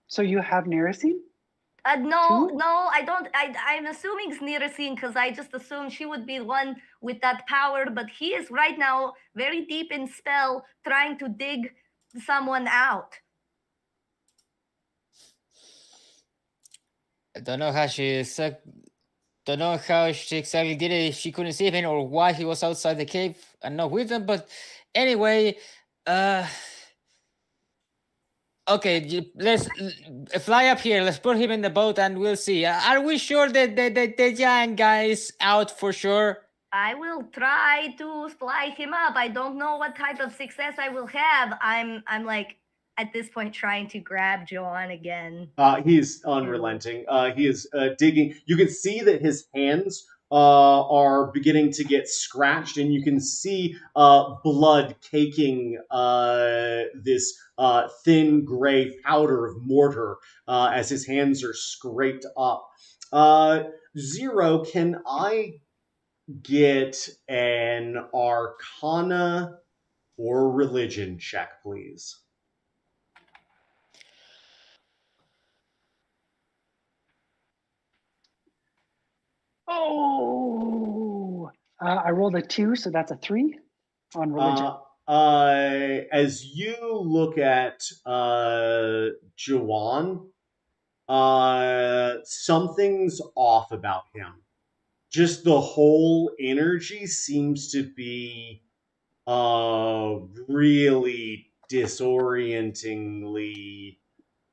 So you have Niacin? No, Two? no, I don't. I'm assuming it's Niacin because I just assumed she would be one with that power. But he is right now very deep in spell, trying to dig someone out. I don't know how don't know how she exactly did it. If she couldn't see him or why he was outside the cave and not with them. But anyway, okay, let's fly up here. Let's put him in the boat and we'll see. Are we sure that the giant guy is out for sure? I will try to fly him up. I don't know what type of success I will have. I'm like at this point trying to grab Joanne again. He's unrelenting. He is digging. You can see that his hands are beginning to get scratched, and you can see blood caking this thin gray powder of mortar as his hands are scraped up. Zero, can I get an Arcana or Religion check, please? Oh, I rolled a 2, so that's a 3 on religion. As you look at Juwan, something's off about him. Just the whole energy seems to be really disorientingly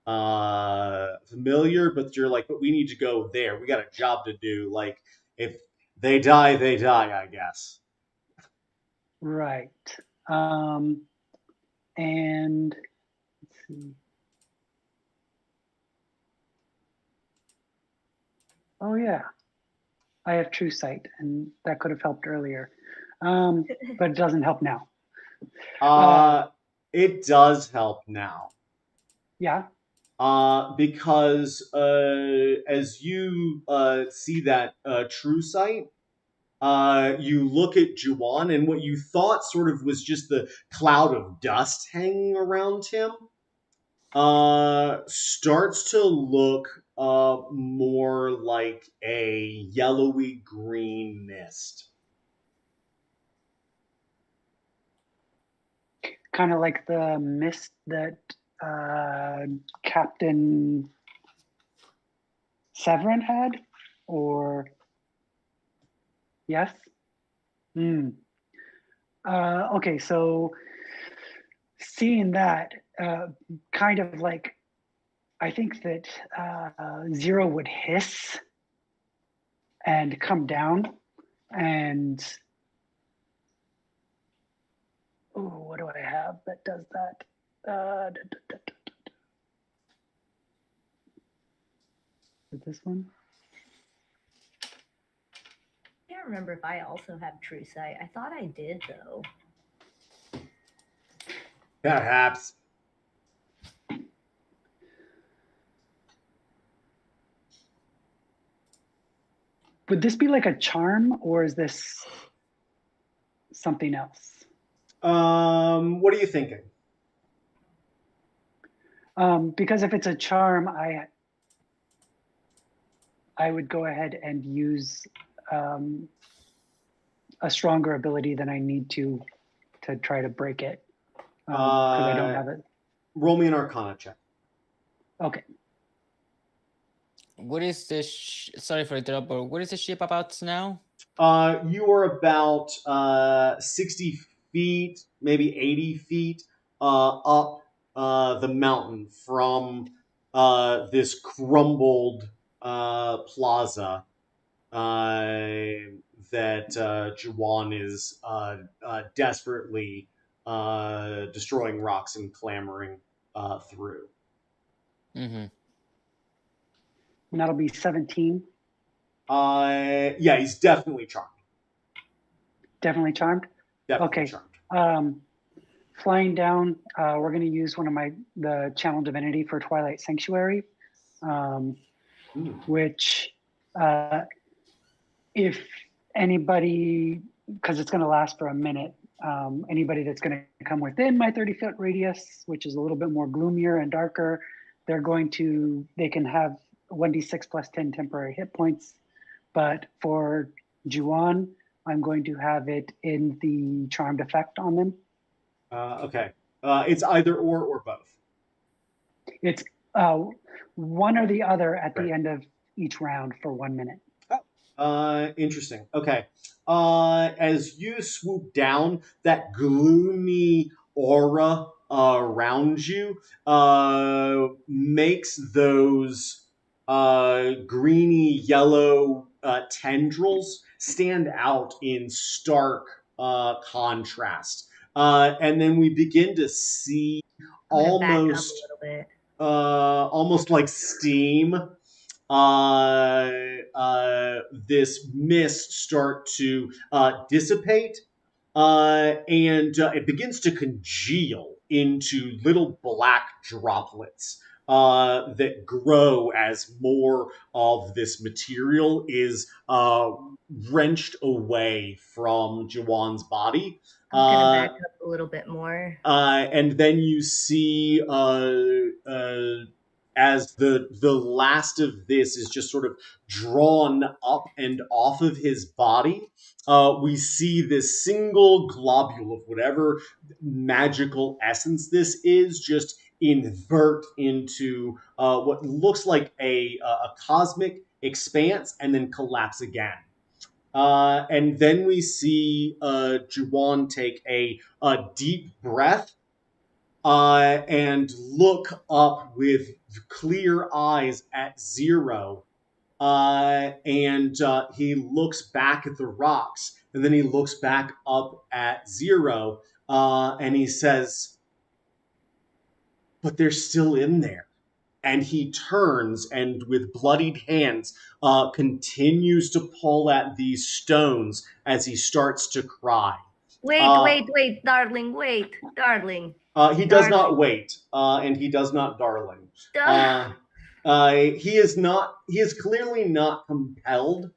familiar, but you're like, but we need to go there. We got a job to do. Like, if they die, they die, I guess. Right. And let's see. Oh yeah, I have true sight, and that could have helped earlier, but it doesn't help now. It does help now. Yeah. Because as you see that true sight, you look at Juwan, and what you thought sort of was just the cloud of dust hanging around him starts to look more like a yellowy green mist. Kind of like the mist that Captain Severin had, or yes? Okay, so seeing that, kind of like, I think that Zero would hiss and come down and what do I have that does that? Is this one? I can't remember if I also have true sight. I thought I did though. Perhaps. Would this be like a charm, or is this something else? What are you thinking? Because if it's a charm, I would go ahead and use a stronger ability than I need to try to break it, because I don't have it. Roll me an Arcana check. Okay. What is this? Sorry for interrupt, but what is the ship about now? You are about 60 feet, maybe 80 feet up the mountain from this crumbled plaza. that Juwan is desperately destroying rocks and clambering through. Mm-hmm. And that'll be 17. Yeah, he's definitely charmed. Definitely charmed. Definitely Okay. charmed. Flying down, we're going to use the channel divinity for Twilight Sanctuary, which if anybody, because it's going to last for a minute, anybody that's going to come within my 30-foot radius, which is a little bit more gloomier and darker, they can have 1d6 plus 10 temporary hit points. But for Juan, I'm going to have it in the charmed effect on them. Okay. It's either or both. It's one or the other at Right. the end of each round for 1 minute. Interesting. Okay. As you swoop down, that gloomy aura around you makes those greeny yellow tendrils stand out in stark contrast. And then we begin to see I'm gonna back up a almost little bit. almost like steam, uh, this mist start to dissipate, and it begins to congeal into little black droplets that grow as more of this material is wrenched away from Jawan's body. I'm gonna Uh, back up a little bit more. and then you see as the last of this is just sort of drawn up and off of his body, we see this single globule of whatever magical essence this is just invert into what looks like a cosmic expanse and then collapse again. And then we see Juwan take a deep breath and look up with clear eyes at Zero. And he looks back at the rocks, and then he looks back up at Zero, and he says, "But they're still in there." And he turns and, with bloodied hands, continues to pull at these stones as he starts to cry. Wait, Uh, darling, darling. he does Darling. not wait, and he does not, darling. Duh. He is not. He is clearly not compelled,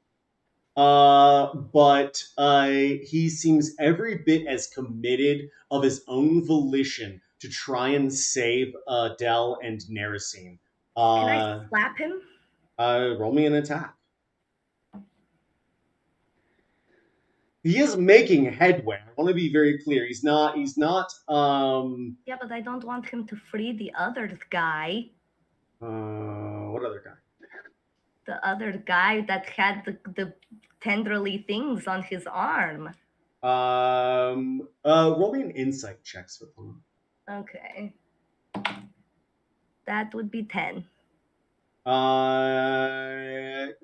but he seems every bit as committed of his own volition to try and save Dell and Narasine. Can I Uh, slap him? roll me an attack. He is making headway. I want to be very clear. He's not. He's not. Yeah, but I don't want him to free the other guy. What other guy? The other guy that had the tendrily things on his arm. Roll me an insight check, Svetlana. Okay. That would be 10.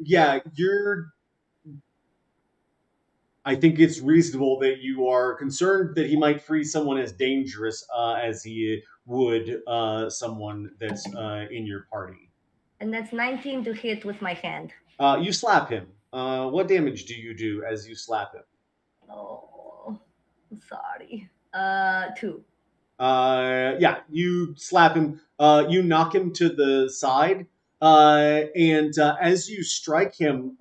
Yeah, I think it's reasonable that you are concerned that he might free someone as dangerous as he would someone that's in your party. And that's 19 to hit with my hand. You slap him. What damage do you do as you slap him? Oh, sorry. 2. Yeah, you slap him. You knock him to the side, and as you strike him,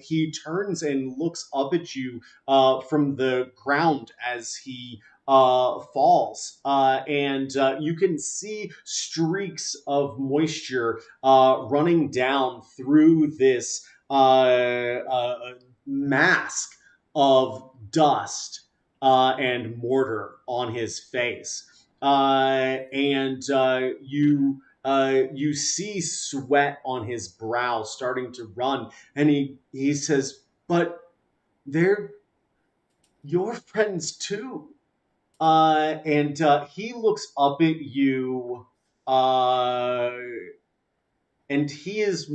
he turns and looks up at you from the ground as he falls, and you can see streaks of moisture running down through this mask of dust and mortar on his face. And you see sweat on his brow starting to run, and he says, "But they're your friends too." And he looks up at you, uh, and he is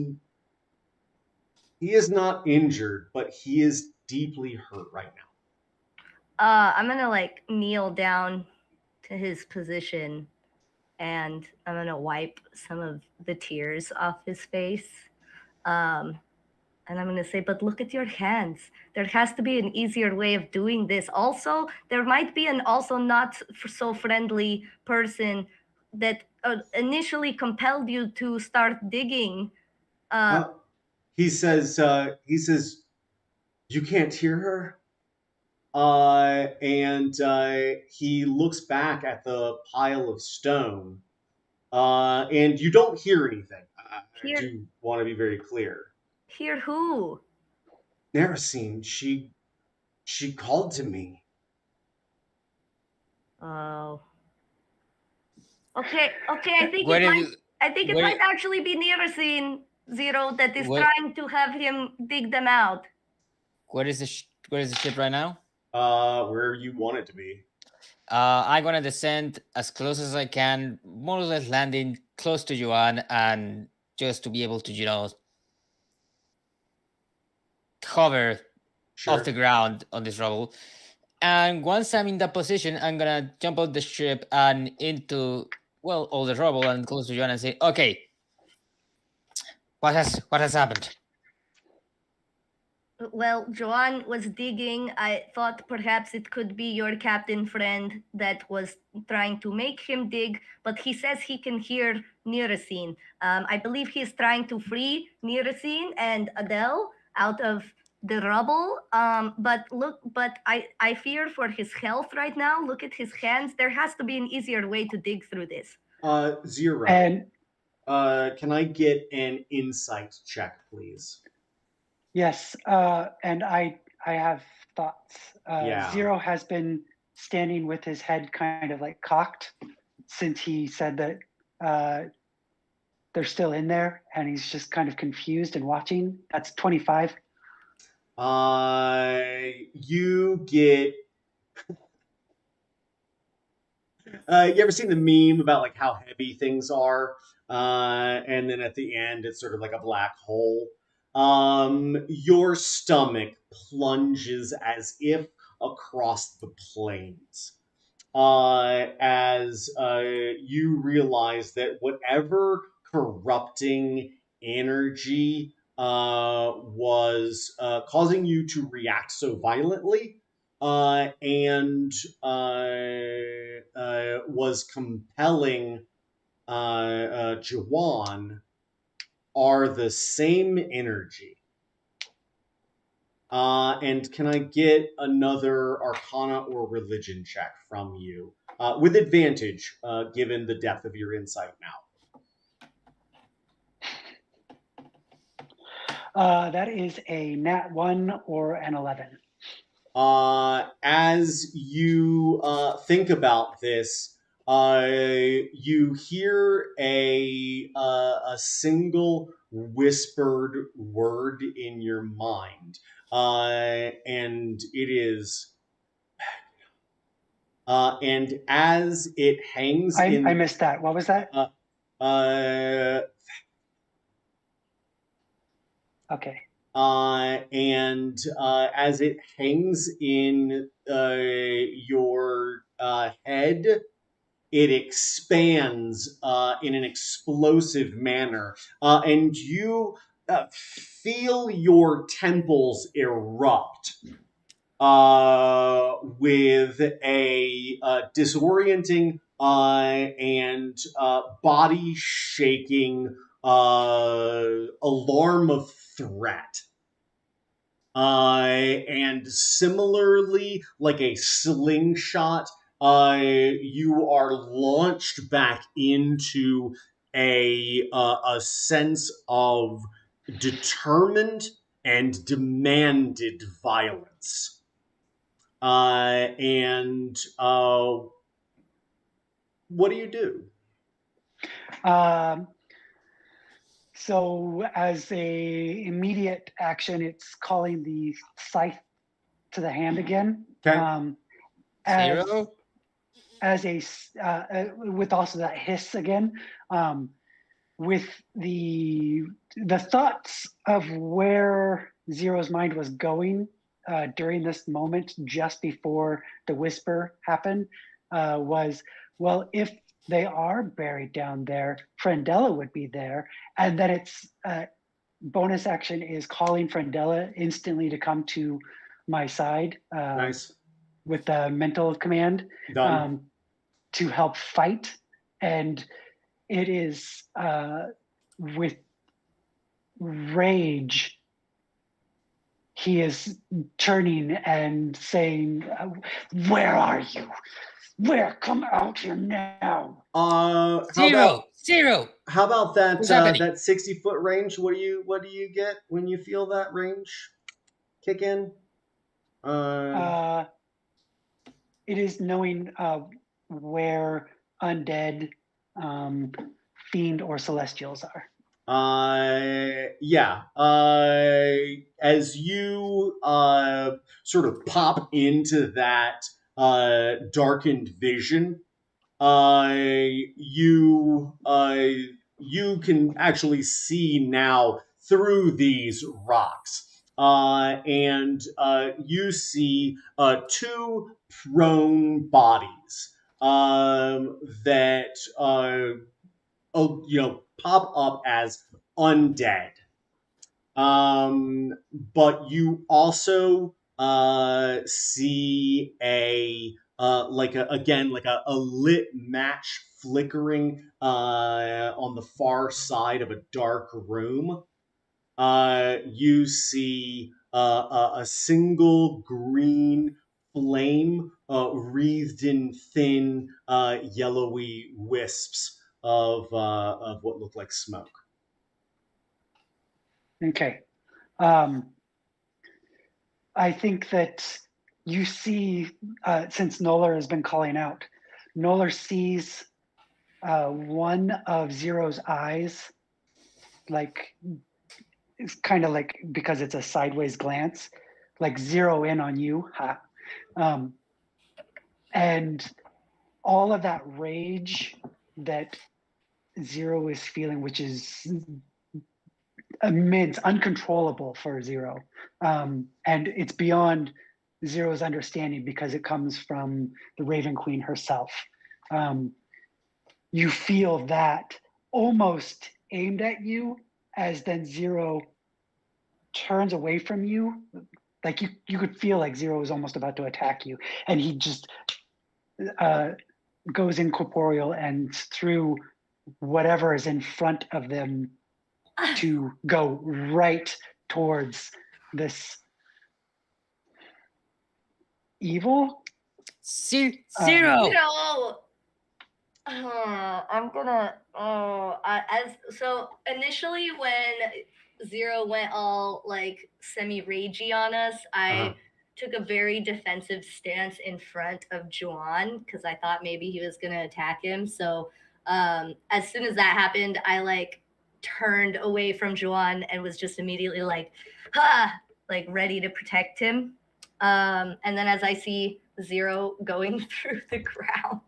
He is not injured, but he is deeply hurt right now. I'm gonna like kneel down to his position, and I'm gonna wipe some of the tears off his face. Um, and I'm gonna say, but look at your hands. There has to be an easier way of doing this. Also, there might be an also not so friendly person that initially compelled you to start digging. Uh, he says, you can't hear her? And he looks back at the pile of stone, and you don't hear anything. I Hear, do want to be very clear. hear who? Narasine, she called to me. Oh. Okay, okay. I think What it might. is I think it what? might actually be Nearacine Zero that is What? trying to have him dig them out. What is the where is the ship right now? Where you want it to be. I'm gonna descend as close as I can, more or less landing close to Yuan, and just to be able to, hover Sure. off the ground on this rubble. And once I'm in that position, I'm gonna jump out the ship and into all the rubble and close to Yuan and say, "Okay, what has happened?" Well, Joan was digging. I thought perhaps it could be your captain friend that was trying to make him dig, but he says he can hear Neuracine. I believe he is trying to free Neuracine and Adele out of the rubble. But I fear for his health right now. Look at his hands. There has to be an easier way to dig through this. Zero. And Can I get an insight check, please? yes, and I have thoughts. Yeah. Zero has been standing with his head kind of like cocked since he said that they're still in there, and he's just kind of confused and watching. That's 25. You get. You ever seen the meme about like how heavy things are, and then at the end it's sort of like a black hole? Your stomach plunges as if across the plains, as you realize that whatever corrupting energy was causing you to react so violently and was compelling Jawan are the same energy. And can I get another Arcana or Religion check from you with advantage, given the depth of your insight now? That is a nat 1 or an 11. As you think about this, you hear a single whispered word in your mind, and it is. And as it hangs I in, missed that. What was that? Okay. And as it hangs in your head, it expands in an explosive manner, and you feel your temples erupt with a disorienting and body shaking alarm of threat. And similarly, like a slingshot, you are launched back into a sense of determined and demanded violence. And what do you do? So as a immediate action, it's calling the scythe to the hand again. Okay. Zero. As a with also that hiss again. with the thoughts of where Zero's mind was going during this moment, just before the whisper happened, was, well, if they are buried down there, Friendella would be there, and that its bonus action is calling Friendella instantly to come to my side Nice. with the mental command Done. to help fight. And it is with rage, he is turning and saying, "Where are you? Where? Come out here now!" How Zero. about that What's happening? that 60-foot range? What do you get when you feel that range kick in? It is knowing where undead, fiend, or celestials are. Yeah. As you sort of pop into that darkened vision, you you can actually see now through these rocks. And you see two prone bodies that pop up as undead. But you also see a like a again like a lit match flickering on the far side of a dark room. You see a single green flame wreathed in thin yellowy wisps of what looked like smoke. Okay. I think that you see, since Noller has been calling out, Noller sees one of Zero's eyes, like, it's kind of like, because it's a sideways glance, like zero in on you. Ha. And all of that rage that Zero is feeling, which is immense, uncontrollable for Zero. And it's beyond Zero's understanding because it comes from the Raven Queen herself. You feel that almost aimed at you, as then Zero turns away from you. Like you could feel like Zero is almost about to attack you, and he just goes incorporeal and through whatever is in front of them to go right towards this evil. Zero. No. I'm gonna. So initially when Zero went all like semi-ragey on us, I took a very defensive stance in front of Juan because I thought maybe he was gonna attack him. So as soon as that happened, I like turned away from Juan and was just immediately like, like ready to protect him. And then as I see Zero going through the ground,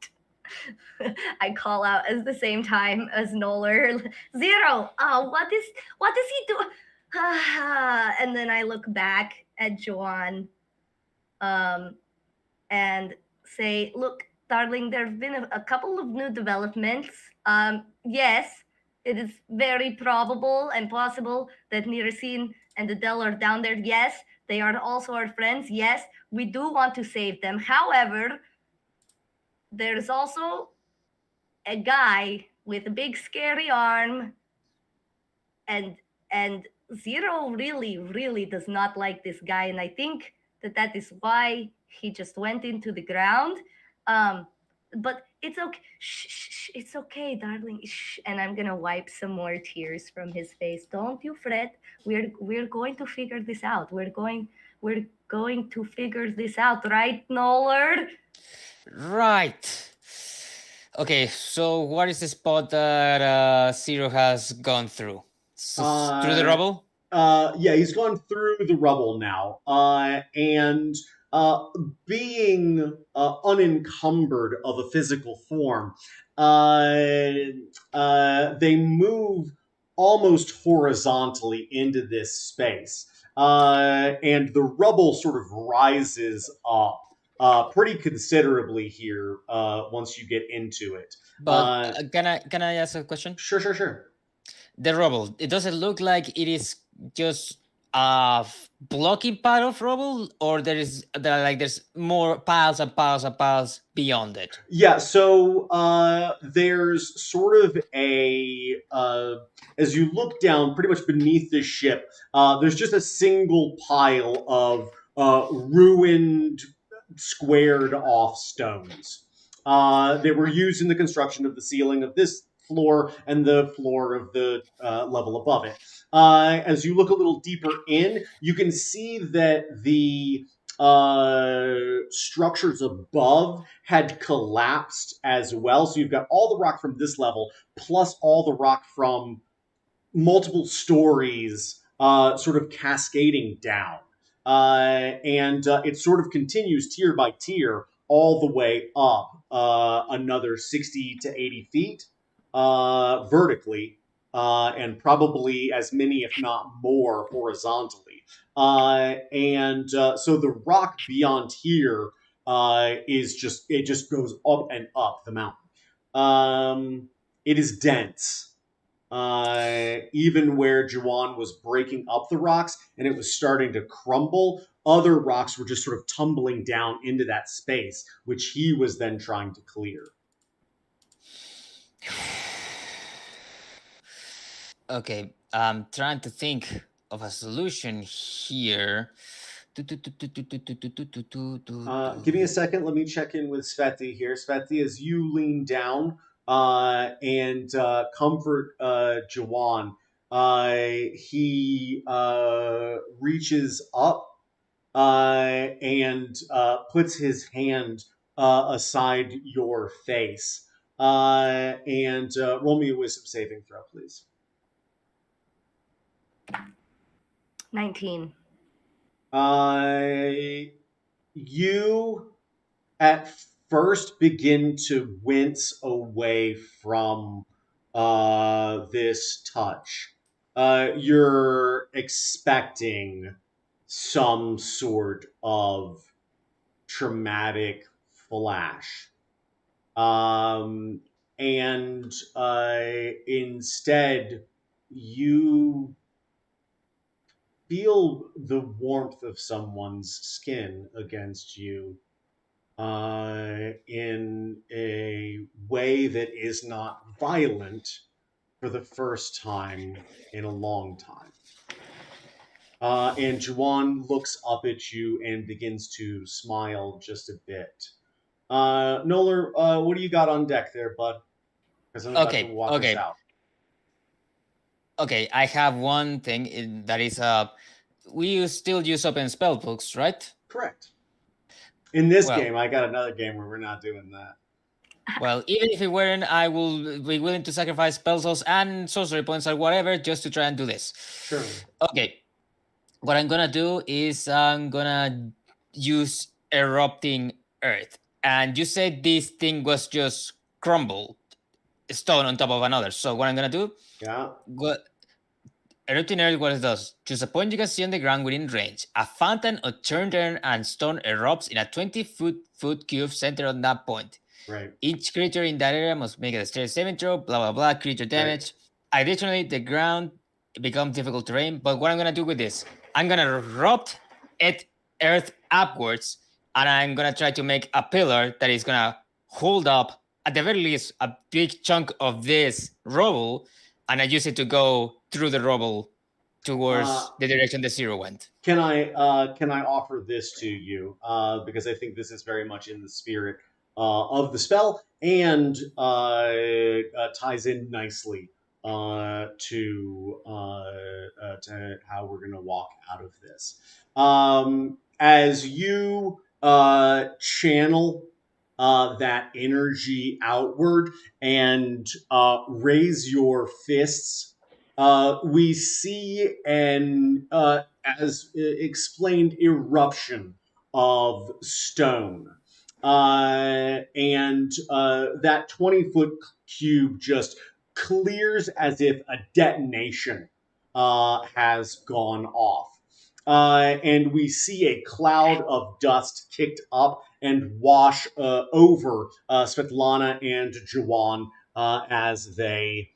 I call out at the same time as Noller, Zero, what is he doing? And then I look back at Joan and say, look, darling, there have been a couple of new developments. Yes, it is very probable and possible that Nirasin and Adele are down there. Yes, they are also our friends. Yes, we do want to save them. However, there's also a guy with a big scary arm, and Zero really does not like this guy, and I think that is why he just went into the ground. But it's okay. Shh, it's okay, darling. Shh. And I'm gonna wipe some more tears from his face. Don't you fret. We're going to figure this out. We're going to figure this out, right, Nollard? Right. Okay, so what is the spot that Zero has gone through? Through the rubble? Yeah, he's gone through the rubble now. And being unencumbered of a physical form, they move almost horizontally into this space, and the rubble sort of rises up pretty considerably here once you get into it. But can I ask a question? Sure, sure, sure. The rubble. It doesn't look like it is just a blocking pile of rubble, or there's more piles and piles and piles beyond it. Yeah, so there's sort of as you look down, pretty much beneath the ship, there's just a single pile of ruined, squared off stones. They were used in the construction of the ceiling of this floor and the floor of the level above it. As you look a little deeper in, you can see that the structures above had collapsed as well. So you've got all the rock from this level, plus all the rock from multiple stories sort of cascading down. And it sort of continues tier by tier all the way up another 60 to 80 feet vertically, and probably as many, if not more, horizontally. So the rock beyond here it just goes up and up the mountain. It is dense. Even where Juwan was breaking up the rocks and it was starting to crumble, other rocks were just sort of tumbling down into that space, which he was then trying to clear. Okay, I'm trying to think of a solution here. Give me a second. Let me check in with Sveti here. Sveti, as you lean down and comfort Jawan, he reaches up and puts his hand aside your face. And roll me a wisdom saving throw, please. 19. You at first begin to wince away from this touch. You're expecting some sort of traumatic flash. And instead, you feel the warmth of someone's skin against you in a way that is not violent for the first time in a long time. And Juwan looks up at you and begins to smile just a bit. Noller, what do you got on deck there, bud? Because I'm about to walk us out. Okay, I have one thing that is we still use open spell books, right? Correct. In this game, I got another game where we're not doing that. Well, even if we weren't, I will be willing to sacrifice spell slots and sorcery points or whatever just to try and do this. Sure. Okay. What I'm gonna do is I'm gonna use erupting earth. And you said this thing was just crumbled stone on top of another. So what I'm gonna do? Yeah. Erupting earth, what it does? Choose a point you can see on the ground within range. A fountain of turned earth and stone erupts in a 20-foot cube centered on that point. Right. Each creature in that area must make a dexterity saving throw, blah, blah, blah, creature damage. Right. Additionally, the ground becomes difficult terrain. But what I'm going to do with this, I'm going to erupt earth upwards, and I'm going to try to make a pillar that is going to hold up, at the very least, a big chunk of this rubble, and I use it to go through the rubble towards the direction the zero went. Can I offer this to you? Because I think this is very much in the spirit of the spell and ties in nicely to how we're going to walk out of this. As you channel that energy outward and raise your fists, we see an, as explained, eruption of stone. and that 20-foot cube just clears as if a detonation has gone off. And we see a cloud of dust kicked up and wash over Svetlana and Jawan as they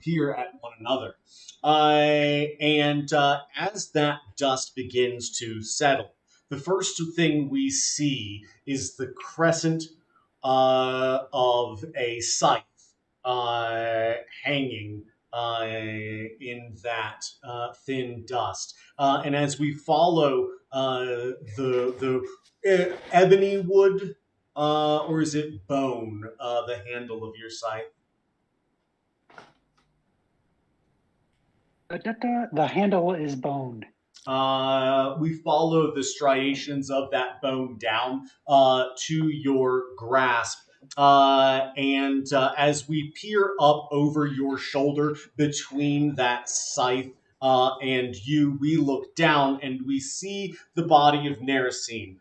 peer at one another. And as that dust begins to settle, the first thing we see is the crescent of a scythe hanging in that thin dust. And as we follow the ebony wood, or is it bone, the handle of your scythe? The handle is bone. We follow the striations of that bone down to your grasp. And as we peer up over your shoulder between that scythe and you, we look down and we see the body of Narasine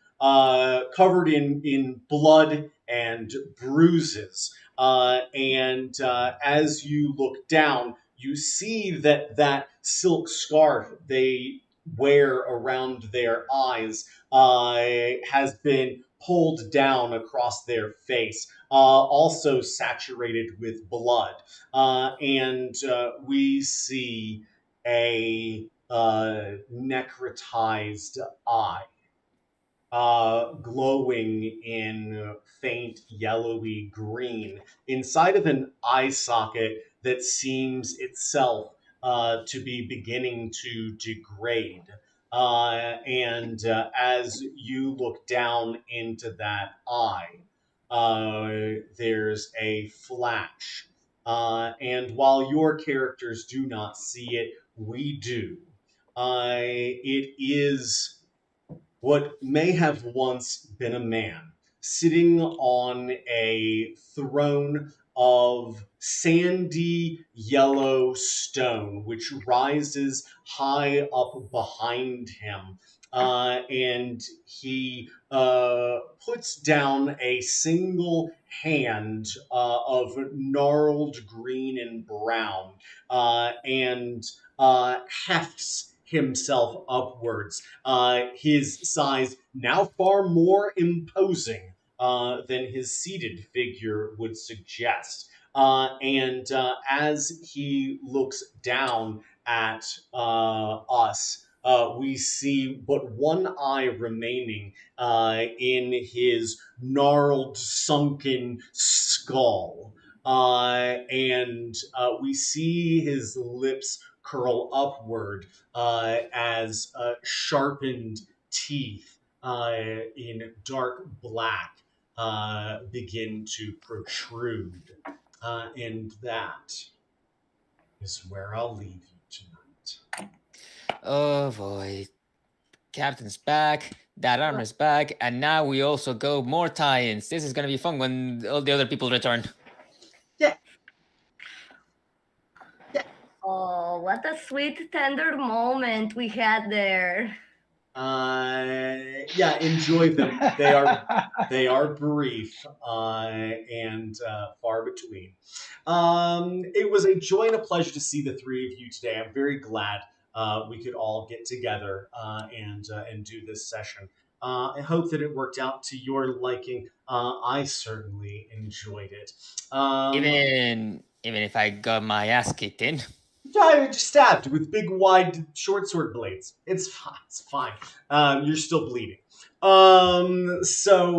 covered in blood and bruises. And as you look down, you see that silk scarf they wear around their eyes has been pulled down across their face, also saturated with blood. And we see a necrotized eye glowing in faint yellowy green inside of an eye socket that seems itself to be beginning to degrade. And as you look down into that eye, there's a flash. And while your characters do not see it, we do. It is what may have once been a man sitting on a throne of sandy yellow stone, which rises high up behind him. And he puts down a single hand of gnarled green and brown and hefts himself upwards, his size now far more imposing than his seated figure would suggest. And as he looks down at us, we see but one eye remaining in his gnarled, sunken skull. And we see his lips curl upward as sharpened teeth in dark black begin to protrude. And that is where I'll leave you tonight. Oh boy. Captain's back, that armor's back, and now we also go more tie-ins. This is gonna be fun when all the other people return. Yeah. Oh, what a sweet, tender moment we had there. Yeah, enjoy them. They are brief and far between. It was a joy and a pleasure to see the three of you today. I'm very glad we could all get together and do this session. I hope that it worked out to your liking. I certainly enjoyed it. Even if I got my ass kicked in. I just stabbed with big, wide, short sword blades. It's fine. It's fine. You're still bleeding. So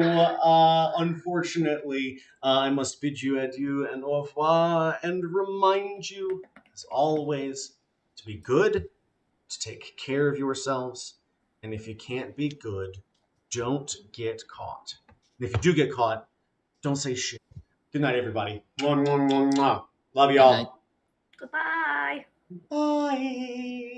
unfortunately, I must bid you adieu and au revoir, and remind you, as always, to be good, to take care of yourselves, and if you can't be good, don't get caught. And if you do get caught, don't say shit. Good night, everybody. Mwah, mwah, mwah, mwah. Love Good night. y'all. Goodbye. Bye.